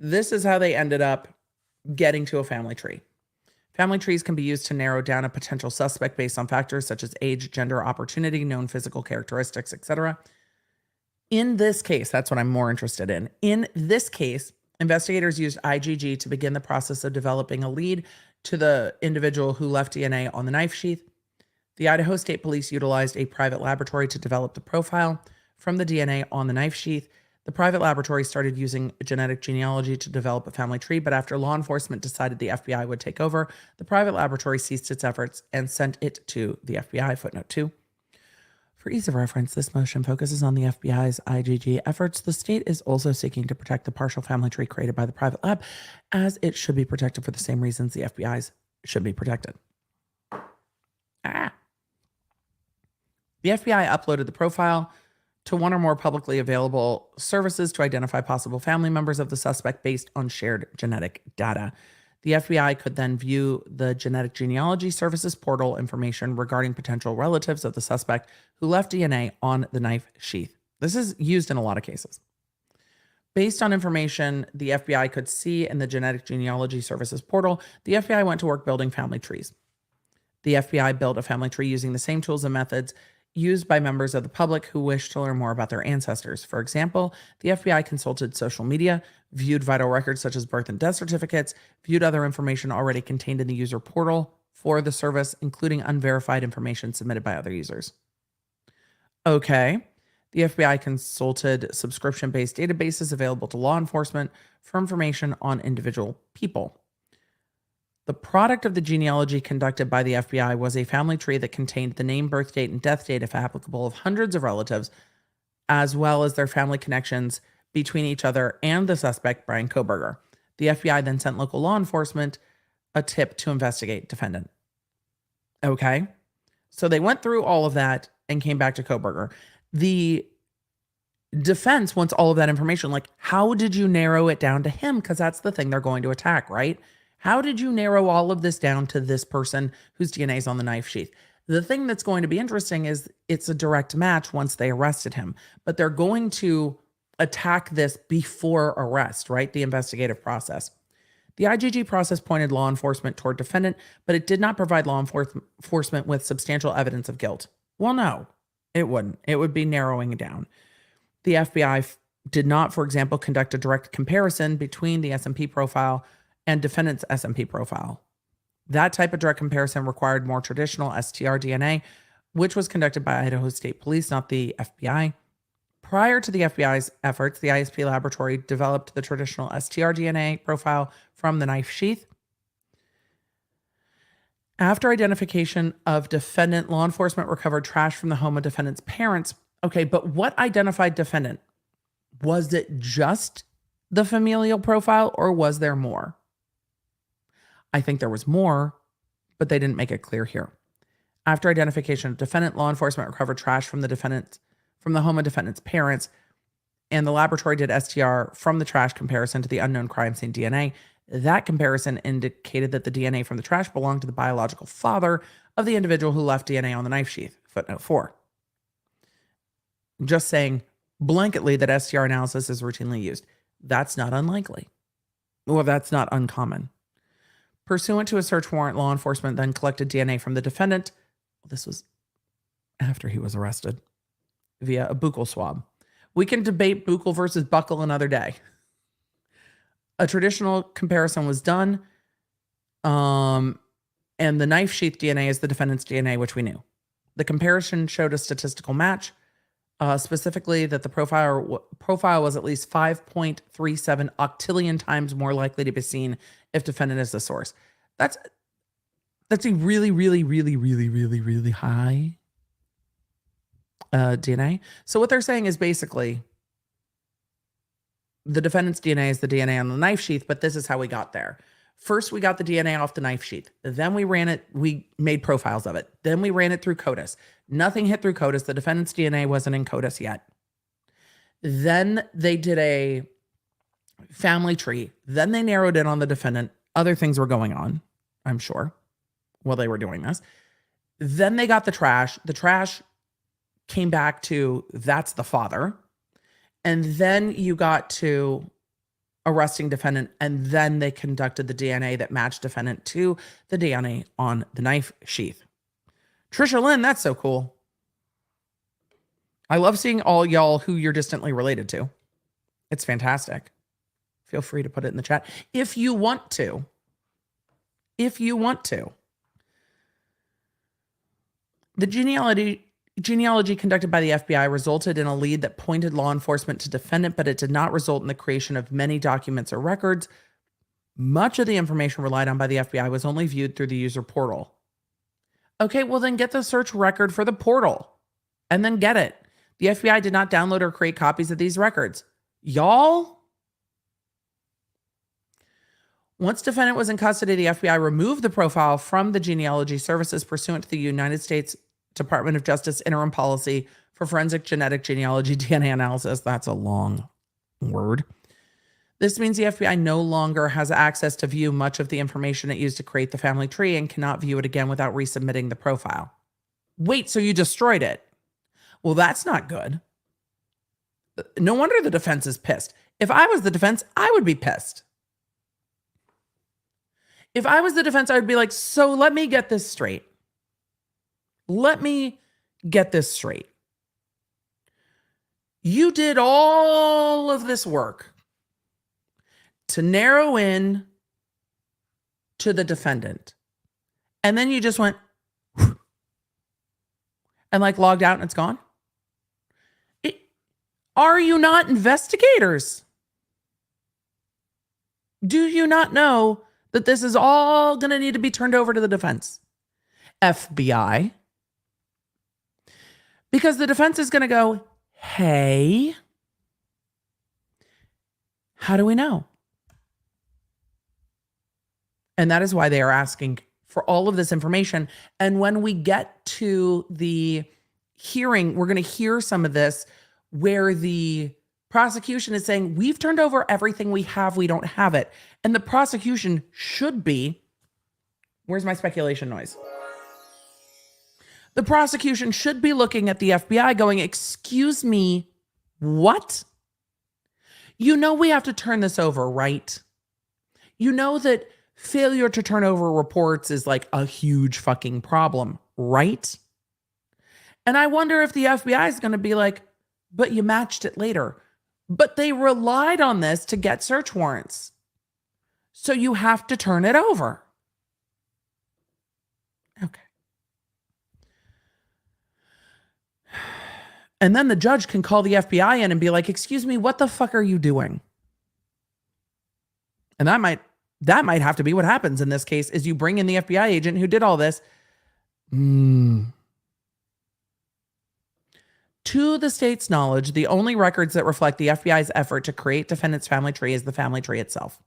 Speaker 1: This is how they ended up getting to a family tree. Family trees can be used to narrow down a potential suspect based on factors such as age, gender, opportunity, known physical characteristics, etc. In this case, that's what I'm more interested in. In this case, investigators used IgG to begin the process of developing a lead to the individual who left DNA on the knife sheath. The Idaho State Police utilized a private laboratory to develop the profile from the DNA on the knife sheath. The private laboratory started using genetic genealogy to develop a family tree, but after law enforcement decided the FBI would take over, the private laboratory ceased its efforts and sent it to the FBI. Footnote 2. For ease of reference, this motion focuses on the FBI's IgG efforts. The state is also seeking to protect the partial family tree created by the private lab, as it should be protected for the same reasons the FBI's should be protected. The FBI uploaded the profile to one or more publicly available services to identify possible family members of the suspect based on shared genetic data. The FBI could then view the genetic genealogy services portal information regarding potential relatives of the suspect who left DNA on the knife sheath. This is used in a lot of cases. Based on information the FBI could see in the genetic genealogy services portal, the FBI went to work building family trees. The FBI built a family tree using the same tools and methods used by members of the public who wish to learn more about their ancestors. For example, the FBI consulted social media, viewed vital records such as birth and death certificates, viewed other information already contained in the user portal for the service, including unverified information submitted by other users. Okay. The FBI consulted subscription-based databases available to law enforcement for information on individual people. The product of the genealogy conducted by the FBI was a family tree that contained the name, birth date, and death date, if applicable, of hundreds of relatives, as well as their family connections between each other and the suspect, Bryan Kohberger. The FBI then sent local law enforcement a tip to investigate defendant. Okay. So they went through all of that and came back to Kohberger. The defense wants all of that information. Like, how did you narrow it down to him? Because that's the thing they're going to attack, right? How did you narrow all of this down to this person whose DNA is on the knife sheath? The thing that's going to be interesting is it's a direct match once they arrested him, but they're going to attack this before arrest, right? The investigative process. The IgG process pointed law enforcement toward defendant, but it did not provide law enforcement with substantial evidence of guilt. Well, no, it wouldn't. It would be narrowing it down. The FBI did not, for example, conduct a direct comparison between the SMP profile and defendant's SMP profile. That type of direct comparison required more traditional STR DNA, which was conducted by Idaho State Police, not the FBI. Prior to the FBI's efforts, the ISP laboratory developed the traditional STR DNA profile from the knife sheath. After identification of defendant, law enforcement recovered trash from the home of defendant's parents. Okay, but what identified defendant? Was it just the familial profile or was there more? I think there was more, but they didn't make it clear here. After identification of defendant, law enforcement recovered trash from the home of defendant's parents, and the laboratory did STR from the trash comparison to the unknown crime scene DNA. That comparison indicated that the DNA from the trash belonged to the biological father of the individual who left DNA on the knife sheath. Footnote 4. Just saying blanketly that STR analysis is routinely used. That's not unlikely. Well, that's not uncommon. Pursuant to a search warrant, law enforcement then collected DNA from the defendant. This was after he was arrested via a buccal swab. We can debate buccal versus buccal another day. A traditional comparison was done, and the knife sheath DNA is the defendant's DNA, which we knew. The comparison showed a statistical match, specifically that the profile was at least 5.37 octillion times more likely to be seen if defendant is the source. That's a really, really, really, really, really, really high DNA. So what they're saying is basically the defendant's DNA is the DNA on the knife sheath, but this is how we got there. First, we got the DNA off the knife sheath. Then we made profiles of it. Then we ran it through CODIS. Nothing hit through CODIS. The defendant's DNA wasn't in CODIS yet. Then they did a family tree. Then they narrowed in on the defendant. Other things were going on, I'm sure, while they were doing this. Then they got the trash. The trash came back to that's the father. And then you got to arresting defendant, and then they conducted the DNA that matched defendant to the DNA on the knife sheath. Trisha Lynn, that's so cool. I love seeing all y'all who you're distantly related to. It's fantastic. Feel free to put it in the chat if you want to. If you want to. The genealogy conducted by the FBI resulted in a lead that pointed law enforcement to defendant, but it did not result in the creation of many documents or records. Much of the information relied on by the FBI was only viewed through the user portal. Okay, well then get the search record for the portal and then get it. The FBI did not download or create copies of these records. Y'all? Once defendant was in custody, the FBI removed the profile from the genealogy services pursuant to the United States Department of Justice interim policy for forensic genetic genealogy DNA analysis. That's a long word. This means the FBI no longer has access to view much of the information it used to create the family tree and cannot view it again without resubmitting the profile. Wait, so you destroyed it? Well, that's not good. No wonder the defense is pissed. If I was the defense, I would be pissed. If I was the defense, I would be like, so let me get this straight. Let me get this straight. You did all of this work to narrow in to the defendant. And then you just went and like logged out and it's gone. Are you not investigators? Do you not know that this is all going to need to be turned over to the defense? FBI. Because the defense is going to go, hey, how do we know? And that is why they are asking for all of this information. And when we get to the hearing, we're going to hear some of this where the prosecution is saying, we've turned over everything we have, we don't have it. And the prosecution should be, where's my speculation noise? The prosecution should be looking at the FBI going, excuse me, what? You know we have to turn this over, right? You know that failure to turn over reports is like a huge fucking problem, right? And I wonder if the FBI is going to be like, but you matched it later. But they relied on this to get search warrants. So you have to turn it over. Okay. And then the judge can call the FBI in and be like, excuse me, what the fuck are you doing? And that might have to be what happens in this case, is you bring in the FBI agent who did all this. To the state's knowledge, the only records that reflect the FBI's effort to create defendant's family tree is the family tree itself.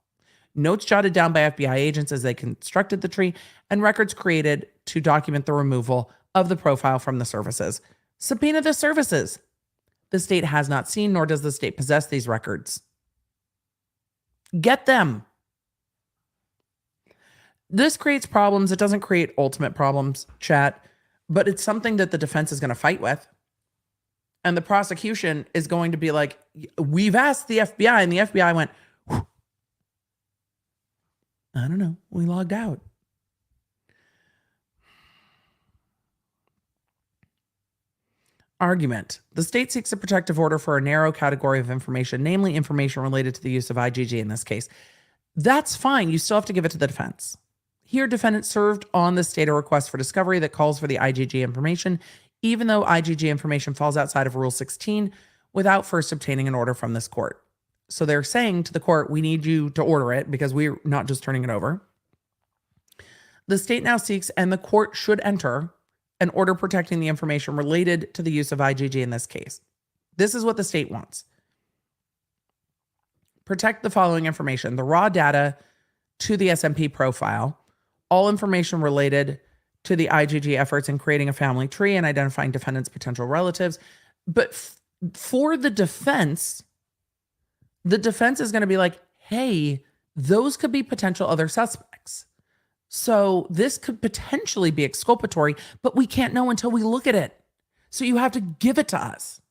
Speaker 1: Notes jotted down by FBI agents as they constructed the tree, and records created to document the removal of the profile from the services. Subpoena the services. The state has not seen, nor does the state possess these records. Get them. This creates problems. It doesn't create ultimate problems, chat, but it's something that the defense is going to fight with. And the prosecution is going to be like, we've asked the FBI, and the FBI went, whew. I don't know. We logged out. Argument. The state seeks a protective order for a narrow category of information, namely information related to the use of IgG in this case. That's fine. You still have to give it to the defense. Here, defendant served on the state a request for discovery that calls for the IgG information, even though IgG information falls outside of Rule 16, without first obtaining an order from this court. So they're saying to the court, we need you to order it because we're not just turning it over. The state now seeks, and the court should enter, an order protecting the information related to the use of IgG in this case. This is what the state wants. Protect the following information: the raw data to the SMP profile, all information related to the IgG efforts in creating a family tree and identifying defendants' potential relatives. But for the defense is going to be like, hey, those could be potential other suspects. So this could potentially be exculpatory, but we can't know until we look at it. So you have to give it to us.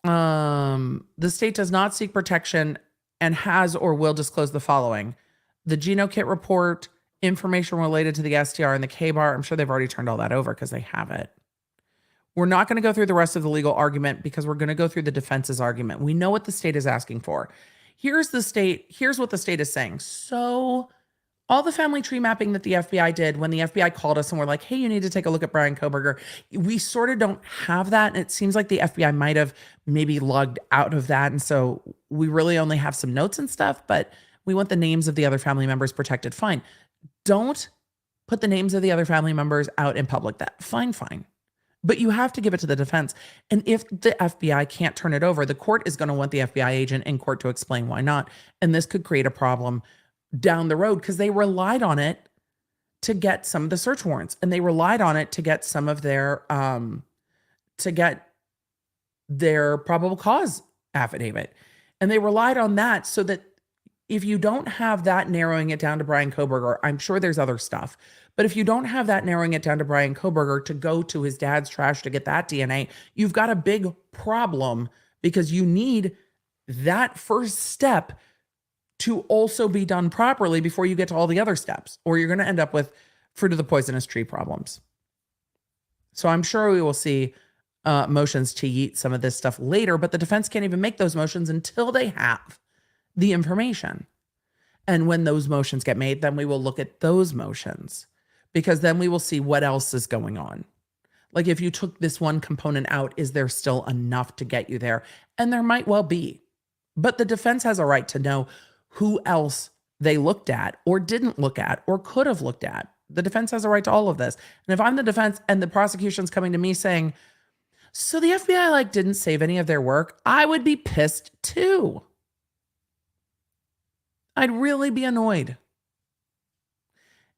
Speaker 1: The state does not seek protection and has or will disclose the following: the GenoKit report, information related to the STR and the K-bar. I'm sure they've already turned all that over because they have it. We're not going to go through the rest of the legal argument because we're going to go through the defense's argument. We know what the state is asking for. Here's what the state is saying. So all the family tree mapping that the FBI did when the FBI called us and we're like, hey, you need to take a look at Bryan Kohberger, we sort of don't have that. And it seems like the FBI might have maybe logged out of that. And so we really only have some notes and stuff, but we want the names of the other family members protected. Fine. Don't put the names of the other family members out in public. Fine. But you have to give it to the defense. And if the FBI can't turn it over, the court is going to want the FBI agent in court to explain why not. And this could create a problem down the road because they relied on it to get some of the search warrants, and they relied on it to get some of their probable cause affidavit. And they relied on that so that if you don't have that narrowing it down to Bryan Kohberger, I'm sure there's other stuff. But if you don't have that narrowing it down to Bryan Kohberger to go to his dad's trash to get that DNA, you've got a big problem because you need that first step to also be done properly before you get to all the other steps, or you're going to end up with fruit of the poisonous tree problems. So I'm sure we will see motions to yeet some of this stuff later, but the defense can't even make those motions until they have the information. And when those motions get made, then we will look at those motions, because then we will see what else is going on. Like if you took this one component out, is there still enough to get you there? And there might well be. But the defense has a right to know who else they looked at or didn't look at or could have looked at. The defense has a right to all of this. And if I'm the defense and the prosecution's coming to me saying, so the FBI didn't save any of their work, I would be pissed too. I'd really be annoyed.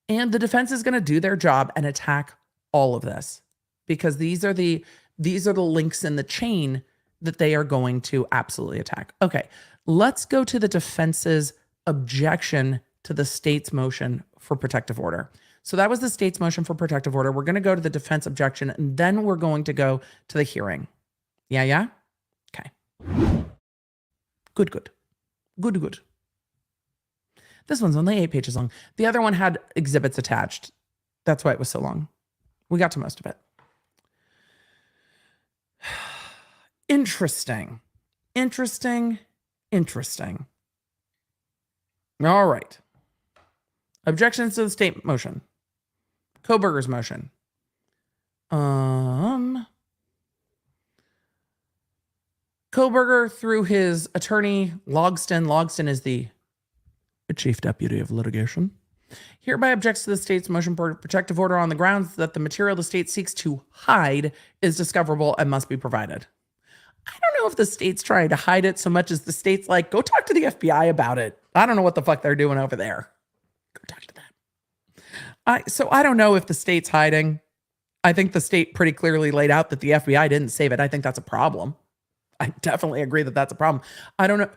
Speaker 1: And the defense is going to do their job and attack all of this because these are the links in the chain that they are going to absolutely attack. Okay, let's go to the defense's objection to the state's motion for protective order. So that was the state's motion for protective order. We're going to go to the defense objection, and then we're going to go to the hearing. Yeah? Okay. Good. This one's only 8 pages long. The other one had exhibits attached. That's why it was so long. We got to most of it. Interesting. All right. Objections to the state motion. Kohberger's motion. Kohberger, through his attorney, Logston is the chief deputy of litigation, hereby objects to the state's motion for protective order on the grounds that the material the state seeks to hide is discoverable and must be provided. I don't know if the state's trying to hide it so much as the state's like, go talk to the FBI about it. I don't know what the fuck they're doing over there. Go talk to them. So I don't know if the state's hiding. I think the state pretty clearly laid out that the FBI didn't save it. I think that's a problem. I definitely agree that that's a problem. I don't know.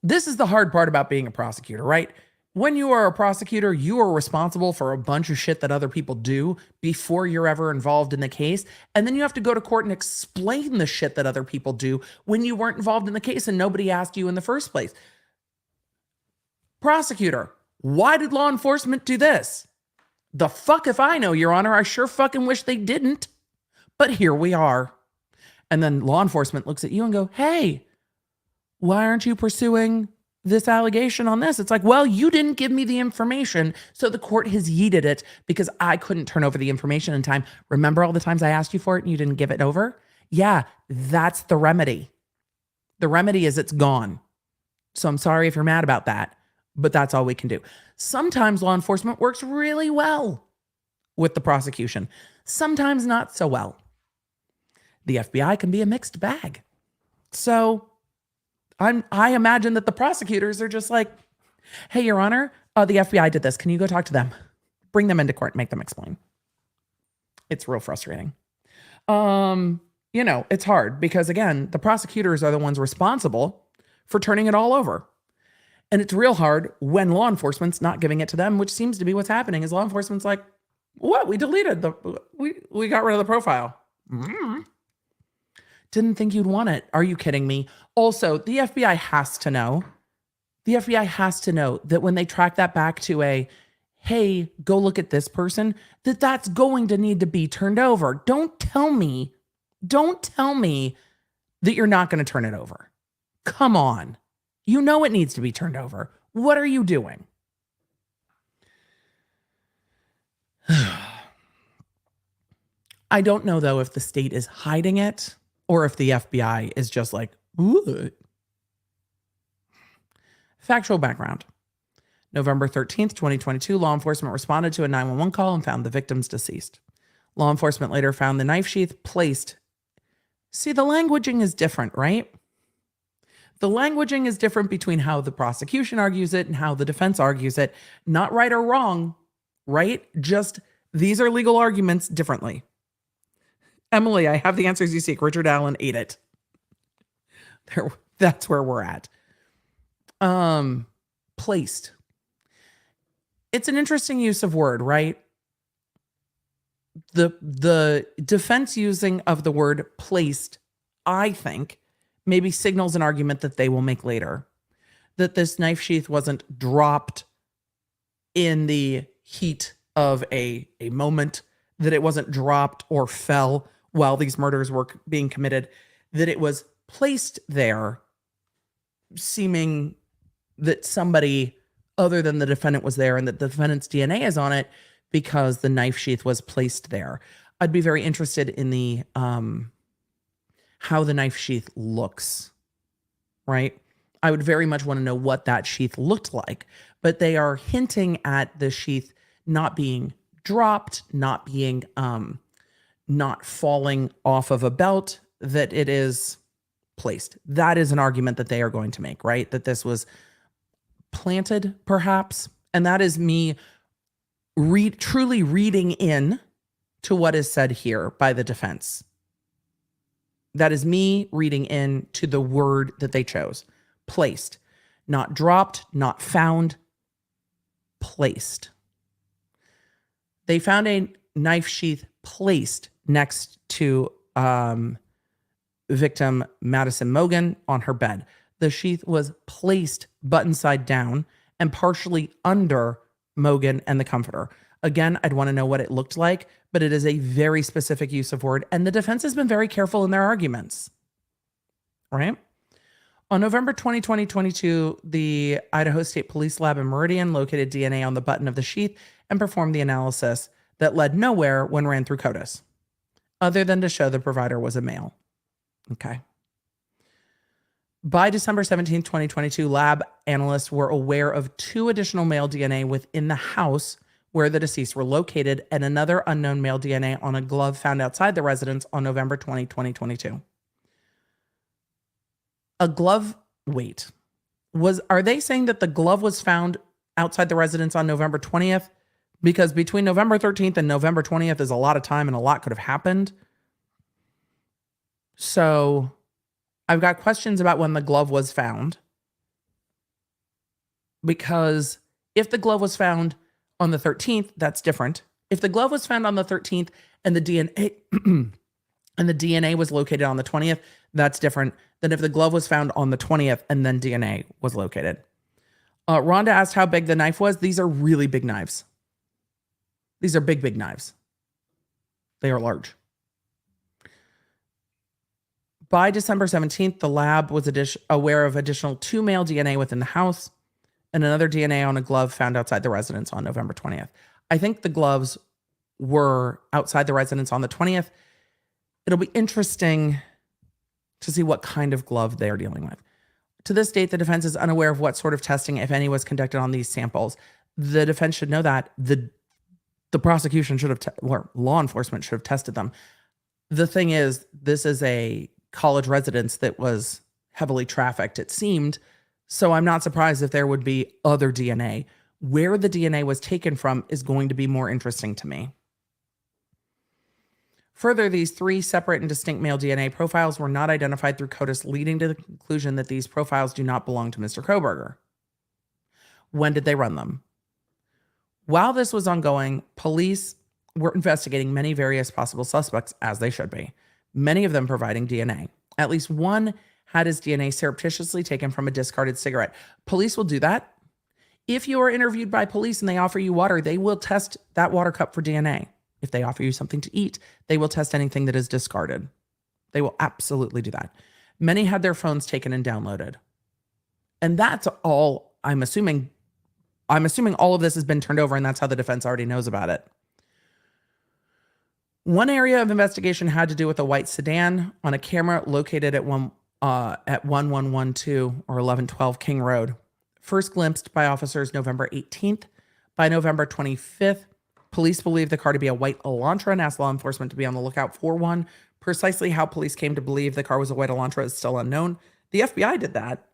Speaker 1: This is the hard part about being a prosecutor, right? When you are a prosecutor, you are responsible for a bunch of shit that other people do before you're ever involved in the case. And then you have to go to court and explain the shit that other people do when you weren't involved in the case and nobody asked you in the first place. Prosecutor, why did law enforcement do this? The fuck if I know, Your Honor. I sure fucking wish they didn't. But here we are. And then law enforcement looks at you and go, hey, why aren't you pursuing this allegation on this? It's like, well, you didn't give me the information, so the court has yeeted it because I couldn't turn over the information in time. Remember all the times I asked you for it and you didn't give it over? Yeah, that's the remedy. The remedy is it's gone. So I'm sorry if you're mad about that, but that's all we can do. Sometimes law enforcement works really well with the prosecution. Sometimes not so well. The FBI can be a mixed bag. So I imagine that the prosecutors are just like, hey, Your Honor, the FBI did this. Can you go talk to them? Bring them into court and make them explain. It's real frustrating. It's hard because, again, the prosecutors are the ones responsible for turning it all over. And it's real hard when law enforcement's not giving it to them, which seems to be what's happening is law enforcement's like, what? We deleted we got rid of the profile. Didn't think you'd want it. Are you kidding me? Also, the FBI has to know. The FBI has to know that when they track that back to hey, go look at this person, that's going to need to be turned over. Don't tell me that you're not going to turn it over. Come on. You know it needs to be turned over. What are you doing? I don't know, though, if the state is hiding it or if the FBI is just like, ooh. Factual background. November 13th, 2022, law enforcement responded to a 911 call and found the victims deceased. Law enforcement later found the knife sheath placed. See, the languaging is different, right? The languaging is different between how the prosecution argues it and how the defense argues it. Not right or wrong, right? Just these are legal arguments differently. Emily, I have the answers you seek. Richard Allen ate it. That's where we're at. Placed. It's an interesting use of word, right? The defense using of the word placed, I think, maybe signals an argument that they will make later. That this knife sheath wasn't dropped in the heat of a moment, that it wasn't dropped or fell while these murders were being committed, that it was placed there, seeming that somebody other than the defendant was there and that the defendant's DNA is on it because the knife sheath was placed there. I'd be very interested in the how the knife sheath looks, right? I would very much want to know what that sheath looked like, but they are hinting at the sheath not being dropped, not being, not falling off of a belt, that it is placed. That is an argument that they are going to make, right? That this was planted, perhaps. And that is me truly reading in to what is said here by the defense. That is me reading in to the word that they chose. Placed. Not dropped, not found. Placed. They found a knife sheath placed next to victim Madison Mogan on her bed. The sheath was placed button side down and partially under Mogan and the comforter. Again, I'd want to know what it looked like, but it is a very specific use of word, and the defense has been very careful in their arguments, right? On November 20, 2022, the Idaho State Police Lab in Meridian located DNA on the button of the sheath and performed the analysis that led nowhere when ran through CODIS, other than to show the provider was a male. Okay. By December 17, 2022, lab analysts were aware of 2 additional male DNA within the house where the deceased were located and another unknown male DNA on a glove found outside the residence on November 20, 2022. A glove, wait, are they saying that the glove was found outside the residence on November 20th? Because between November 13th and November 20th is a lot of time and a lot could have happened. So I've got questions about when the glove was found. Because if the glove was found on the 13th, that's different. If the glove was found on the 13th and the DNA and the DNA was located on the 20th, that's different than if the glove was found on the 20th and then DNA was located. Rhonda asked how big the knife was. These are really big knives. These are big, big knives. They are large. By December 17th, the lab was aware of additional 2 male DNA within the house and another DNA on a glove found outside the residence on November 20th. I think the gloves were outside the residence on the 20th. It'll be interesting to see what kind of glove they're dealing with. To this date, the defense is unaware of what sort of testing, if any, was conducted on these samples. The defense should know that. The prosecution should have, or law enforcement should have tested them. The thing is, this is a college residence that was heavily trafficked, it seemed. So I'm not surprised if there would be other DNA. Where the DNA was taken from is going to be more interesting to me. Further, these 3 separate and distinct male DNA profiles were not identified through CODIS, leading to the conclusion that these profiles do not belong to Mr. Kohberger. When did they run them? While this was ongoing, police were investigating many various possible suspects, as they should be, many of them providing DNA. At least one had his DNA surreptitiously taken from a discarded cigarette. Police will do that. If you are interviewed by police and they offer you water, they will test that water cup for DNA. If they offer you something to eat, they will test anything that is discarded. They will absolutely do that. Many had their phones taken and downloaded. And that's all I'm assuming. I'm assuming all of this has been turned over and that's how the defense already knows about it. One area of investigation had to do with a white sedan on a camera located at 1112 or 1112 King Road. First glimpsed by officers November 18th. By November 25th, police believed the car to be a white Elantra and asked law enforcement to be on the lookout for one. Precisely how police came to believe the car was a white Elantra is still unknown. The FBI did that.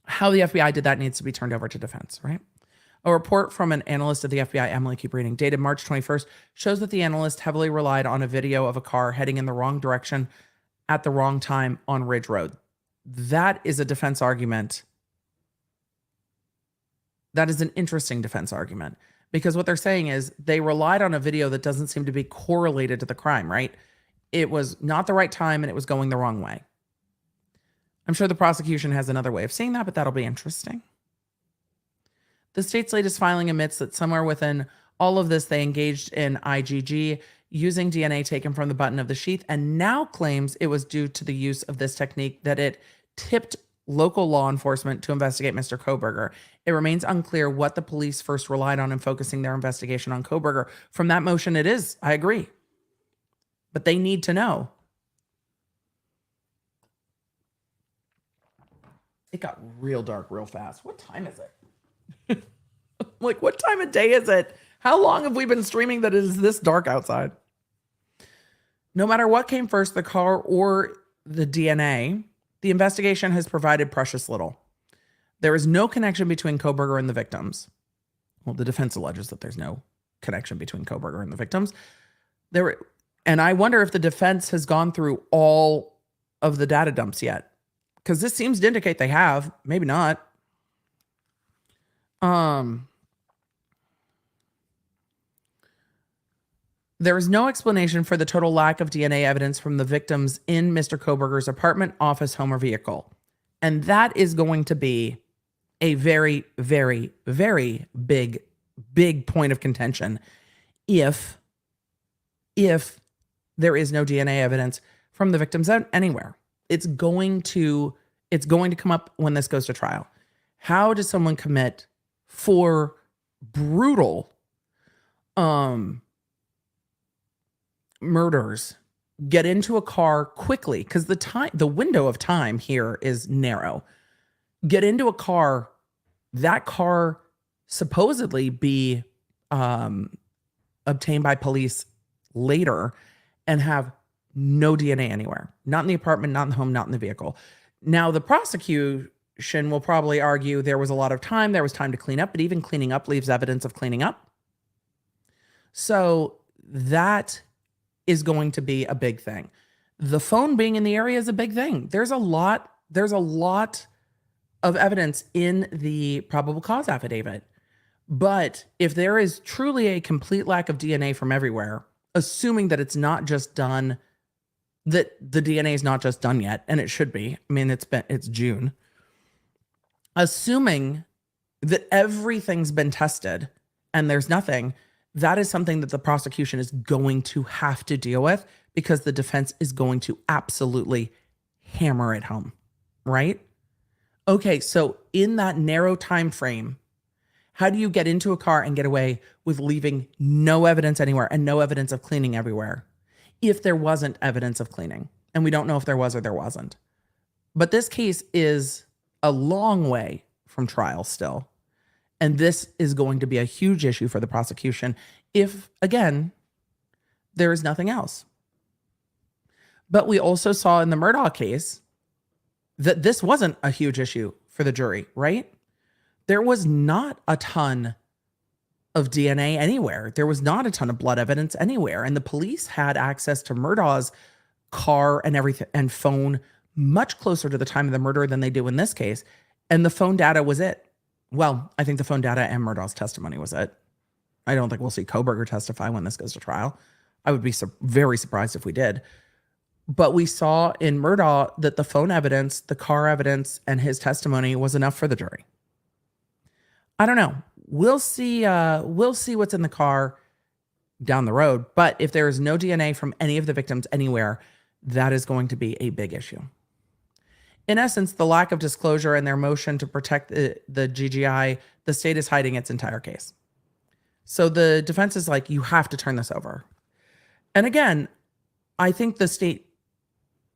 Speaker 1: How the FBI did that needs to be turned over to defense, right? A report from an analyst of the FBI, Emily, keep reading, dated March 21st, shows that the analyst heavily relied on a video of a car heading in the wrong direction at the wrong time on Ridge Road. That is a defense argument. That is an interesting defense argument because what they're saying is they relied on a video that doesn't seem to be correlated to the crime, right? It was not the right time and it was going the wrong way. I'm sure the prosecution has another way of seeing that, but that'll be interesting. The state's latest filing admits that somewhere within all of this, they engaged in IgG using DNA taken from the button of the sheath and now claims it was due to the use of this technique that it tipped local law enforcement to investigate Mr. Kohberger. It remains unclear what the police first relied on in focusing their investigation on Kohberger. From that motion, it is, I agree. But they need to know. It got real dark real fast. What time is it? Like, what time of day is it? How long have we been streaming that it is this dark outside? No matter what came first, the car or the DNA, the investigation has provided precious little. There is no connection between Kohberger and the victims. Well, the defense alleges that there's no connection between Kohberger and the victims. And I wonder if the defense has gone through all of the data dumps yet. Because this seems to indicate they have. Maybe not. There is no explanation for the total lack of DNA evidence from the victims in Mr. Kohberger's apartment, office, home, or vehicle. And that is going to be a very, very, very big big point of contention. If there is no DNA evidence from the victims anywhere, it's going to come up when this goes to trial. How does someone commit 4 brutal murders, get into a car quickly, because the window of time here is narrow, get into a car, that car supposedly be obtained by police later, and have no DNA anywhere, not in the apartment, not in the home, not in the vehicle. Now, the prosecution will probably argue there was a lot of time, there was time to clean up, but even cleaning up leaves evidence of cleaning up. So that is going to be a big thing. The phone being in the area is a big thing. There's a lot of evidence in the probable cause affidavit. But if there is truly a complete lack of DNA from everywhere, assuming that it's not just done, that the DNA is not just done yet, and it should be. I mean, it's June. Assuming that everything's been tested and there's nothing, that is something that the prosecution is going to have to deal with, because the defense is going to absolutely hammer it home, right? Okay, so in that narrow time frame, how do you get into a car and get away with leaving no evidence anywhere and no evidence of cleaning everywhere, if there wasn't evidence of cleaning? And we don't know if there was or there wasn't. But this case is a long way from trial still. And this is going to be a huge issue for the prosecution if, again, there is nothing else. But we also saw in the Murdaugh case that this wasn't a huge issue for the jury, right? There was not a ton of DNA anywhere. There was not a ton of blood evidence anywhere. And the police had access to Murdaugh's car and everything and phone much closer to the time of the murder than they do in this case. And the phone data was it. Well, I think the phone data and Murdaugh's testimony was it. I don't think we'll see Kohberger testify when this goes to trial. I would be very surprised if we did. But we saw in Murdaugh that the phone evidence, the car evidence, and his testimony was enough for the jury. I don't know. We'll see what's in the car down the road. But if there is no DNA from any of the victims anywhere, that is going to be a big issue. In essence, the lack of disclosure and their motion to protect the GGI, the state is hiding its entire case. So the defense is like, you have to turn this over. And again, I think the state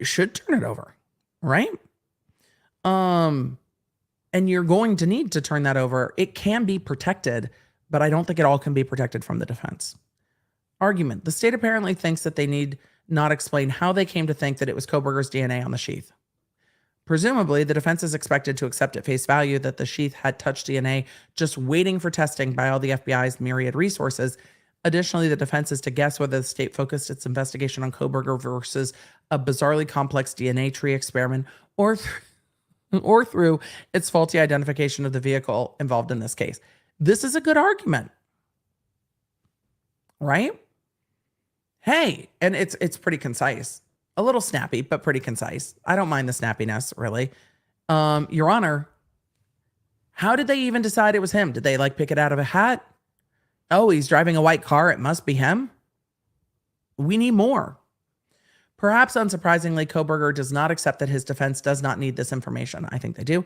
Speaker 1: should turn it over, right? And you're going to need to turn that over. It can be protected, but I don't think it all can be protected from the defense. Argument. The state apparently thinks that they need not explain how they came to think that it was Kohberger's DNA on the sheath. Presumably, the defense is expected to accept at face value that the sheath had touched DNA, just waiting for testing by all the FBI's myriad resources. Additionally, the defense is to guess whether the state focused its investigation on Kohberger versus a bizarrely complex DNA tree experiment, or through its faulty identification of the vehicle involved in this case. This is a good argument, right? Hey, and it's pretty concise. A little snappy, but pretty concise. I don't mind the snappiness, really. Your Honor, how did they even decide it was him? Did they pick it out of a hat? Oh, he's driving a white car. It must be him. We need more. Perhaps unsurprisingly, Kohberger does not accept that his defense does not need this information. I think they do.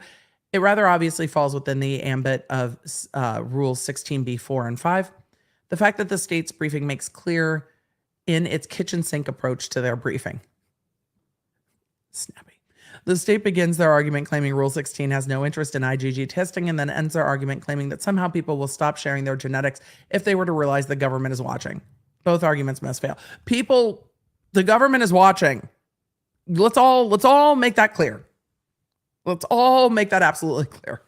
Speaker 1: It rather obviously falls within the ambit of Rule 16b-4 and 5. The fact that the state's briefing makes clear in its kitchen sink approach to their briefing. Snappy. The state begins their argument claiming Rule 16 has no interest in IgG testing, and then ends their argument claiming that somehow people will stop sharing their genetics if they were to realize the government is watching. Both arguments must fail. The government is watching. Let's all make that clear. Let's all make that absolutely clear.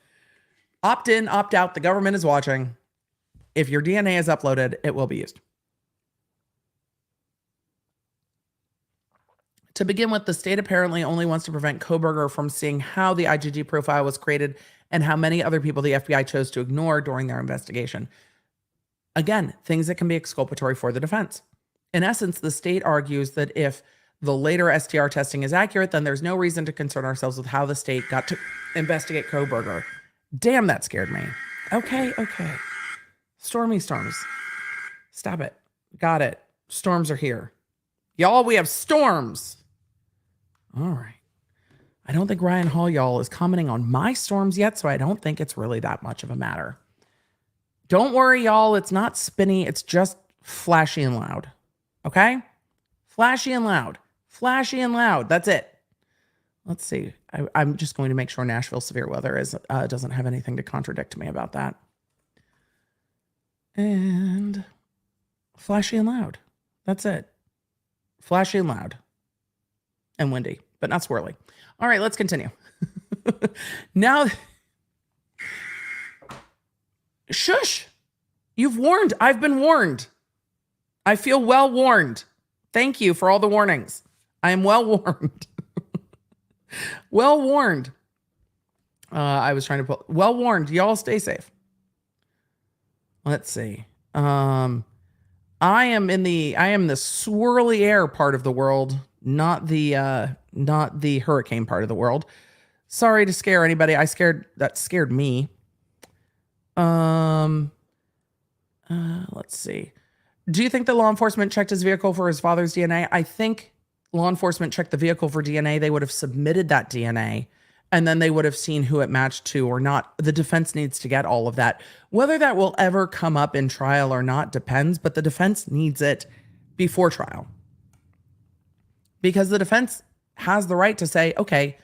Speaker 1: Opt in, opt out. The government is watching. If your DNA is uploaded, it will be used. To begin with, the state apparently only wants to prevent Kohberger from seeing how the IgG profile was created and how many other people the FBI chose to ignore during their investigation. Again, things that can be exculpatory for the defense. In essence, the state argues that if the later STR testing is accurate, then there's no reason to concern ourselves with how the state got to investigate Kohberger. Damn, that scared me. Okay. Stormy storms. Stop it. Got it. Storms are here. Y'all, we have storms. All right. I don't think Ryan Hall, y'all, is commenting on my storms yet, so I don't think it's really that much of a matter. Don't worry, y'all. It's not spinny. It's just flashy and loud. Okay? Flashy and loud. Flashy and loud. That's it. Let's see. I'm just going to make sure Nashville severe weather doesn't have anything to contradict me about that. And flashy and loud. That's it. Flashy and loud. And windy, but not swirly. All right, let's continue. Now, shush. You've warned. I've been warned. I feel well warned. Thank you for all the warnings. I am well warned. Well warned. I was trying to pull. Well warned. Y'all stay safe. Let's see. I am the swirly air part of the world, not the hurricane part of the world. Sorry to scare anybody. That scared me. Let's see. Do you think the law enforcement checked his vehicle for his father's DNA? I think law enforcement checked the vehicle for DNA. They would have submitted that DNA, and then they would have seen who it matched to or not. The defense needs to get all of that. Whether that will ever come up in trial or not depends, but the defense needs it before trial. Because the defense has the right to say, okay,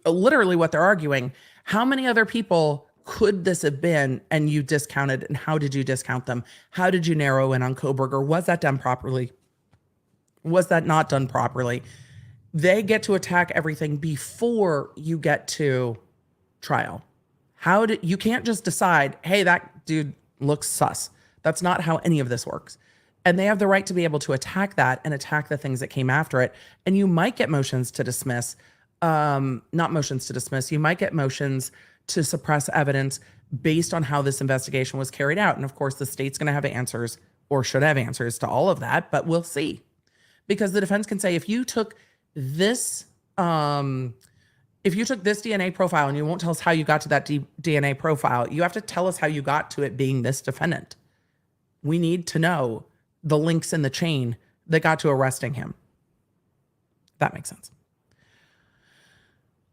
Speaker 1: literally what they're arguing, how many other people could this have been and you discounted, and how did you discount them? How did you narrow in on Kohberger? Was that done properly? Was that not done properly? They get to attack everything before you get to trial. You can't just decide, hey, that dude looks sus. That's not how any of this works. And they have the right to be able to attack that and attack the things that came after it. And you might get motions to dismiss, not motions to dismiss. You might get motions to suppress evidence based on how this investigation was carried out. And of course, the state's going to have answers, or should have answers to all of that, but we'll see. Because the defense can say, if you took this DNA profile and you won't tell us how you got to that DNA profile, you have to tell us how you got to it being this defendant. We need to know the links in the chain that got to arresting him. That makes sense.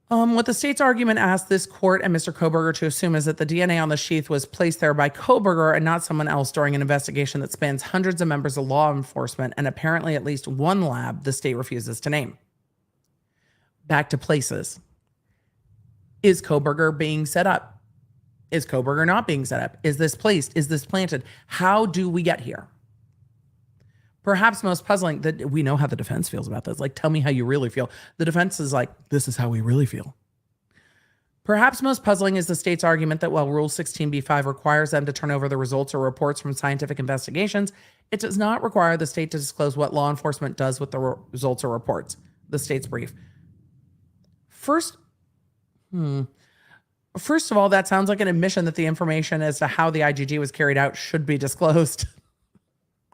Speaker 1: What the state's argument asked this court and Mr. Kohberger to assume is that the DNA on the sheath was placed there by Kohberger and not someone else during an investigation that spans hundreds of members of law enforcement and apparently at least one lab the state refuses to name. Back to places. Is Kohberger being set up? Is Kohberger not being set up? Is this placed? Is this planted? How do we get here? Perhaps most puzzling, that we know how the defense feels about this. Like, tell me how you really feel. The defense is like, this is how we really feel. Perhaps most puzzling is the state's argument that while Rule 16b-5 requires them to turn over the results or reports from scientific investigations, it does not require the state to disclose what law enforcement does with the results or reports. The state's brief. First of all, that sounds like an admission that the information as to how the IgG was carried out should be disclosed.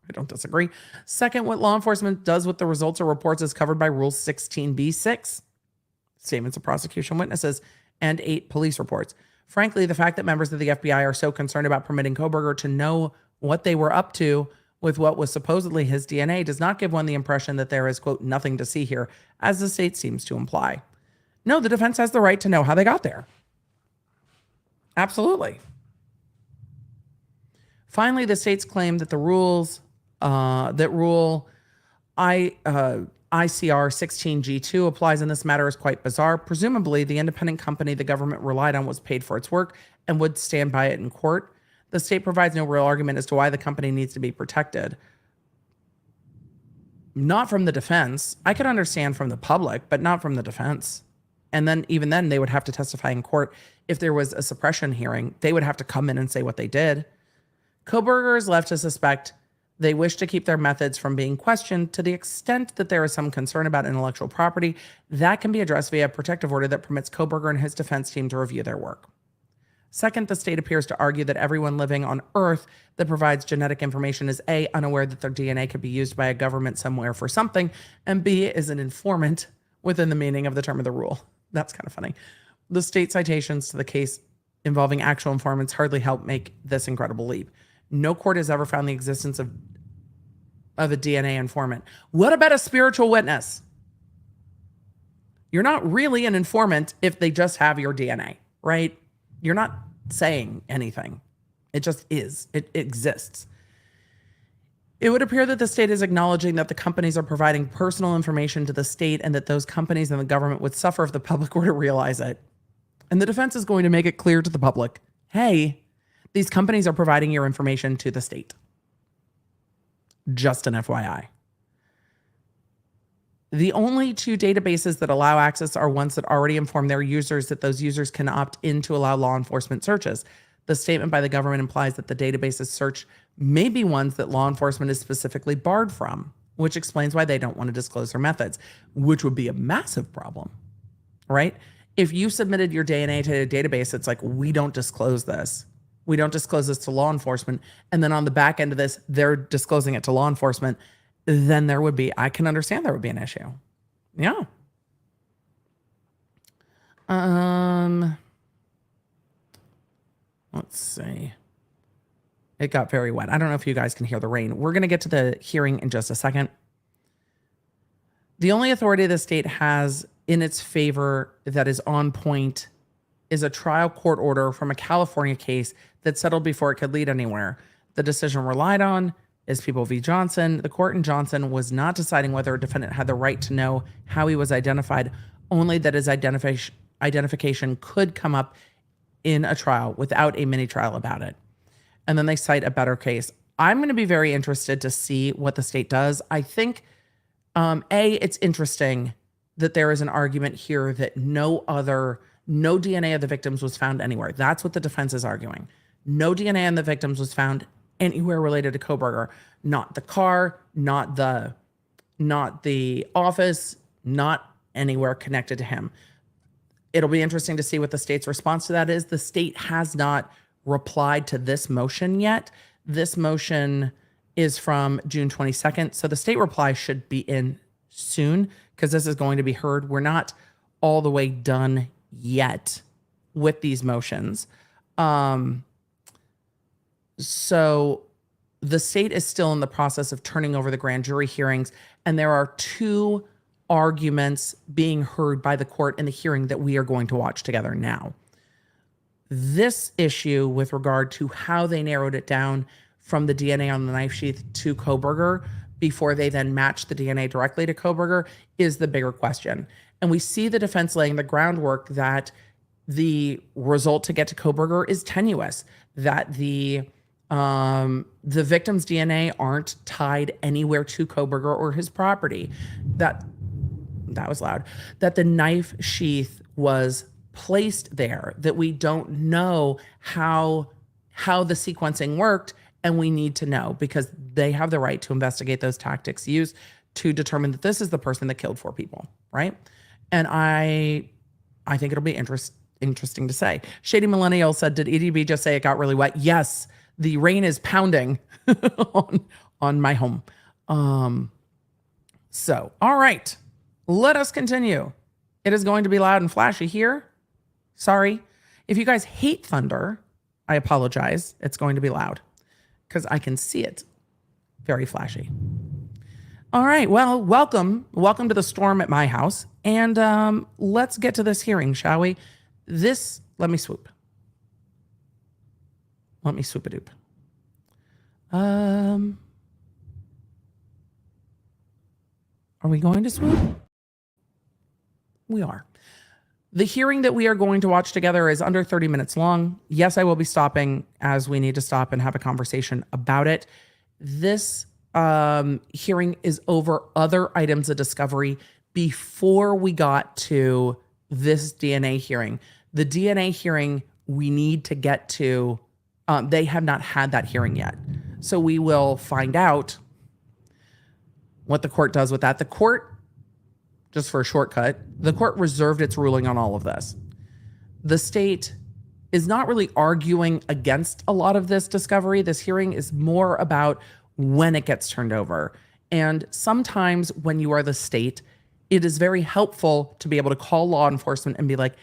Speaker 1: I don't disagree. Second, what law enforcement does with the results or reports is covered by Rule 16b-6, statements of prosecution witnesses, and 8 police reports. Frankly, the fact that members of the FBI are so concerned about permitting Kohberger to know what they were up to with what was supposedly his DNA does not give one the impression that there is, quote, nothing to see here, as the state seems to imply. No, the defense has the right to know how they got there. Absolutely. Finally, the states claim that the rules Rule ICR 16G2 applies in this matter is quite bizarre. Presumably, the independent company the government relied on was paid for its work and would stand by it in court. The state provides no real argument as to why the company needs to be protected. Not from the defense. I could understand from the public, but not from the defense. And then even then, they would have to testify in court. If there was a suppression hearing, they would have to come in and say what they did. Kohberger is left to suspect they wish to keep their methods from being questioned to the extent that there is some concern about intellectual property. That can be addressed via a protective order that permits Kohberger and his defense team to review their work. Second, the state appears to argue that everyone living on Earth that provides genetic information is A, unaware that their DNA could be used by a government somewhere for something, and B, is an informant within the meaning of the term of the rule. That's kind of funny. The state citations to the case involving actual informants hardly help make this incredible leap. No court has ever found the existence of a DNA informant. What about a spiritual witness? You're not really an informant if they just have your DNA, right? You're not saying anything. It just is. It exists. It would appear that the state is acknowledging that the companies are providing personal information to the state and that those companies and the government would suffer if the public were to realize it. And the defense is going to make it clear to the public, hey, these companies are providing your information to the state. Just an FYI. The only two databases that allow access are ones that already inform their users that those users can opt in to allow law enforcement searches. The statement by the government implies that the databases search may be ones that law enforcement is specifically barred from, which explains why they don't want to disclose their methods, which would be a massive problem, right? If you submitted your DNA to a database, it's like, we don't disclose this. We don't disclose this to law enforcement. And then on the back end of this, they're disclosing it to law enforcement. Then there would be, I can understand there would be an issue. Yeah. Let's see. It got very wet. I don't know if you guys can hear the rain. We're going to get to the hearing in just a second. The only authority the state has in its favor that is on point is a trial court order from a California case that settled before it could lead anywhere. The decision relied on is People v. Johnson. The court in Johnson was not deciding whether a defendant had the right to know how he was identified, only that his identification could come up in a trial without a mini trial about it. And then they cite a better case. I'm going to be very interested to see what the state does. I think, it's interesting that there is an argument here that no DNA of the victims was found anywhere. That's what the defense is arguing. No DNA on the victims was found anywhere related to Kohberger. Not the car, not the office, not anywhere connected to him. It'll be interesting to see what the state's response to that is. The state has not replied to this motion yet. This motion is from June 22nd. So the state reply should be in soon because this is going to be heard. We're not all the way done yet with these motions. So the state is still in the process of turning over the grand jury hearings, and there are two arguments being heard by the court in the hearing that we are going to watch together now. This issue with regard to how they narrowed it down from the DNA on the knife sheath to Kohberger before they then matched the DNA directly to Kohberger is the bigger question. And we see the defense laying the groundwork that the result to get to Kohberger is tenuous, that the victim's DNA aren't tied anywhere to Kohberger or his property. That was loud. That the knife sheath was placed there, that we don't know how the sequencing worked, and we need to know because they have the right to investigate those tactics used to determine that this is the person that killed 4 people, right? And I think it'll be interesting to say. Shady Millennial said, did EDB just say it got really wet? Yes, the rain is pounding on my home. So, all right, let us continue. It is going to be loud and flashy here. Sorry. If you guys hate thunder, I apologize. It's going to be loud because I can see it. Very flashy. All right. Well, welcome to the storm at my house. And let's get to this hearing, shall we? Let me swoop. Let me swoop a doop. Are we going to swoop? We are. The hearing that we are going to watch together is under 30 minutes long. Yes, I will be stopping as we need to stop and have a conversation about it. This hearing is over other items of discovery before we got to this DNA hearing. The DNA hearing we need to get to, they have not had that hearing yet. So we will find out what the court does with that. The court, just for a shortcut, the court reserved its ruling on all of this. The state is not really arguing against a lot of this discovery. This hearing is more about when it gets turned over. And sometimes when you are the state, it is very helpful to be able to call law enforcement and be like,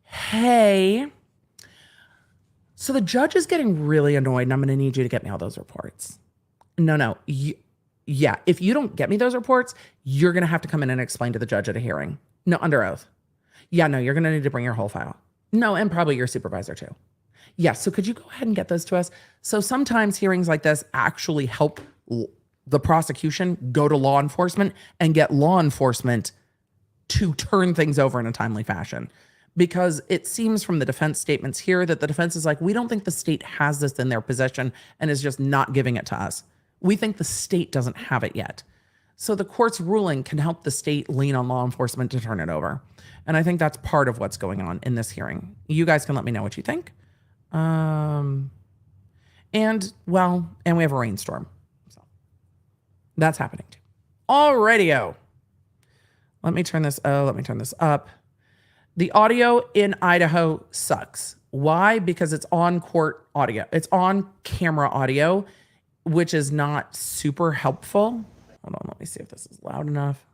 Speaker 1: hey, So the judge is getting really annoyed, and I'm going to need you to get me all those reports. No. Yeah, if you don't get me those reports, you're going to have to come in and explain to the judge at a hearing. No, under oath. Yeah, no, you're going to need to bring your whole file. No, and probably your supervisor too. Yeah, so could you go ahead and get those to us? So sometimes hearings like this actually help the prosecution go to law enforcement and get law enforcement to turn things over in a timely fashion. Because it seems from the defense statements here that the defense is like, we don't think the state has this in their possession and is just not giving it to us. We think the state doesn't have it yet. So the court's ruling can help the state lean on law enforcement to turn it over. And I think that's part of what's going on in this hearing. You guys can let me know what you think. And we have a rainstorm. So that's happening too. Alrighty-o. Let me turn this up. The audio in Idaho sucks. Why? Because it's on court audio. It's on camera audio, which is not super helpful. Hold on, let me see if this is loud enough.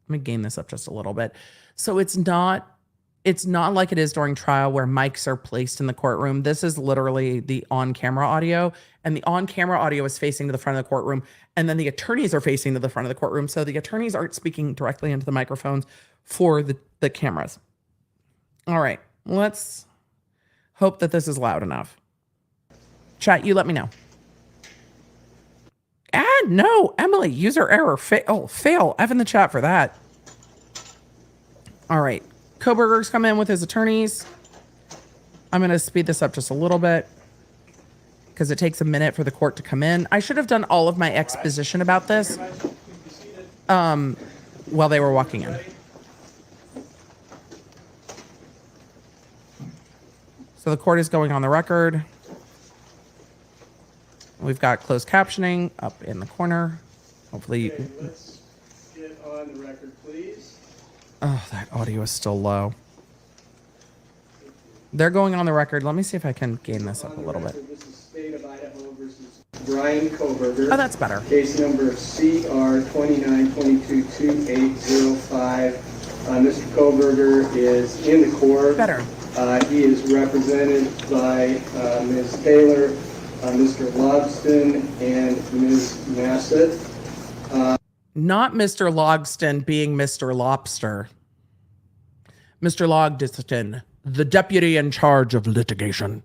Speaker 1: Let me gain this up just a little bit. So it's not like it is during trial where mics are placed in the courtroom. This is literally the on-camera audio, and the on-camera audio is facing to the front of the courtroom, and then the attorneys are facing to the front of the courtroom. So the attorneys aren't speaking directly into the microphones for the cameras. All right, let's hope that this is loud enough. Chat, you let me know. No, Emily, user error, fail. F in the chat for that. All right, Kohberger's come in with his attorneys. I'm going to speed this up just a little bit because it takes a minute for the court to come in. I should have done all of my exposition about this while they were walking in. So the court is going on the record. We've got closed captioning up in the corner. Hopefully.
Speaker 3: Okay, let's get on the record, please.
Speaker 1: Oh, that audio is still low. They're going on the record. Let me see if I can gain this up a little bit.
Speaker 3: This is State of Idaho versus Bryan Kohberger.
Speaker 1: Oh, that's better.
Speaker 3: Case number CR 29222805. Mr. Kohberger is in the court.
Speaker 1: Better.
Speaker 3: He is represented by Ms. Taylor, Mr. Logston, and Ms. Nassett.
Speaker 1: Not Mr. Logston being Mr. Lobster. Mr. Logston, the deputy in charge of litigation.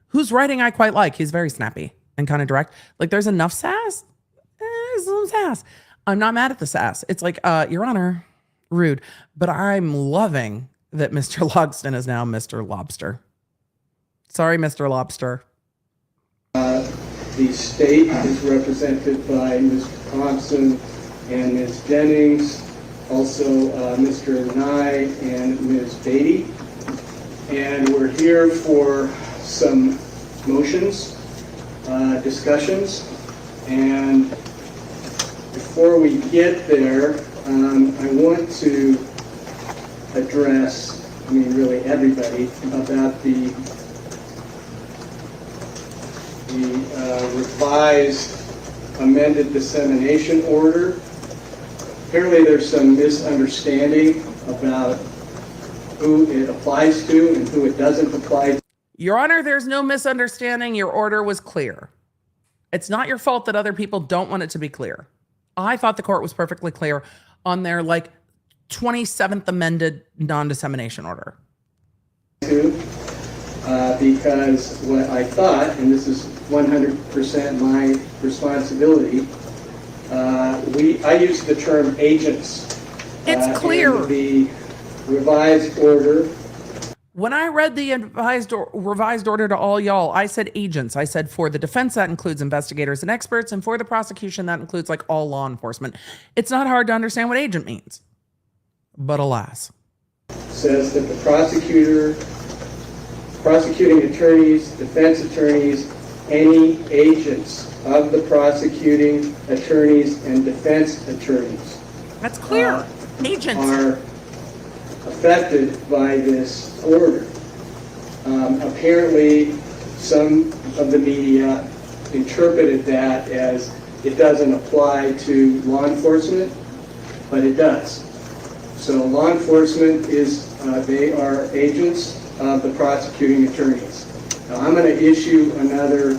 Speaker 1: Whose writing I quite like. He's very snappy and kind of direct. Like, there's enough sass. There's some sass. I'm not mad at the sass. It's like, Your Honor, rude. But I'm loving that Mr. Logston is now Mr. Lobster. Sorry, Mr. Lobster.
Speaker 3: The state is represented by Mr. Thompson and Ms. Jennings, also Mr. Nye and Ms. Beatty. And we're here for some motions, discussions. And before we get there, I want to address, really everybody, about the revised amended dissemination order. Apparently there's some misunderstanding about who it applies to and who it doesn't apply to.
Speaker 1: Your Honor, there's no misunderstanding. Your order was clear. It's not your fault that other people don't want it to be clear. I thought the court was perfectly clear on their 27th amended non-dissemination order.
Speaker 3: Because what I thought, and this is 100% my responsibility, I use the term agents.
Speaker 1: It's clear.
Speaker 3: In the revised order.
Speaker 1: When I read the revised order to all y'all, I said agents. I said for the defense, that includes investigators and experts, and for the prosecution, that includes all law enforcement. It's not hard to understand what agent means. But alas.
Speaker 3: Says that the prosecuting attorneys, defense attorneys, any agents of the prosecuting attorneys and defense attorneys.
Speaker 1: That's clear. Agents
Speaker 3: are affected by this order. Apparently, some of the media interpreted that as it doesn't apply to law enforcement, but it does. So law enforcement they are agents of the prosecuting attorneys. Now, I'm going to issue another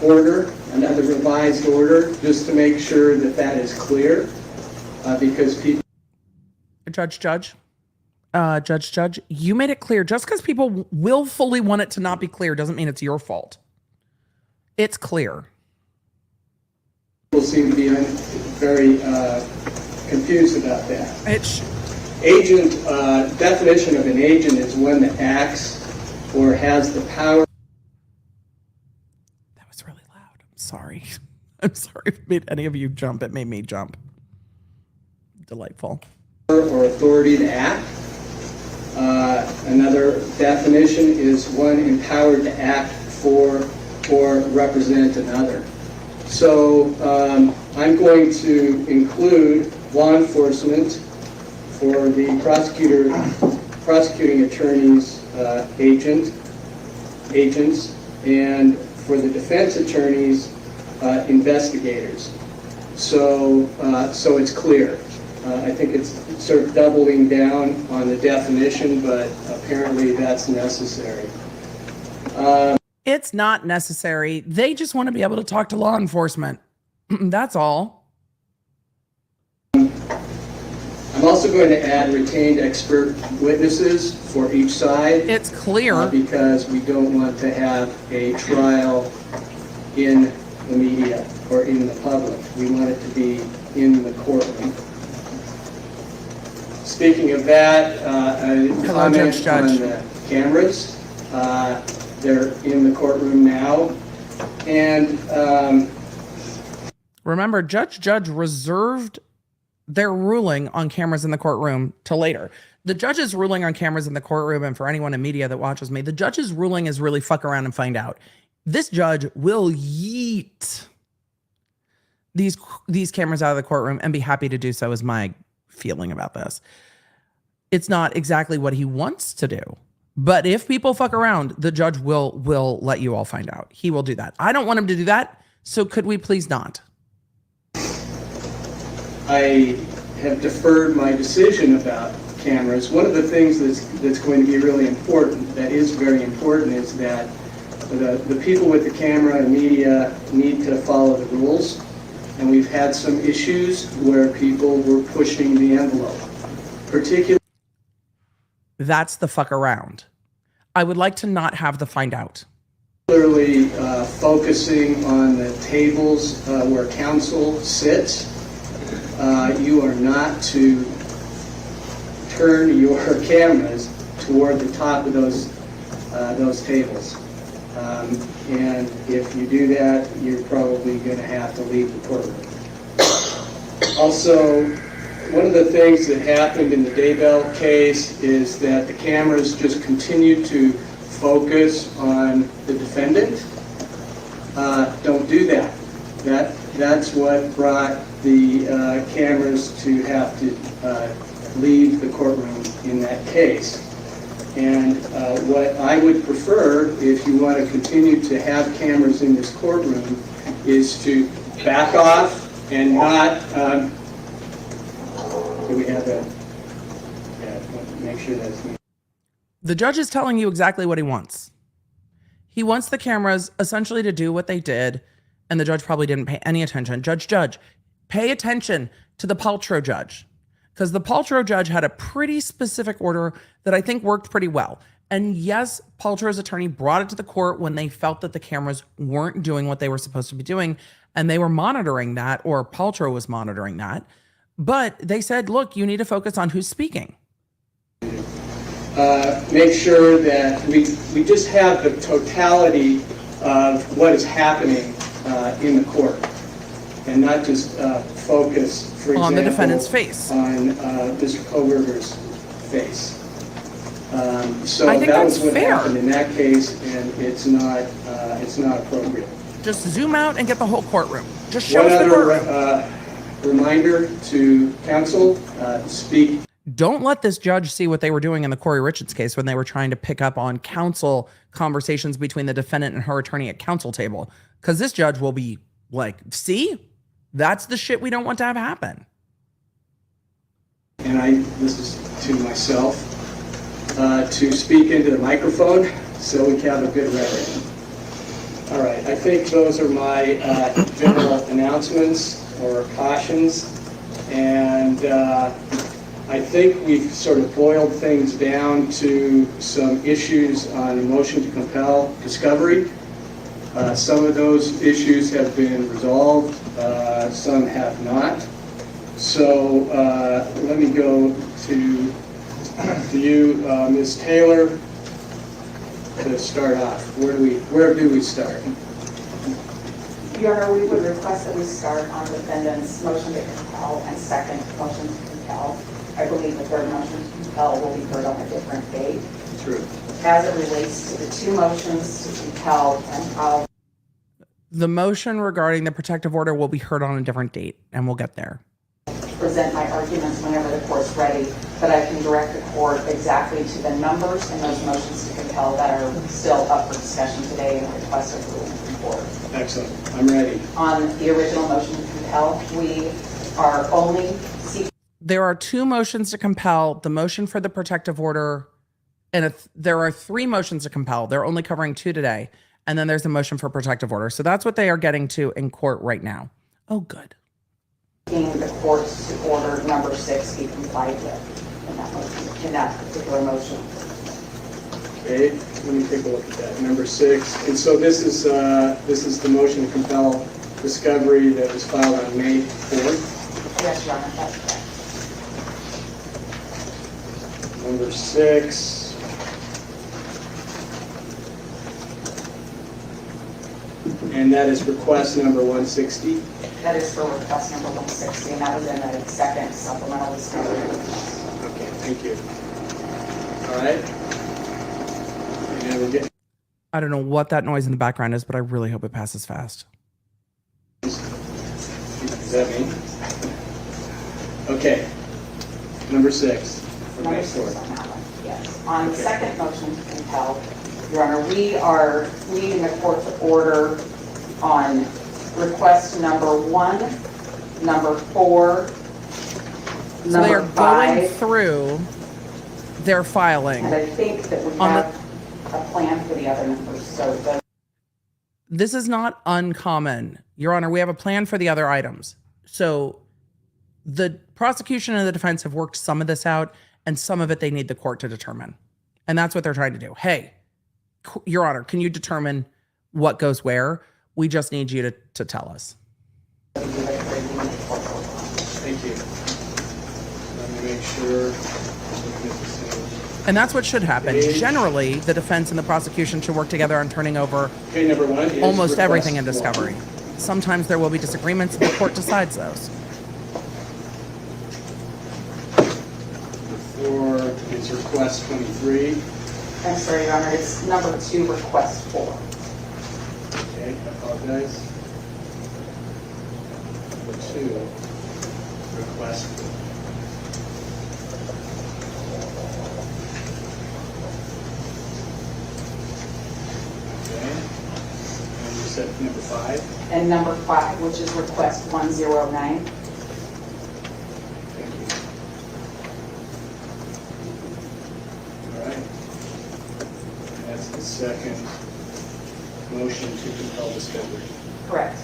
Speaker 3: order, another revised order, just to make sure that that is clear, because people...
Speaker 1: Judge, you made it clear. Just because people willfully want it to not be clear doesn't mean it's your fault. It's clear.
Speaker 3: People seem to be very confused about that. Agent, definition of an agent is one that acts or has the power.
Speaker 1: That was really loud. I'm sorry. I'm sorry if it made any of you jump. It made me jump. Delightful.
Speaker 3: Or authority to act. Another definition is one empowered to act for or represent another. So I'm going to include law enforcement for the prosecuting attorney's agents, and for the defense attorneys, investigators. So it's clear. I think it's sort of doubling down on the definition, but apparently that's necessary.
Speaker 1: It's not necessary. They just want to be able to talk to law enforcement. That's all.
Speaker 3: I'm also going to add retained expert witnesses for each side.
Speaker 1: It's clear.
Speaker 3: Because we don't want to have a trial in the media or in the public. We want it to be in the courtroom. Speaking of that, a comment on the cameras. They're in the courtroom now. And
Speaker 1: remember, Judge reserved their ruling on cameras in the courtroom till later. The judge's ruling on cameras in the courtroom, and for anyone in media that watches me, the judge's ruling is really fuck around and find out. This judge will yeet these cameras out of the courtroom and be happy to do so, is my feeling about this. It's not exactly what he wants to do, but if people fuck around, the judge will let you all find out. He will do that. I don't want him to do that, so could we please not?
Speaker 3: I have deferred my decision about cameras. One of the things that's going to be really important, that is very important, is that the people with the camera and media need to follow the rules. And we've had some issues where people were pushing the envelope. Particularly,
Speaker 1: that's the fuck around. I would like to not have the find out.
Speaker 3: Particularly focusing on the tables where counsel sits. You are not to turn your cameras toward the top of those tables. And if you do that, you're probably going to have to leave the courtroom. Also, one of the things that happened in the Daybell case is that the cameras just continued to focus on the defendant. Don't do that. That's what brought the cameras to have to leave the courtroom in that case. And what I would prefer, if you want to continue to have cameras in this courtroom, is to back off and not... do we have that? Yeah, make sure that's...
Speaker 1: The judge is telling you exactly what he wants. He wants the cameras essentially to do what they did, and the judge probably didn't pay any attention. Judge, pay attention to the Paltrow judge, because the Paltrow judge had a pretty specific order that I think worked pretty well. And yes, Paltrow's attorney brought it to the court when they felt that the cameras weren't doing what they were supposed to be doing, and they were monitoring that, or Paltrow was monitoring that. But they said, look, you need to focus on who's speaking.
Speaker 3: Make sure that we just have the totality of what is happening in the court, and not just focus, for example,
Speaker 1: on the defendant's face,
Speaker 3: on Mr. Kohberger's face. So
Speaker 1: I think
Speaker 3: that
Speaker 1: that's
Speaker 3: was what
Speaker 1: fair.
Speaker 3: happened in that case, and it's not appropriate.
Speaker 1: Just zoom out and get the whole courtroom. Just show
Speaker 3: One
Speaker 1: us the courtroom.
Speaker 3: other reminder to counsel: speak.
Speaker 1: Don't let this judge see what they were doing in the Corey Richards case when they were trying to pick up on counsel conversations between the defendant and her attorney at counsel table. Because this judge will be like, see, that's the shit we don't want to have happen.
Speaker 3: And this is to myself, to speak into the microphone so we can have a good record. All right, I think those are my general announcements or cautions, and I think we've sort of boiled things down to some issues on a motion to compel discovery. Some of those issues have been resolved, some have not. So let me go to you, Ms. Taylor, to start off. Where do we start?
Speaker 4: Your Honor, we would request that we start on the defendant's motion to compel and second motion to compel. I believe the third motion to compel will be heard on a different date.
Speaker 3: True.
Speaker 4: As it relates to the two motions to compel and file.
Speaker 1: The motion regarding the protective order will be heard on a different date, and we'll get there.
Speaker 4: Present my arguments whenever the court's ready, but I can direct the court exactly to the numbers in those motions to compel that are still up for discussion today and request approval from the court.
Speaker 3: Excellent. I'm ready.
Speaker 4: On the original motion to compel, we are only seeking.
Speaker 1: There are two motions to compel, the motion for the protective order, and there are three motions to compel. They're only covering two today. And then there's a motion for protective order. So that's what they are getting to in court right now. Oh, good.
Speaker 4: The court to order number 6 be complied with in that particular motion.
Speaker 3: Okay, let me take a look at that. Number 6. And so this is the motion to compel discovery that was filed on May 4th.
Speaker 4: Yes, Your Honor, that's correct.
Speaker 3: Number 6. And that is request number 160.
Speaker 4: That is for request number 160, and that was in the second supplemental discovery request.
Speaker 3: Okay, thank you. All right. And we're getting.
Speaker 1: I don't know what that noise in the background is, but I really hope it passes fast.
Speaker 3: Is that me? Okay. Number 6.
Speaker 4: Number 6 on that one, yes. On the second motion to compel, Your Honor, we are leading the court to order on request number 1, number 4,
Speaker 1: So they
Speaker 4: number
Speaker 1: are going
Speaker 4: 5,
Speaker 1: through their filing.
Speaker 4: and I think that we
Speaker 1: On
Speaker 4: have a plan for the other numbers. So
Speaker 1: This is not uncommon. Your Honor, we have a plan for the other items. So the prosecution and the defense have worked some of this out, and some of it they need the court to determine. And that's what they're trying to do. Hey, Your Honor, can you determine what goes where? We just need you to tell us.
Speaker 3: Thank you. Let me make sure.
Speaker 1: And that's what should happen. Generally, the defense and the prosecution should work together on turning over
Speaker 3: Okay, number 1 is
Speaker 1: almost
Speaker 3: request
Speaker 1: everything in
Speaker 3: 1.
Speaker 1: discovery. Sometimes there will be disagreements, and the court decides those.
Speaker 3: 4 is request 23.
Speaker 4: I'm sorry, Your Honor, it's number 2, request 4.
Speaker 3: Okay, I apologize. Number 2, request 4. Okay. And you said number 5.
Speaker 4: And number 5, which is request 109.
Speaker 3: Thank you. All right. That's the second motion to compel discovery.
Speaker 4: Correct.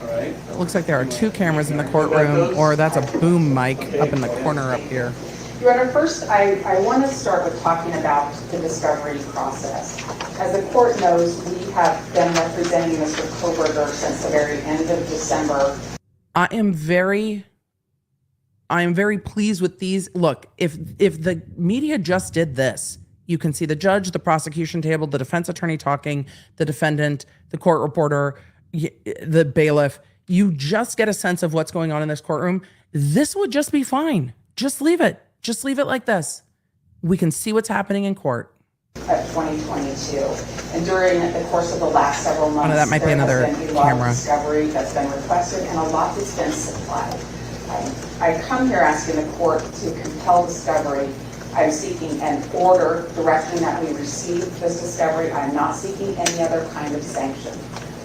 Speaker 3: All right.
Speaker 1: It looks like there are two cameras in the courtroom, or that's a boom mic up in the corner up here.
Speaker 4: Your Honor, first, I want to start with talking about the discovery process. As the court knows, we have been representing Mr. Kohberger since the very end of December.
Speaker 1: I am very pleased with these. Look, if the media just did this, you can see the judge, the prosecution table, the defense attorney talking, the defendant, the court reporter, the bailiff. You just get a sense of what's going on in this courtroom. This would just be fine. Just leave it. Just leave it like this. We can see what's happening in court.
Speaker 4: Of 2022, and during the course of the last several months,
Speaker 1: that might be another
Speaker 4: there has been a lot
Speaker 1: camera.
Speaker 4: of discovery that's been requested and a lot that's been supplied. I come here asking the court to compel discovery. I'm seeking an order directing that we receive this discovery. I'm not seeking any other kind of sanction.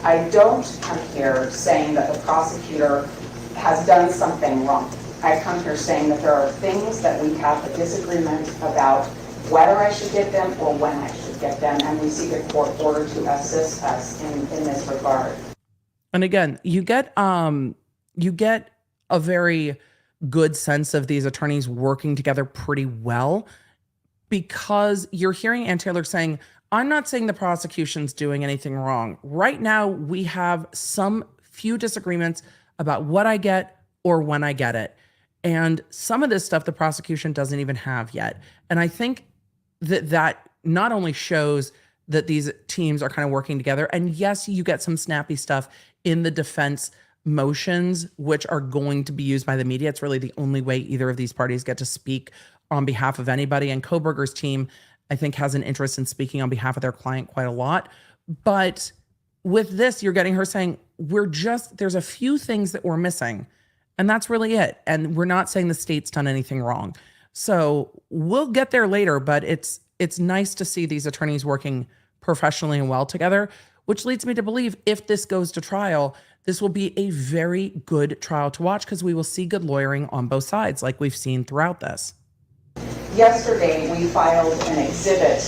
Speaker 4: I don't come here saying that the prosecutor has done something wrong. I come here saying that there are things that we have a disagreement about whether I should get them or when I should get them, and we seek a court order to assist us in this regard.
Speaker 1: And again, you get a very good sense of these attorneys working together pretty well, because you're hearing Ann Taylor saying, I'm not saying the prosecution's doing anything wrong. Right now, we have some few disagreements about what I get or when I get it. And some of this stuff the prosecution doesn't even have yet. And I think that not only shows that these teams are kind of working together, and yes, you get some snappy stuff in the defense motions, which are going to be used by the media. It's really the only way either of these parties get to speak on behalf of anybody. And Kohberger's team, I think, has an interest in speaking on behalf of their client quite a lot. But with this, you're getting her saying, there's a few things that we're missing, and that's really it. And we're not saying the state's done anything wrong. So we'll get there later, but it's nice to see these attorneys working professionally and well together, which leads me to believe if this goes to trial, this will be a very good trial to watch, because we will see good lawyering on both sides like we've seen throughout this.
Speaker 4: Yesterday, we filed an exhibit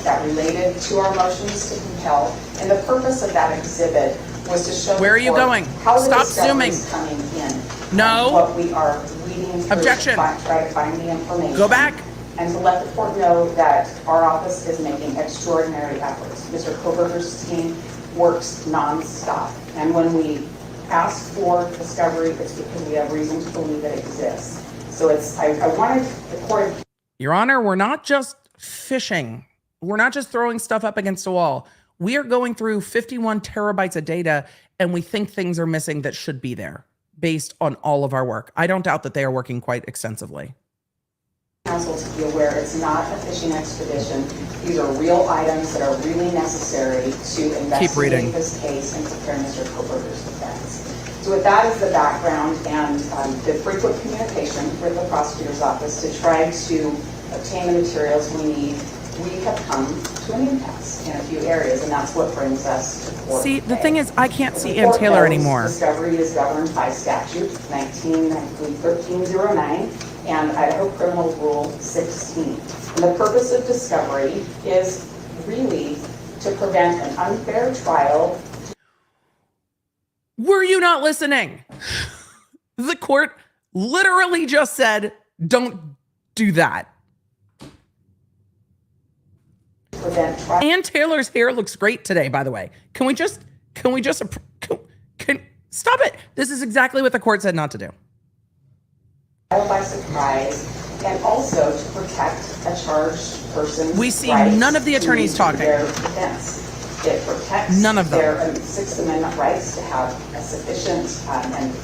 Speaker 4: that related to our motions to compel, and the purpose of that exhibit was to show
Speaker 1: Where are you going?
Speaker 4: how
Speaker 1: Stop
Speaker 4: the discovery
Speaker 1: zooming.
Speaker 4: is coming in.
Speaker 1: No.
Speaker 4: What we are reading through
Speaker 1: Objection.
Speaker 4: to try to find the information.
Speaker 1: Go back.
Speaker 4: And to let the court know that our office is making extraordinary efforts. Mr. Kohberger's team works nonstop. And when we ask for discovery, it's because we have reason to believe it exists. So I wanted the court.
Speaker 1: Your Honor, we're not just fishing. We're not just throwing stuff up against a wall. We are going through 51 terabytes of data, and we think things are missing that should be there based on all of our work. I don't doubt that they are working quite extensively.
Speaker 4: Counsel to be aware it's not a fishing expedition. These are real items that are really necessary to investigate this case and prepare Mr. Kohberger's defense. So with that as the background and the frequent communication with the prosecutor's office to try to obtain the materials we need, we have come to an impasse in a few areas, and that's what brings us to court.
Speaker 1: See, the
Speaker 4: today.
Speaker 1: thing is, I can't see Ann Taylor anymore.
Speaker 4: Discovery is governed by statute 1309 and Idaho Criminal Rule 16. And the purpose of discovery is really to prevent an unfair trial.
Speaker 1: Were you not listening? The court literally just said, don't do that. Ann Taylor's hair looks great today, by the way. Can we just stop it? This is exactly what the court said not to do.
Speaker 4: By surprise, and also to protect a charged person's
Speaker 1: We see
Speaker 4: rights
Speaker 1: none of the attorneys
Speaker 4: to
Speaker 1: talking.
Speaker 4: their defense. It protects
Speaker 1: None of them.
Speaker 4: their Sixth Amendment rights to have a sufficient and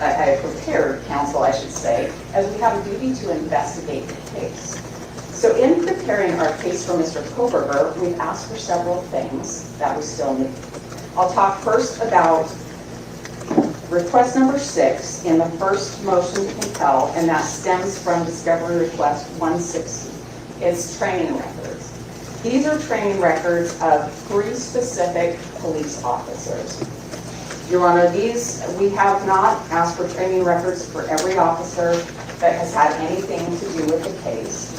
Speaker 4: I prepared counsel, I should say, as we have a duty to investigate the case. So in preparing our case for Mr. Kohberger, we've asked for several things that we still need. I'll talk first about request number 6 in the first motion to compel, and that stems from discovery request 160. It's training records. These are training records of 3 specific police officers. Your Honor, we have not asked for training records for every officer that has had anything to do with the case.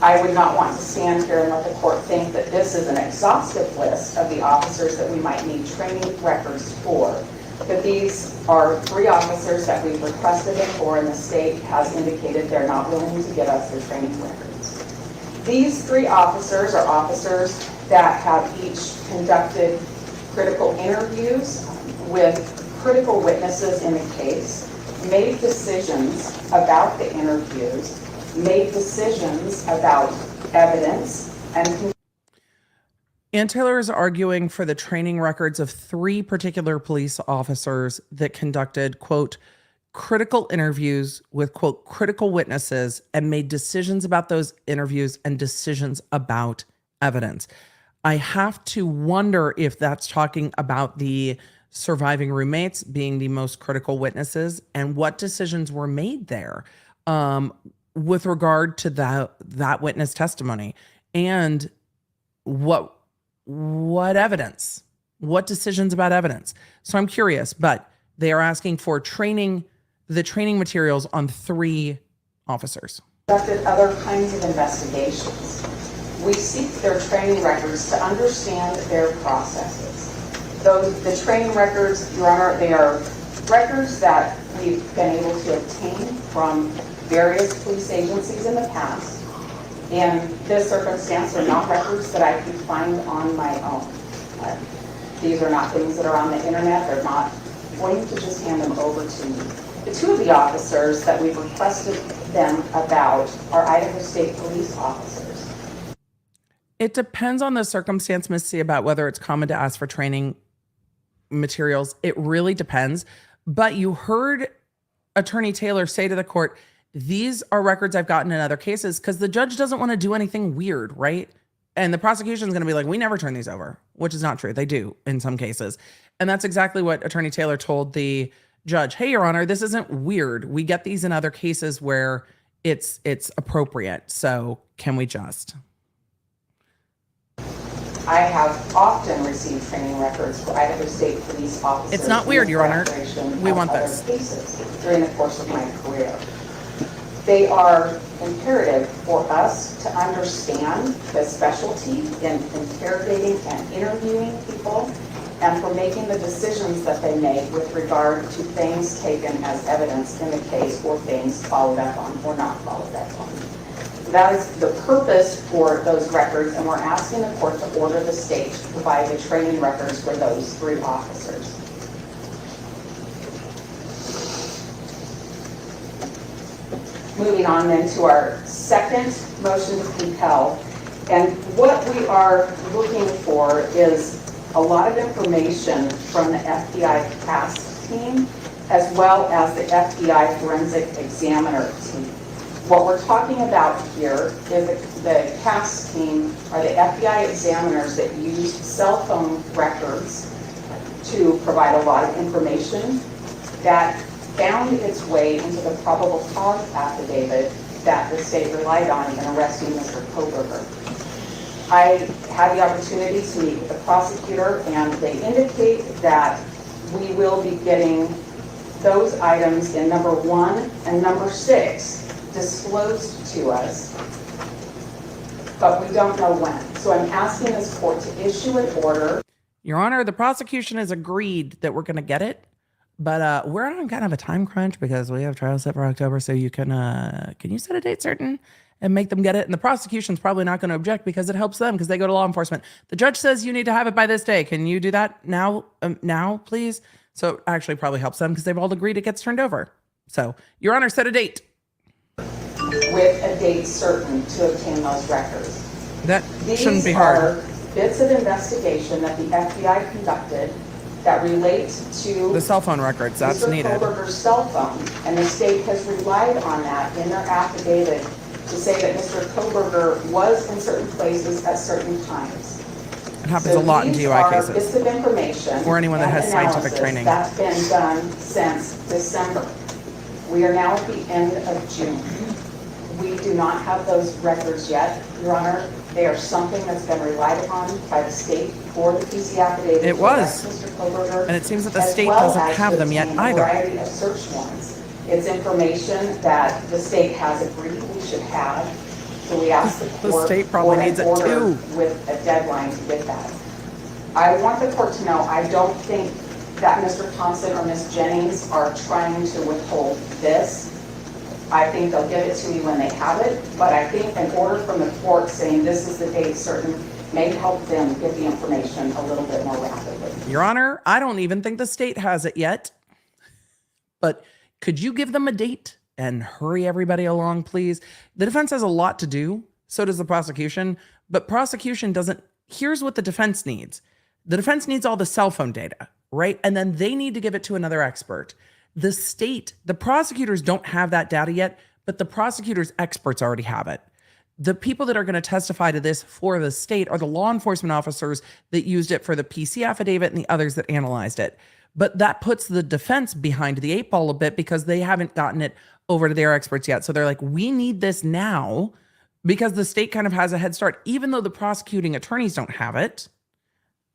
Speaker 4: I would not want to stand here and let the court think that this is an exhaustive list of the officers that we might need training records for. But these are 3 officers that we've requested it for, and the state has indicated they're not willing to give us their training records. These 3 officers are officers that have each conducted critical interviews with critical witnesses in the case, made decisions about the interviews, made decisions about evidence, and
Speaker 1: Ann Taylor is arguing for the training records of 3 particular police officers that conducted, quote, critical interviews with, quote, critical witnesses and made decisions about those interviews and decisions about evidence. I have to wonder if that's talking about the surviving roommates being the most critical witnesses and what decisions were made there with regard to that witness testimony, and what evidence, what decisions about evidence. So I'm curious, but They are asking for the training materials on 3 officers.
Speaker 4: Conducted other kinds of investigations. We seek their training records to understand their processes. The training records, Your Honor, they are records that we've been able to obtain from various police agencies in the past. In this circumstance, are not records that I could find on my own. These are not things that are on the internet. They're not going to just hand them over to me. The 2 of the officers that we've requested them about are Idaho State Police officers.
Speaker 1: It depends on the circumstance, Ms. C, about whether it's common to ask for training materials. It really depends. But you heard Attorney Taylor say to the court, these are records I've gotten in other cases, because the judge doesn't want to do anything weird, right? And the prosecution is going to be like, we never turn these over, which is not true. They do in some cases. And that's exactly what Attorney Taylor told the judge. Hey, Your Honor, this isn't weird. We get these in other cases where it's appropriate. So can we just?
Speaker 4: I have often received training records for Idaho State Police officers.
Speaker 1: It's not weird, Your Honor. We want this.
Speaker 4: Cases during the course of my career. They are imperative for us to understand the specialty in interrogating and interviewing people, and for making the decisions that they make with regard to things taken as evidence in the case, or things followed up on or not followed up on. That is the purpose for those records, and we're asking the court to order the state to provide the training records for those 3 officers. Moving on then to our second motion to compel. And what we are looking for is a lot of information from the FBI task team, as well as the FBI forensic examiner team. What we're talking about here is the task team are the FBI examiners that use cell phone records to provide a lot of information that found its way into the probable cause affidavit that the state relied on in arresting Mr. Kohberger. I had the opportunity to meet with the prosecutor, and they indicate that we will be getting those items in number 1 and number 6 disclosed to us, but we don't know when. So I'm asking this court to issue an order.
Speaker 1: Your Honor, the prosecution has agreed that we're going to get it, but we're on kind of a time crunch because we have trial set for October. So you can you set a date certain and make them get it? And the prosecution's probably not going to object because it helps them because they go to law enforcement. The judge says you need to have it by this day. Can you do that now, please? So it actually probably helps them because they've all agreed it gets turned over. So, Your Honor, set a date.
Speaker 4: With a date certain to obtain those records.
Speaker 1: That shouldn't be hard.
Speaker 4: These are bits of investigation that the FBI conducted that relate to
Speaker 1: the cell phone records. That's
Speaker 4: Mr.
Speaker 1: needed.
Speaker 4: Kohberger's cell phone, and the state has relied on that in their affidavit to say that Mr. Kohberger was in certain places at certain times.
Speaker 1: It happens a lot in DUI cases.
Speaker 4: Bits of information
Speaker 1: or anyone that has scientific training.
Speaker 4: That's been done since December. We are now at the end of June. We do not have those records yet, Your Honor. They are something that's been relied upon by the state for the PC affidavit.
Speaker 1: It was.
Speaker 4: Mr. Kohberger,
Speaker 1: and it seems that the state doesn't have them yet either.
Speaker 4: A variety of search warrants. It's information that the state has agreed we should have. So we ask the court
Speaker 1: state probably needs it too.
Speaker 4: With a deadline to get that. I want the court to know I don't think that Mr. Thompson or Ms. Jennings are trying to withhold this. I think they'll give it to me when they have it, but I think an order from the court saying this is the date certain may help them get the information a little bit more rapidly.
Speaker 1: Your Honor, I don't even think the state has it yet, but could you give them a date and hurry everybody along, please? The defense has a lot to do, so does the prosecution, but prosecution doesn't. Here's what the defense needs. The defense needs all the cell phone data, right? And then they need to give it to another expert. The state, the prosecutors don't have that data yet, but the prosecutors' experts already have it. The people that are going to testify to this for the state are the law enforcement officers that used it for the PC affidavit and the others that analyzed it. But that puts the defense behind the 8 ball a bit because they haven't gotten it over to their experts yet. So they're like, we need this now because the state kind of has a head start. Even though the prosecuting attorneys don't have it,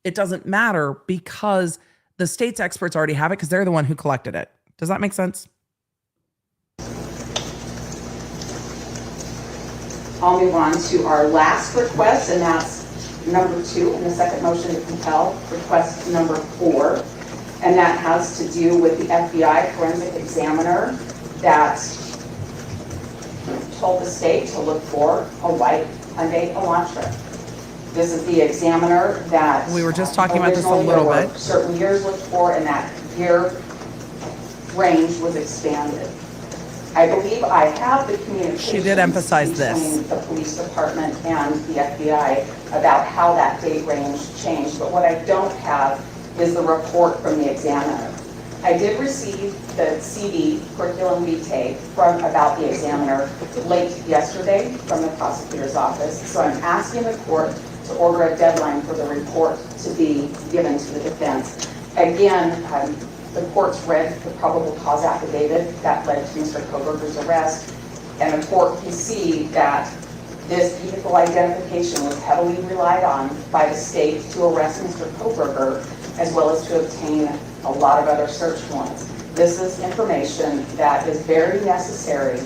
Speaker 1: it doesn't matter because The state's experts already have it because they're the one who collected it. Does that make sense?
Speaker 4: I'll move on to our last request, and that's number 2 in the second motion to compel, request number 4. And that has to do with the FBI forensic examiner that told the state to look for a white Hyundai Elantra. This is the examiner that
Speaker 1: We were just talking about this a
Speaker 4: originally
Speaker 1: little
Speaker 4: there were
Speaker 1: bit.
Speaker 4: certain years looked for, and that year range was expanded. I believe I have the communication.
Speaker 1: She did emphasize this.
Speaker 4: Between the police department and the FBI about how that date range changed, but what I don't have is the report from the examiner. I did receive the CD, curriculum vitae, about the examiner late yesterday from the prosecutor's office, so I'm asking the court to order a deadline for the report to be given to the defense. Again, the court's read the probable cause affidavit that led to Mr. Kohberger's arrest, and the court can see that this vehicle identification was heavily relied on by the state to arrest Mr. Kohberger, as well as to obtain a lot of other search warrants. This is information that is very necessary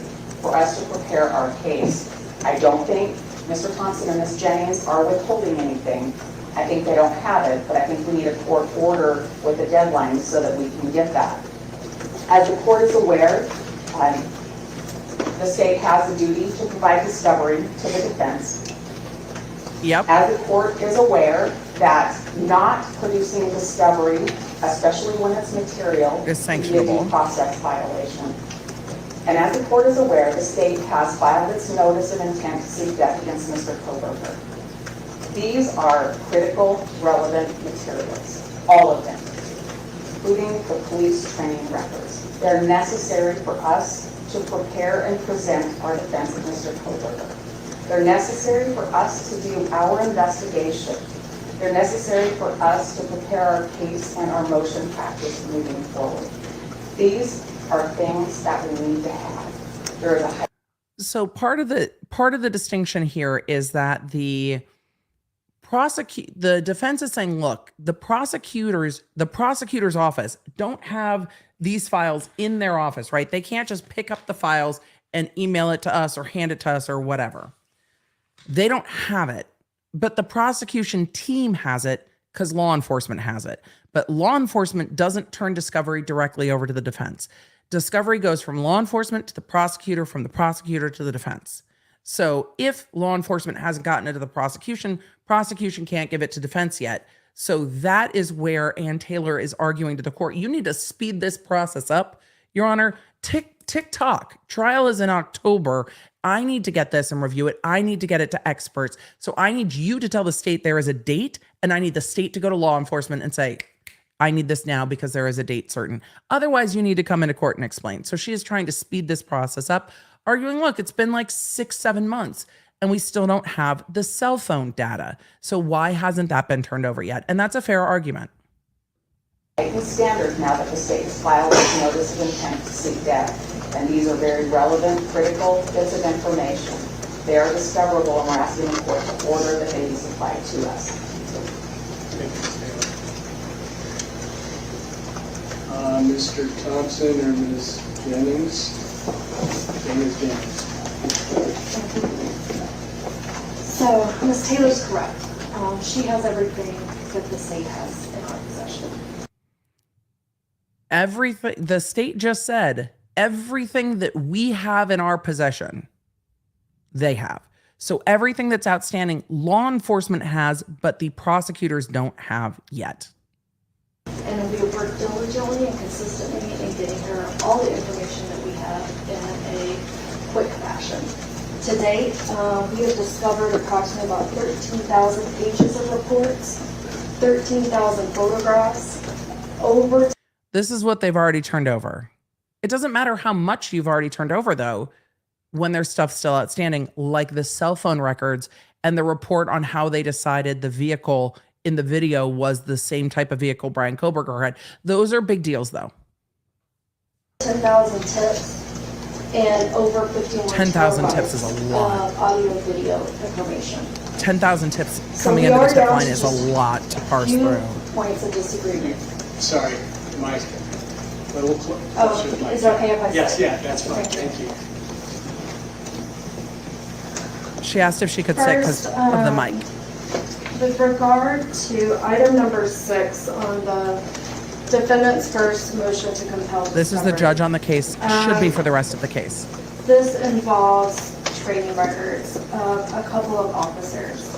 Speaker 4: for us to prepare our case. I don't think Mr. Thompson and Ms. Jennings are withholding anything. I think they don't have it, but I think we need a court order with a deadline so that we can get that. As the court is aware, the state has a duty to provide discovery to the defense.
Speaker 1: Yep.
Speaker 4: As the court is aware that not producing discovery, especially when it's material,
Speaker 1: Is
Speaker 4: can be a
Speaker 1: sanctionable.
Speaker 4: due process violation. And as the court is aware, the state has filed its notice of intent to seek death against Mr. Kohberger. These are critical, relevant materials, all of them, including the police training records. They're necessary for us to prepare and present our defense of Mr. Kohberger. They're necessary for us to do our investigation. They're necessary for us to prepare our case and our motion practice moving forward. These are things that we need to have. There is a high.
Speaker 1: So part of the distinction here is that the defense is saying, look, the prosecutor's office don't have these files in their office, right? They can't just pick up the files and email it to us or hand it to us or whatever. They don't have it, but the prosecution team has it because law enforcement has it. But law enforcement doesn't turn discovery directly over to the defense. Discovery goes from law enforcement to the prosecutor, from the prosecutor to the defense. So if law enforcement hasn't gotten it to the prosecution can't give it to defense yet. So that is where Ann Taylor is arguing to the court. You need to speed this process up, Your Honor. Tick-tock. Trial is in October. I need to get this and review it. I need to get it to experts. So I need you to tell the state there is a date, and I need the state to go to law enforcement and say, I need this now because there is a date certain. Otherwise, you need to come into court and explain. So she is trying to speed this process up, arguing, look, it's been like 6-7 months and we still don't have the cell phone data. So why hasn't that been turned over yet? And that's a fair argument.
Speaker 4: Heightened standard now that the state has filed its notice of intent to seek death. And these are very relevant, critical bits of information. They are discoverable, and we're asking the court to order that they be supplied to us.
Speaker 3: Mr. Thompson or Ms. Jennings? Ms. Jennings.
Speaker 5: So Ms. Taylor's correct. She has everything that the state has in our possession.
Speaker 1: Everything, the state just said, everything that we have in our possession, they have. So everything that's outstanding, law enforcement has, but the prosecutors don't have yet.
Speaker 5: And we work diligently and consistently in getting her all the information that we have in a quick fashion. To date, we have discovered approximately about 13,000 pages of reports, 13,000 photographs, over.
Speaker 1: This is what they've already turned over. It doesn't matter how much you've already turned over, though, when there's stuff still outstanding, like the cell phone records and the report on how they decided the vehicle in the video was the same type of vehicle Bryan Kohberger had. Those are big deals, though.
Speaker 5: 10,000 tips and over 51
Speaker 1: 10,000 tips is a lot.
Speaker 5: Audio video information.
Speaker 1: 10,000 tips
Speaker 5: So
Speaker 1: coming
Speaker 5: we
Speaker 1: into the
Speaker 5: are
Speaker 1: tip
Speaker 5: down
Speaker 1: line
Speaker 5: to
Speaker 1: is
Speaker 5: just
Speaker 1: a lot to parse
Speaker 5: few
Speaker 1: through.
Speaker 5: points of disagreement.
Speaker 3: Sorry, my little closer to the mic.
Speaker 5: Is it okay if I
Speaker 3: Yes,
Speaker 5: say?
Speaker 3: yeah, that's fine, thank you.
Speaker 1: She asked if she could sit because
Speaker 5: First,
Speaker 1: of the mic.
Speaker 5: With regard to item number 6 on the defendant's first motion to compel
Speaker 1: This is the
Speaker 5: discovery.
Speaker 1: judge on the case. Should be for the rest of the case.
Speaker 5: This involves training records of a couple of officers.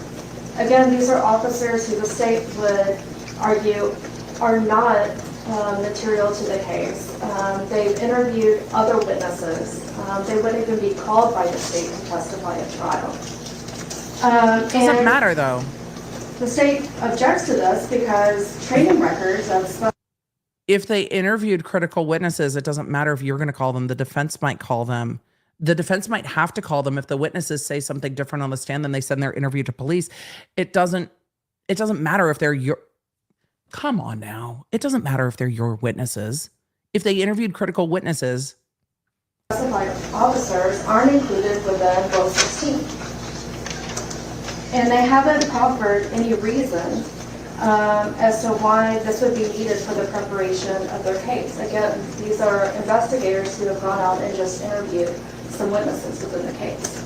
Speaker 5: Again, these are officers who the state would argue are not material to the case. They've interviewed other witnesses. They wouldn't even be called by the state to testify at trial.
Speaker 1: Doesn't matter though.
Speaker 5: The state objects to this because training records of
Speaker 1: If they interviewed critical witnesses, it doesn't matter if you're going to call them. The defense might call them. The defense might have to call them if the witnesses say something different on the stand than they said in their interview to police. It doesn't matter if they're your. Come on now. It doesn't matter if they're your witnesses. If they interviewed critical witnesses.
Speaker 5: specified officers aren't included within Rule 16. And they haven't offered any reason as to why this would be needed for the preparation of their case. Again, these are investigators who have gone out and just interviewed some witnesses within the case.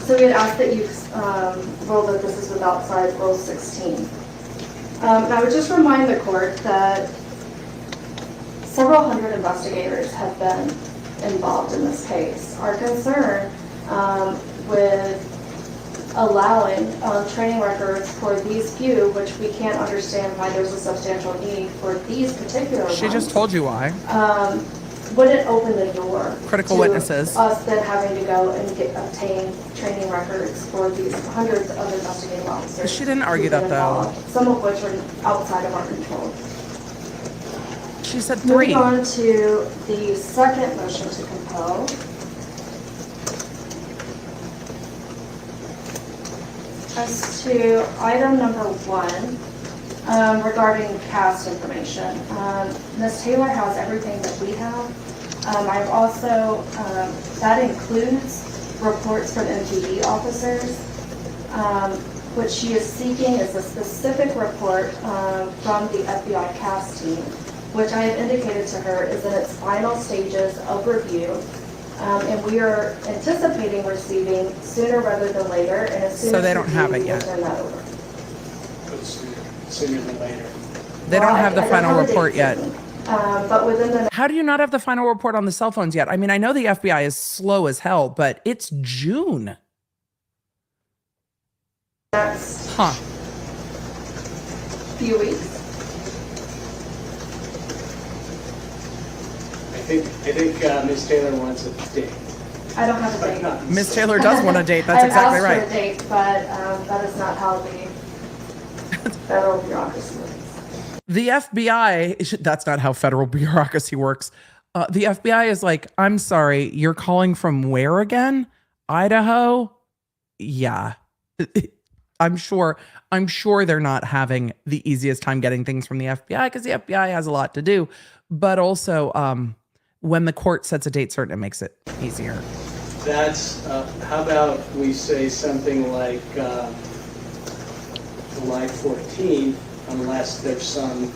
Speaker 5: So we'd ask that you rule that this is outside Rule 16. And I would just remind the court that several hundred investigators have been involved in this case. Our concern with allowing training records for these few, which we can't understand why there's a substantial need for these particular ones.
Speaker 1: She just told you why.
Speaker 5: Wouldn't open the door
Speaker 1: Critical
Speaker 5: to
Speaker 1: witnesses.
Speaker 5: us then having to go and obtain training records for these hundreds of investigating officers.
Speaker 1: She didn't argue
Speaker 5: who've
Speaker 1: that,
Speaker 5: been
Speaker 1: though.
Speaker 5: involved, some of which are outside of our control.
Speaker 1: She said 3.
Speaker 5: Moving on to the second motion to compel. As to item number 1, regarding past information. Ms. Taylor has everything that we have. I've also, that includes reports from MPD officers. What she is seeking is a specific report from the FBI CAS team, which I have indicated to her is in its final stages of review. And we are anticipating receiving sooner rather than later. And as soon
Speaker 1: So
Speaker 5: as
Speaker 1: they
Speaker 5: we
Speaker 1: don't
Speaker 5: do,
Speaker 1: have it
Speaker 5: we will
Speaker 1: yet.
Speaker 5: turn that over.
Speaker 3: But sooner than later.
Speaker 1: They don't have the
Speaker 5: I don't
Speaker 1: final
Speaker 5: have a date
Speaker 1: report yet.
Speaker 5: certain, but within the
Speaker 1: How do you not have the final report on the cell phones yet? I mean, I know the FBI is slow as hell, but it's June.
Speaker 5: next
Speaker 1: Huh.
Speaker 5: few weeks.
Speaker 3: I think Ms. Taylor wants a date.
Speaker 5: I don't have a
Speaker 3: But
Speaker 5: date.
Speaker 3: not
Speaker 1: Miss Taylor does want a date. That's
Speaker 5: I've
Speaker 1: exactly
Speaker 5: asked
Speaker 1: right.
Speaker 5: for a date, but that is not how the federal bureaucracy works.
Speaker 1: The FBI, that's not how federal bureaucracy works. The FBI is like, I'm sorry, you're calling from where again? Idaho? Yeah. I'm sure they're not having the easiest time getting things from the FBI because the FBI has a lot to do. But also, when the court sets a date certain, it makes it easier.
Speaker 3: That's, how about we say something like July 14th, unless there's some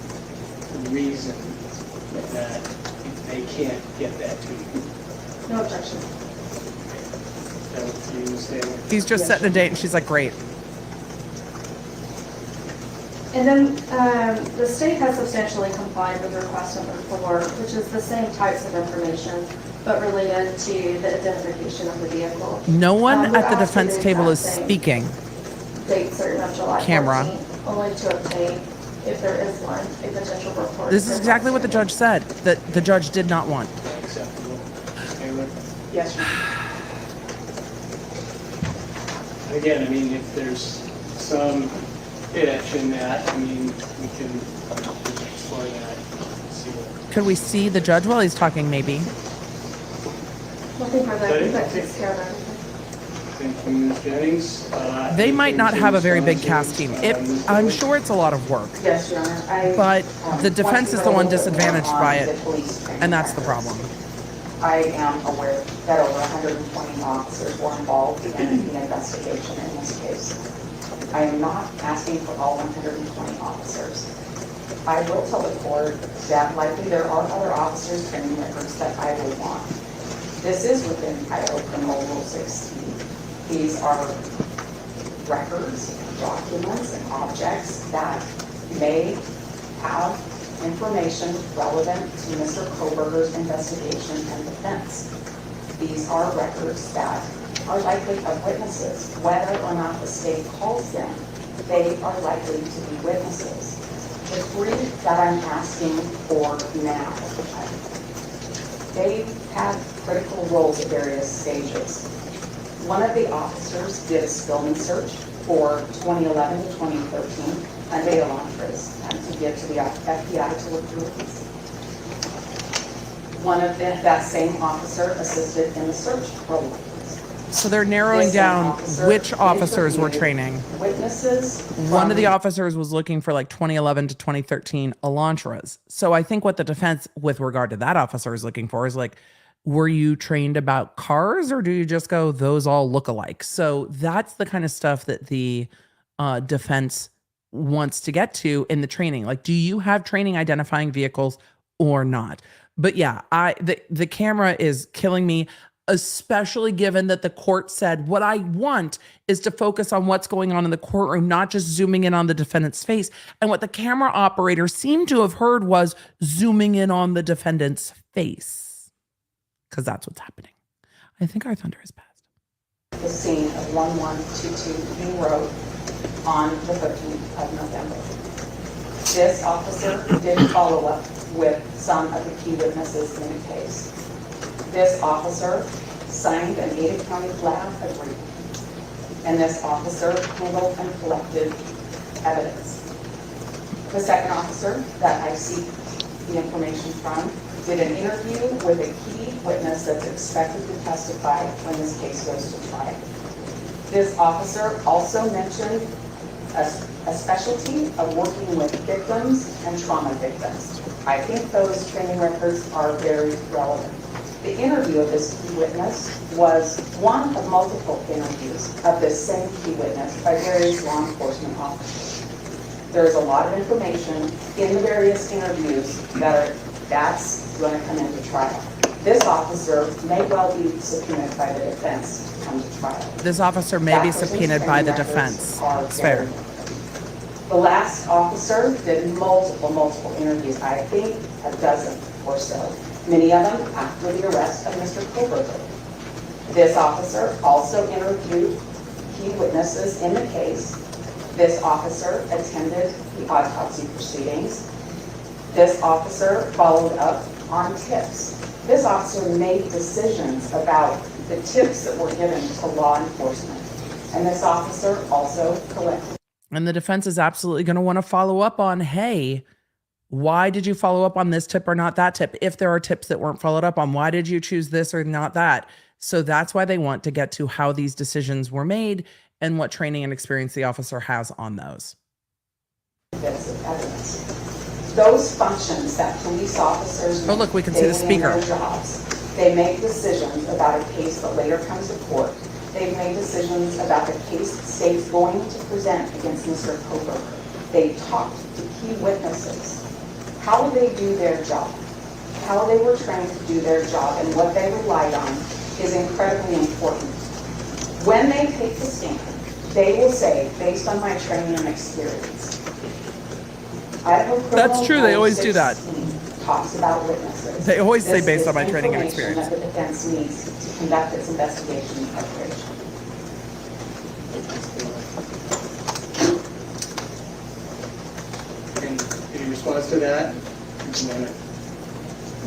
Speaker 3: reason that they can't get that to you.
Speaker 5: No objection.
Speaker 3: That would be Ms. Taylor.
Speaker 1: He's just setting a date and she's like, great.
Speaker 5: And then the state has substantially complied with request number 4, which is the same types of information, but related to the identification of the vehicle.
Speaker 1: No one
Speaker 5: We
Speaker 1: at the
Speaker 5: asked for
Speaker 1: defense table is
Speaker 5: exact same
Speaker 1: speaking.
Speaker 5: Date certain of July
Speaker 1: Camera.
Speaker 5: 14th, only to obtain, if there is one, a potential report.
Speaker 1: This is exactly what the judge said, that the judge did not want.
Speaker 3: Acceptable. Ms. Taylor?
Speaker 4: Yes, Your Honor.
Speaker 3: Again, I mean, if there's some hitch in that, I mean, we can explore that, see what.
Speaker 1: Could we see the judge while he's talking, maybe?
Speaker 5: Nothing further, I think that takes care of everything.
Speaker 3: Thank you, Ms. Jennings.
Speaker 1: They might not have a very big
Speaker 3: Anything
Speaker 1: cast
Speaker 3: to
Speaker 1: team.
Speaker 3: Ms.
Speaker 1: I'm
Speaker 3: Taylor?
Speaker 1: sure it's a lot of work,
Speaker 4: Yes, Your Honor.
Speaker 1: but the
Speaker 4: once
Speaker 1: defense
Speaker 4: you
Speaker 1: is the one
Speaker 4: go a little bit
Speaker 1: disadvantaged
Speaker 4: more
Speaker 1: by
Speaker 4: on
Speaker 1: it,
Speaker 4: the police training
Speaker 1: and that's the
Speaker 4: records,
Speaker 1: problem.
Speaker 4: I am aware that over 120 officers were involved in the investigation in this case. I am not asking for all 120 officers. I will tell the court that likely there are other officers' training records that I would want. This is within Idaho Criminal Rule 16. These are records, documents, and objects that may have information relevant to Mr. Kohberger's investigation and defense. These are records that are likely of witnesses. Whether or not the state calls them, they are likely to be witnesses. The three that I'm asking for now, they had critical roles at various stages. One of the officers did a Spillman search for 2011 to 2013 and made elantras to give to the FBI to look through these. One of that same officer assisted in the search for elantras.
Speaker 1: So they're narrowing down which officers were training.
Speaker 4: Witnesses.
Speaker 1: One of the officers was looking for like 2011 to 2013 elantras. So I think what the defense with regard to that officer is looking for is like, were you trained about cars, or do you just go, those all look alike? So that's the kind of stuff that the defense wants to get to in the training. Like, do you have training identifying vehicles or not? But yeah, the camera is killing me, especially given that the court said, what I want is to focus on what's going on in the courtroom, not just zooming in on the defendant's face. And what the camera operator seemed to have heard was zooming in on the defendant's face, because that's what's happening. I think our thunder has passed.
Speaker 4: The scene of 1122 King Road on the 13th of November. This officer did follow up with some of the key witnesses in the case. This officer signed an Ada County lab agreement, and this officer handled and collected evidence. The second officer that I seek the information from did an interview with a key witness that's expected to testify when this case goes to trial. This officer also mentioned a specialty of working with victims and trauma victims. I think those training records are very relevant. The interview of this key witness was one of multiple interviews of this same key witness by various law enforcement officers. There is a lot of information in the various interviews that's going to come into trial. This officer may well be subpoenaed by the defense to come to trial.
Speaker 1: This officer may be subpoenaed by the defense. It's fair.
Speaker 4: The last officer did multiple interviews, I think a dozen or so. Many of them after the arrest of Mr. Kohberger. This officer also interviewed key witnesses in the case. This officer attended the autopsy proceedings. This officer followed up on tips. This officer made decisions about the tips that were given to law enforcement. And this officer also collected.
Speaker 1: And the defense is absolutely going to want to follow up on, hey, why did you follow up on this tip or not that tip? If there are tips that weren't followed up on, why did you choose this or not that? So that's why they want to get to how these decisions were made and what training and experience the officer has on those.
Speaker 4: Bits of evidence. Those functions that police officers
Speaker 1: Oh, look, we can see the speaker.
Speaker 4: in their jobs, they make decisions about a case that later comes to court. They've made decisions about the case the state's going to present against Mr. Kohberger. They talked to key witnesses. How they do their job, how they were trained to do their job, and what they relied on is incredibly important. When they take the stand, they will say, based on my training and experience.
Speaker 1: That's true, they always do that.
Speaker 4: Talks about witnesses.
Speaker 1: They always say based on my training and experience.
Speaker 4: That the defense needs to conduct its investigation and preparation.
Speaker 3: Any response to that?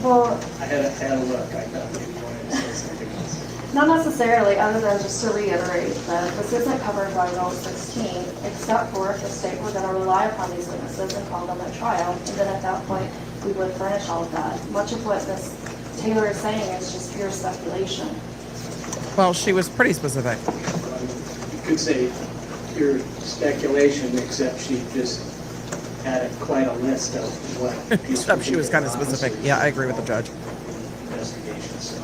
Speaker 5: Well,
Speaker 3: I had a look. I thought maybe you wanted to say something else.
Speaker 5: not necessarily, other than just to reiterate that this isn't covered by Rule 16, except for if the state were going to rely upon these witnesses and call them at trial, and then at that point, we would furnish all of that. Much of what Ms. Taylor is saying is just pure speculation.
Speaker 1: Well, she was pretty specific.
Speaker 3: You could say pure speculation, except she just had quite a list of what.
Speaker 1: Except she was kind of specific. Yeah, I agree with the judge.
Speaker 3: Investigation, so.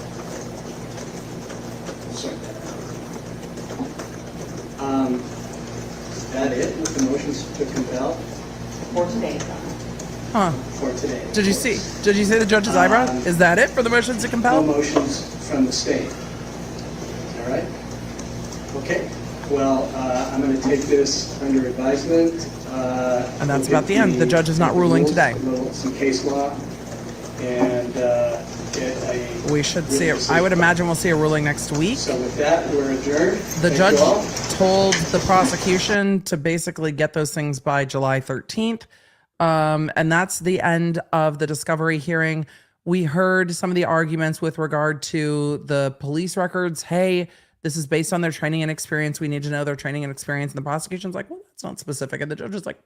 Speaker 3: We'll sort that out. that it with the motions to compel
Speaker 4: For today,
Speaker 1: Huh.
Speaker 3: for today?
Speaker 1: Did you see the judge's eyebrow? Is that it for the motions to
Speaker 3: No
Speaker 1: compel?
Speaker 3: motions from the state. Is that right? Okay. Well, I'm going to take this under advisement.
Speaker 1: And that's
Speaker 3: look
Speaker 1: about
Speaker 3: at
Speaker 1: the end. The judge is not ruling
Speaker 3: rules,
Speaker 1: today.
Speaker 3: Some case law, and get a
Speaker 1: We should see it.
Speaker 3: decision.
Speaker 1: I would imagine we'll see a ruling next week.
Speaker 3: So with that, we're adjourned.
Speaker 1: The
Speaker 3: Thank
Speaker 1: judge
Speaker 3: you all.
Speaker 1: told the prosecution to basically get those things by July 13th. And that's the end of the discovery hearing. We heard some of the arguments with regard to the police records. Hey, this is based on their training and experience. We need to know their training and experience. And the prosecution's like, well, that's not specific. And the judge is like,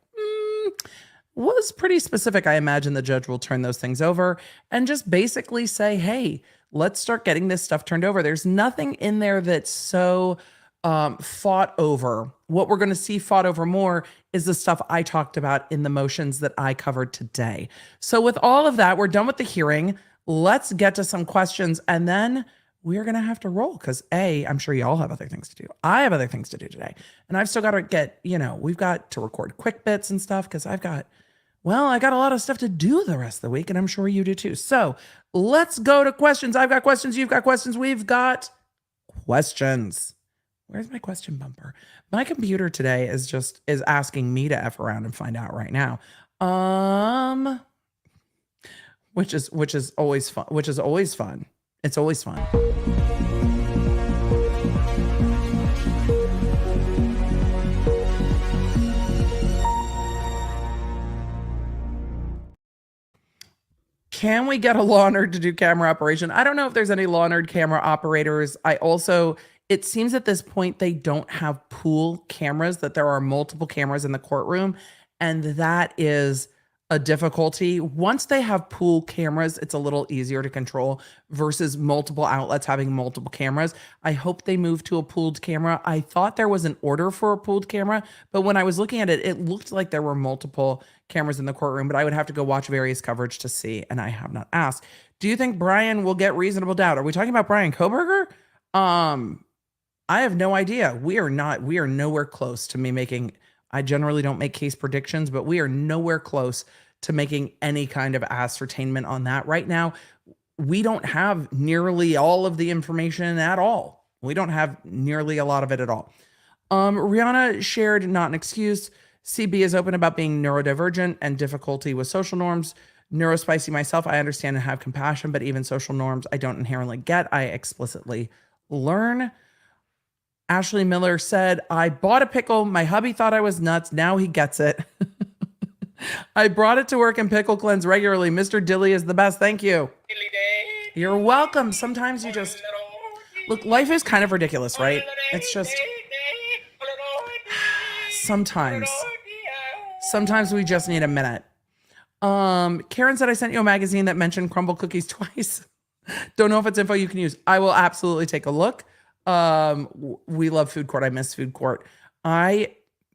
Speaker 1: was pretty specific. I imagine the judge will turn those things over and just basically say, hey, let's start getting this stuff turned over. There's nothing in there that's so fought over. What we're going to see fought over more is the stuff I talked about in the motions that I covered today. So with all of that, we're done with the hearing. Let's get to some questions, and then we're going to have to roll because I'm sure y'all have other things to do. I have other things to do today. And I've still got to get, we've got to record quick bits and stuff because I got a lot of stuff to do the rest of the week, and I'm sure you do too. So let's go to questions. I've got questions. You've got questions. We've got questions. Where's my question bumper? My computer today is asking me to F around and find out right now. Which is always fun. It's always fun. Can we get a Law Nerd to do camera operation? I don't know if there's any Law Nerd camera operators. It seems at this point they don't have pool cameras, that there are multiple cameras in the courtroom, and that is a difficulty. Once they have pool cameras, it's a little easier to control versus multiple outlets having multiple cameras. I hope they move to a pooled camera. I thought there was an order for a pooled camera, but when I was looking at it, it looked like there were multiple cameras in the courtroom, but I would have to go watch various coverage to see, and I have not asked. Do you think Bryan will get reasonable doubt? Are we talking about Bryan Kohberger? I have no idea. We are nowhere close to me making, I generally don't make case predictions, but we are nowhere close to making any kind of ascertainment on that right now. We don't have nearly all of the information at all. We don't have nearly a lot of it at all. Rihanna shared, not an excuse. CB is open about being neurodivergent and difficulty with social norms. Neurospicy myself, I understand and have compassion, but even social norms I don't inherently get. I explicitly learn. Ashley Miller said, I bought a pickle. My hubby thought I was nuts. Now he gets it. I brought it to work and pickle cleanse regularly. Mr. Dilly is the best. Thank you. You're welcome. Sometimes you just... Look, life is kind of ridiculous, right? It's just... Sometimes we just need a minute. Karen said, I sent you a magazine that mentioned crumble cookies twice. Don't know if it's info you can use. I will absolutely take a look. We love food court. I miss food court. My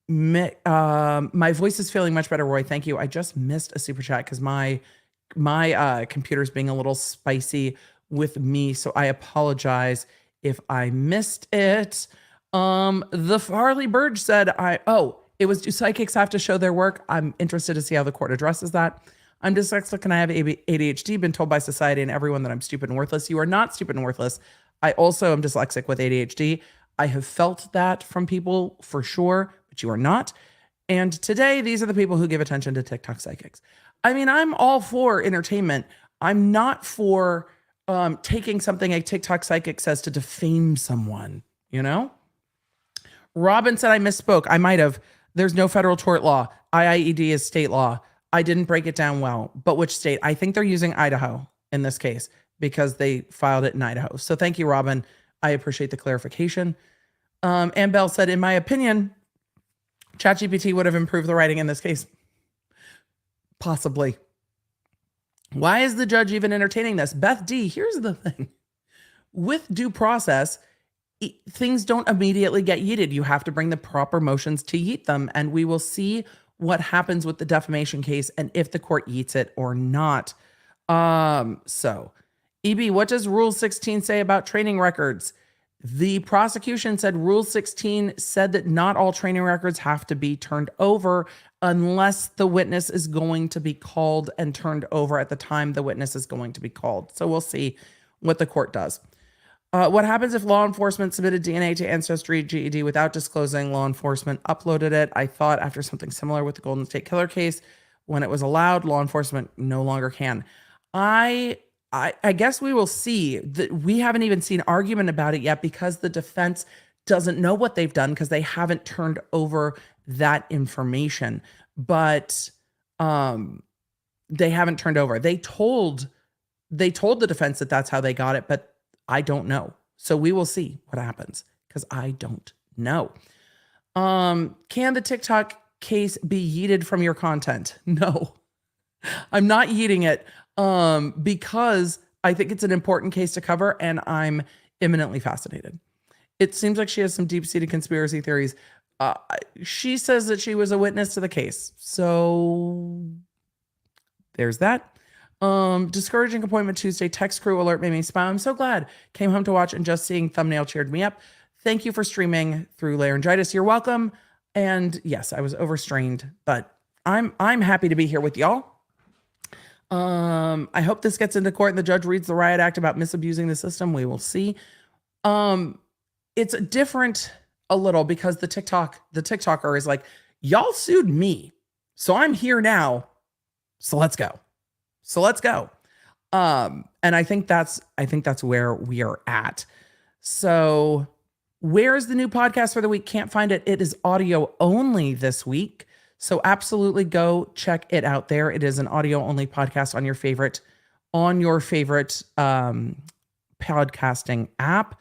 Speaker 1: voice is feeling much better, Roy. Thank you. I just missed a super chat because my computer's being a little spicy with me. So I apologize if I missed it. The Farley Burge said, it was, do psychics have to show their work? I'm interested to see how the court addresses that. I'm dyslexic and I have ADHD, been told by society and everyone that I'm stupid and worthless. You are not stupid and worthless. I also am dyslexic with ADHD. I have felt that from people for sure, but you are not. And today, these are the people who give attention to TikTok psychics. I mean, I'm all for entertainment. I'm not for taking something a TikTok psychic says to defame someone, Robin said I misspoke. I might have. There's no federal tort law. IIED is state law. I didn't break it down well. But which state? I think they're using Idaho in this case, because they filed it in Idaho. So thank you, Robin. I appreciate the clarification. Ann Bell said, in my opinion, ChatGPT would have improved the writing in this case. Possibly. Why is the judge even entertaining this? Beth D, here's the thing. With due process, things don't immediately get yeeted. You have to bring the proper motions to yeet them. And we will see what happens with the defamation case and if the court yeets it or not. So... EB, what does Rule 16 say about training records? The prosecution said Rule 16 said that not all training records have to be turned over unless the witness is going to be called and turned over at the time the witness is going to be called. So we'll see what the court does. What happens if law enforcement submitted DNA to Ancestry GED without disclosing law enforcement uploaded it? I thought after something similar with the Golden State Killer case, when it was allowed, law enforcement no longer can. I guess we will see. That we haven't even seen argument about it yet because the defense doesn't know what they've done because they haven't turned over that information. But they haven't turned over. They told the defense that that's how they got it, but I don't know. So we will see what happens because I don't know. Can the TikTok case be yeeted from your content? No, I'm not yeeting it because I think it's an important case to cover and I'm imminently fascinated. It seems like she has some deep-seated conspiracy theories. She says that she was a witness to the case. So there's that. Discouraging appointment Tuesday. Text crew alert made me smile. I'm so glad. Came home to watch and just seeing thumbnail cheered me up. Thank you for streaming through laryngitis. You're welcome. And yes, I was overstrained, but I'm happy to be here with y'all. I hope this gets into court and the judge reads the riot act about misabusing the system. We will see. It's different a little because the TikToker is like, y'all sued me, so I'm here now. So let's go. And I think that's where we are at. So where's the new podcast for the week? Can't find it. It is audio only this week. So absolutely go check it out there. It is an audio only podcast on your favorite podcasting app.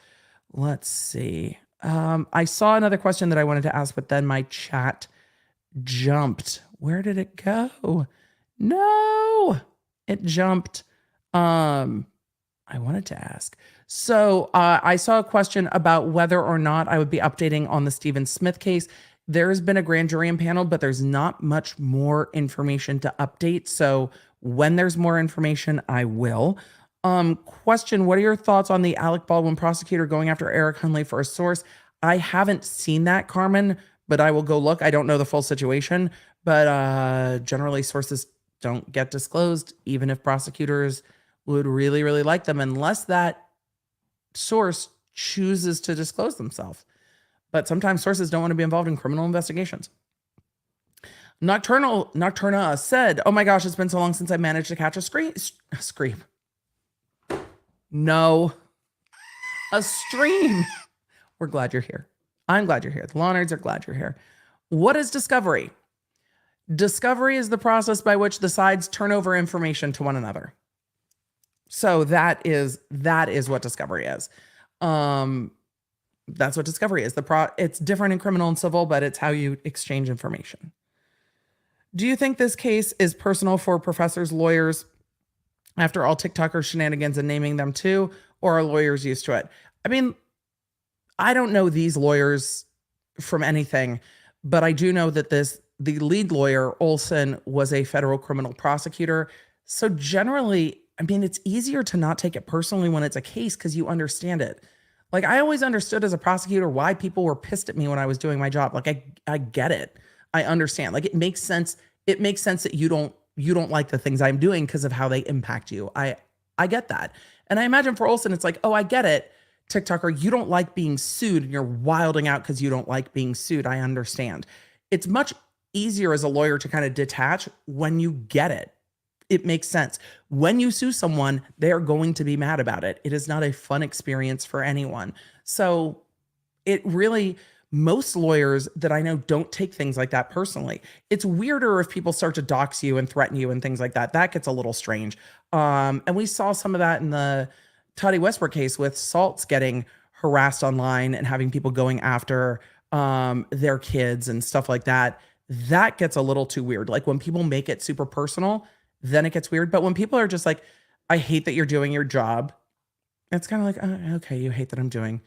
Speaker 1: Let's see. I saw another question that I wanted to ask, but then my chat jumped. Where did it go? No, it jumped. I wanted to ask. So I saw a question about whether or not I would be updating on the Stephen Smith case. There has been a grand jury impaneled, but there's not much more information to update. So when there's more information, I will. Question, what are your thoughts on the Alec Baldwin prosecutor going after Eric Hunley for a source? I haven't seen that, Carmen, but I will go look. I don't know the full situation, but generally sources don't get disclosed, even if prosecutors would really, really like them, unless that source chooses to disclose themselves. But sometimes sources don't want to be involved in criminal investigations. Nocturna said, oh my gosh, it's been so long since I managed to catch a scream. No, a stream. We're glad you're here. I'm glad you're here. The Law Nerds are glad you're here. What is discovery? Discovery is the process by which the sides turn over information to one another. So that is what discovery is. That's what discovery is. It's different in criminal and civil, but it's how you exchange information. Do you think this case is personal for professors, lawyers, after all TikToker shenanigans and naming them too, or are lawyers used to it? I mean, I don't know these lawyers from anything, but I do know that the lead lawyer, Olson, was a federal criminal prosecutor. So generally, I mean, it's easier to not take it personally when it's a case because you understand it. Like, I always understood as a prosecutor why people were pissed at me when I was doing my job. Like, I get it. I understand. Like, it makes sense. It makes sense that you don't like the things I'm doing because of how they impact you. I get that. And I imagine for Olson, it's like, oh, I get it. TikToker, you don't like being sued and you're wilding out because you don't like being sued. I understand. It's much easier as a lawyer to kind of detach when you get it. It makes sense. When you sue someone, they are going to be mad about it. It is not a fun experience for anyone. So most lawyers that I know don't take things like that personally. It's weirder if people start to dox you and threaten you and things like that. That gets a little strange. And we saw some of that in the Toddy Westbrook case with Saltz getting harassed online and having people going after their kids and stuff like that. That gets a little too weird. Like when people make it super personal, then it gets weird. But when people are just like, I hate that you're doing your job, it's kind of like, okay, you hate that I'm doing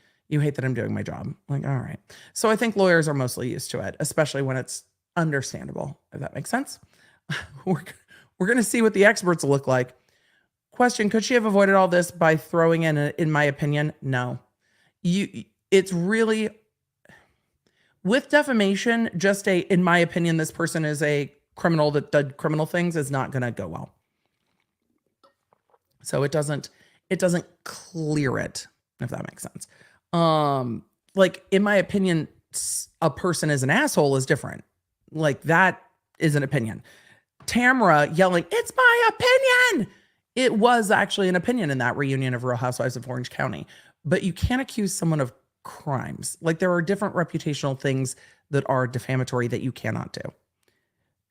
Speaker 1: my job. Like, all right. So I think lawyers are mostly used to it, especially when it's understandable, if that makes sense. We're going to see what the experts look like. Question, could she have avoided all this by throwing in my opinion? No. it's really with defamation, just in my opinion, this person is a criminal that did criminal things is not going to go well. So it doesn't clear it, if that makes sense. Like in my opinion, a person is an asshole is different. Like that is an opinion. Tamara yelling, "It's my opinion." It was actually an opinion in that reunion of Real Housewives of Orange County, but you can't accuse someone of crimes. Like there are different reputational things that are defamatory that you cannot do.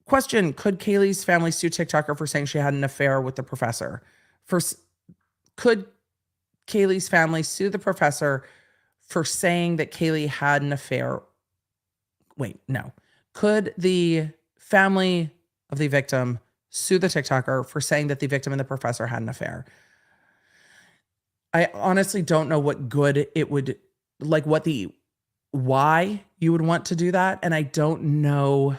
Speaker 1: Question, could Kaylee's family sue TikToker for saying she had an affair with the professor? Could Kaylee's family sue the professor for saying that Kaylee had an affair? Wait, no. Could the family of the victim sue the TikToker for saying that the victim and the professor had an affair? I honestly don't know what good it would, like why you would want to do that. And I don't know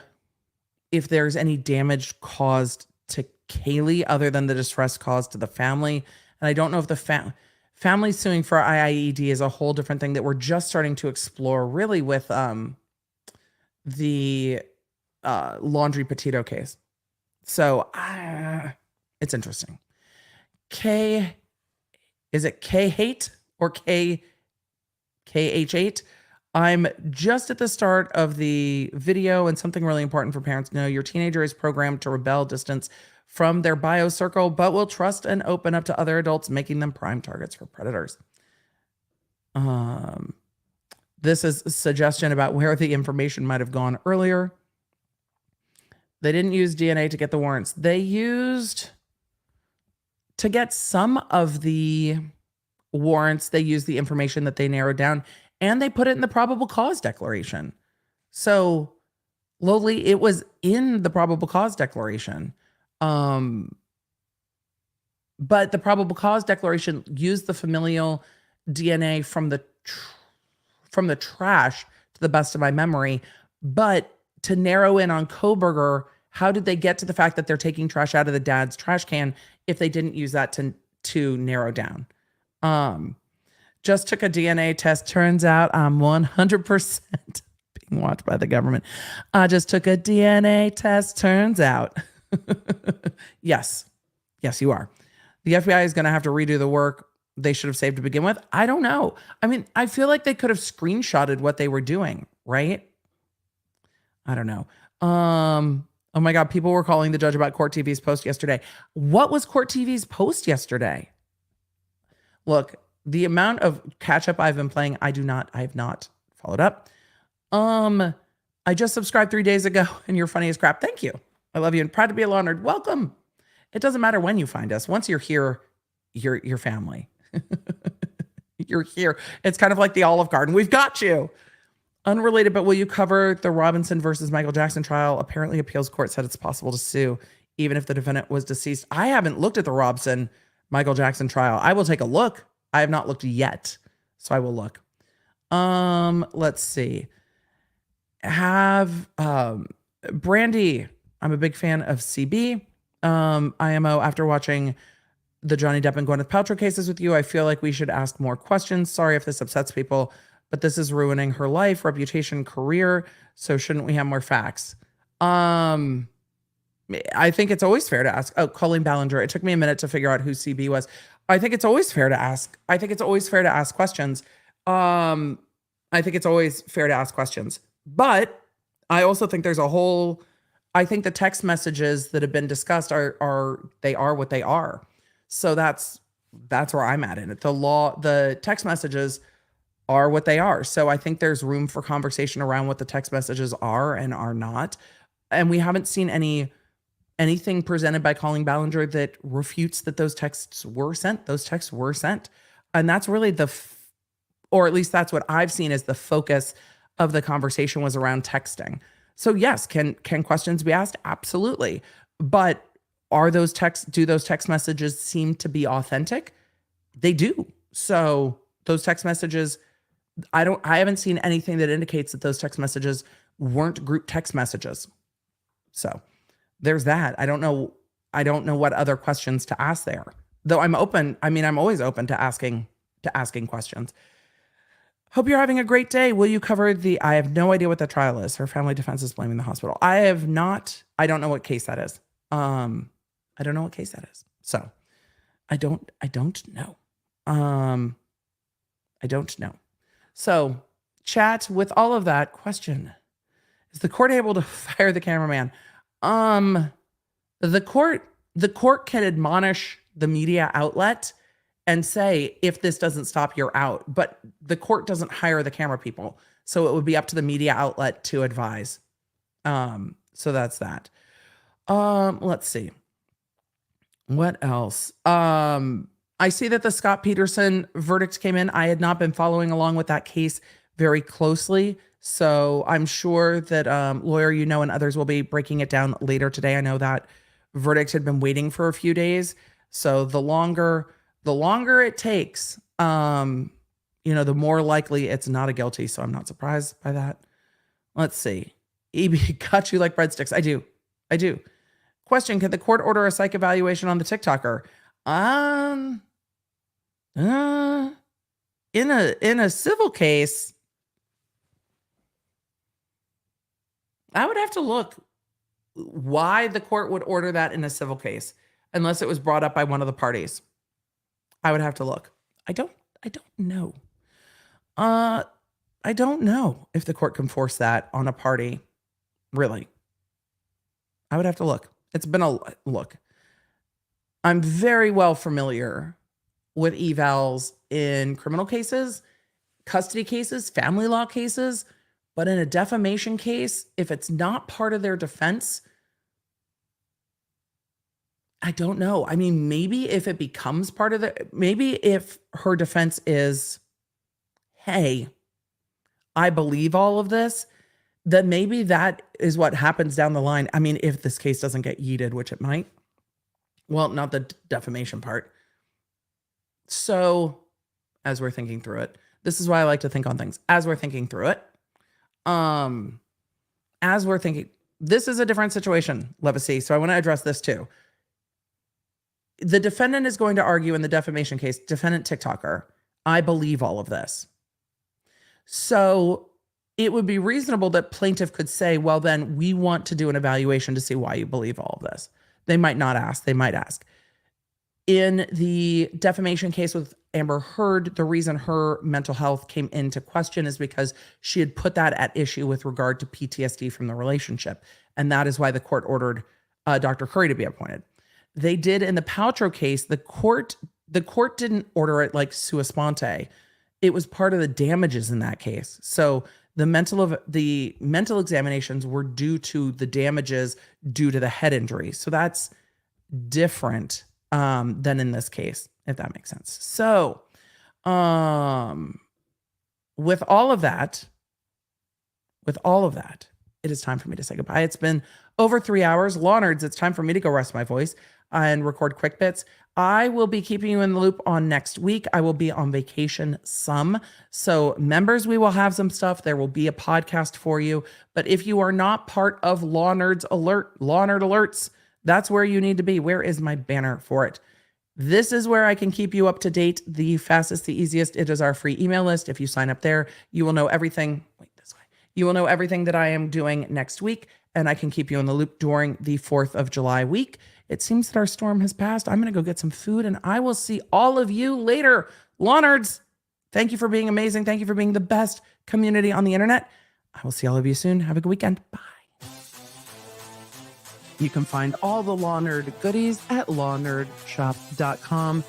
Speaker 1: if there's any damage caused to Kaylee other than the distress caused to the family. And I don't know if the family suing for IIED is a whole different thing that we're just starting to explore really with the Laundry Petito case. So it's interesting. Is it K-Hate or KH8? I'm just at the start of the video, and something really important for parents to know. Your teenager is programmed to rebel, distance from their bio circle, but will trust and open up to other adults, making them prime targets for predators. This is a suggestion about where the information might have gone earlier. They didn't use DNA to get the warrants. They used, to get some of the warrants, they used the information that they narrowed down, and they put it in the probable cause declaration. So, Lowly, it was in the probable cause declaration. But the probable cause declaration used the familial DNA from the trash, to the best of my memory. But to narrow in on Kohberger, how did they get to the fact that they're taking trash out of the dad's trash can if they didn't use that to narrow down? Just took a DNA test. Turns out I'm 100% being watched by the government. I just took a DNA test. Turns out. Yes, you are. The FBI is going to have to redo the work they should have saved to begin with. I don't know. I mean, I feel like they could have screenshotted what they were doing, right? I don't know. Oh my God, people were calling the judge about Court TV's post yesterday. What was Court TV's post yesterday? Look, the amount of catch up I've been playing, I have not followed up. I just subscribed 3 days ago and you're funny as crap. Thank you. I love you and proud to be a Law Nerd. Welcome. It doesn't matter when you find us. Once you're here, you're family. You're here. It's kind of like the Olive Garden. We've got you. Unrelated, but will you cover the Robinson versus Michael Jackson trial? Apparently, appeals court said it's possible to sue even if the defendant was deceased. I haven't looked at the Robinson Michael Jackson trial. I will take a look. I have not looked yet, so I will look. Let's see. Brandy. I'm a big fan of CB. IMO, after watching the Johnny Depp and Gwyneth Paltrow cases with you, I feel like we should ask more questions. Sorry if this upsets people, but this is ruining her life, reputation, career. So shouldn't we have more facts? I think it's always fair to ask. Oh, Colleen Ballinger. It took me a minute to figure out who CB was. I think it's always fair to ask. I think it's always fair to ask questions. But I also think there's a whole, I think the text messages that have been discussed are what they are. So that's where I'm at in it. The text messages are what they are. So I think there's room for conversation around what the text messages are and are not. And we haven't seen anything presented by Colleen Ballinger that refutes that those texts were sent. Those texts were sent. And that's really or at least that's what I've seen as the focus of the conversation was around texting. So yes, can questions be asked? Absolutely. But do those text messages seem to be authentic? They do. So those text messages, I haven't seen anything that indicates that those text messages weren't group text messages. So there's that. I don't know what other questions to ask there. Though I'm open. I mean, I'm always open to asking questions. Hope you're having a great day. Will you cover I have no idea what the trial is. Her family defense is blaming the hospital. I don't know what case that is. I don't know what case that is. So I don't know. I don't know. So chat, with all of that, question, is the court able to fire the cameraman? The court can admonish the media outlet and say, if this doesn't stop, you're out. But the court doesn't hire the camera people. So it would be up to the media outlet to advise. So that's that. Let's see. What else? I see that the Scott Peterson verdict came in. I had not been following along with that case very closely. So I'm sure that lawyer, and others will be breaking it down later today. I know that verdict had been waiting for a few days. So the longer it takes, the more likely it's not a guilty. So I'm not surprised by that. Let's see. EB got you like breadsticks. I do. Question, can the court order a psych evaluation on the TikToker? In a civil case, I would have to look why the court would order that in a civil case, unless it was brought up by one of the parties. I would have to look. I don't know. I don't know if the court can force that on a party. Really. I would have to look. It's been a look. I'm very well familiar with evals in criminal cases, custody cases, family law cases, but in a defamation case, if it's not part of their defense, I don't know. I mean, maybe if it becomes part of maybe if her defense is, hey, I believe all of this, then maybe that is what happens down the line. I mean, if this case doesn't get yeeted, which it might. Well, not the defamation part. So as we're thinking through it, this is why I like to think on things. As we're thinking through it, this is a different situation, Levacy. So I want to address this too. The defendant is going to argue in the defamation case, defendant TikToker, I believe all of this. So it would be reasonable that plaintiff could say, well, then we want to do an evaluation to see why you believe all of this. They might not ask. They might ask. In the defamation case with Amber Heard, the reason her mental health came into question is because she had put that at issue with regard to PTSD from the relationship. And that is why the court ordered Dr. Curry to be appointed. They did in the Paltrow case, the court didn't order it like sua sponte. It was part of the damages in that case. So the mental examinations were due to the damages due to the head injury. So that's different than in this case, if that makes sense. So with all of that, it is time for me to say goodbye. It's been over 3 hours. Law Nerds, it's time for me to go rest my voice and record quick bits. I will be keeping you in the loop on next week. I will be on vacation some. So members, we will have some stuff. There will be a podcast for you. But if you are not part of Law Nerd Alerts, that's where you need to be. Where is my banner for it? This is where I can keep you up to date. The fastest, the easiest. It is our free email list. If you sign up there, you will know everything. You will know everything that I am doing next week, and I can keep you in the loop during the 4th of July week. It seems that our storm has passed. I'm going to go get some food, and I will see all of you later. Law Nerds, thank you for being amazing. Thank you for being the best community on the internet. I will see all of you soon. Have a good weekend. Bye. You can find all the Law Nerd goodies at lawnerdshop.com.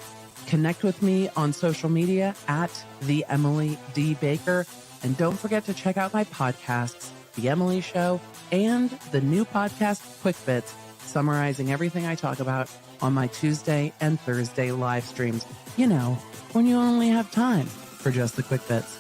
Speaker 1: Connect with me on social media at the Emily D. Baker. And don't forget to check out my podcasts, The Emily Show, and the new podcast, Quick Bits, summarizing everything I talk about on my Tuesday and Thursday live streams. You know, when you only have time for just the quick bits.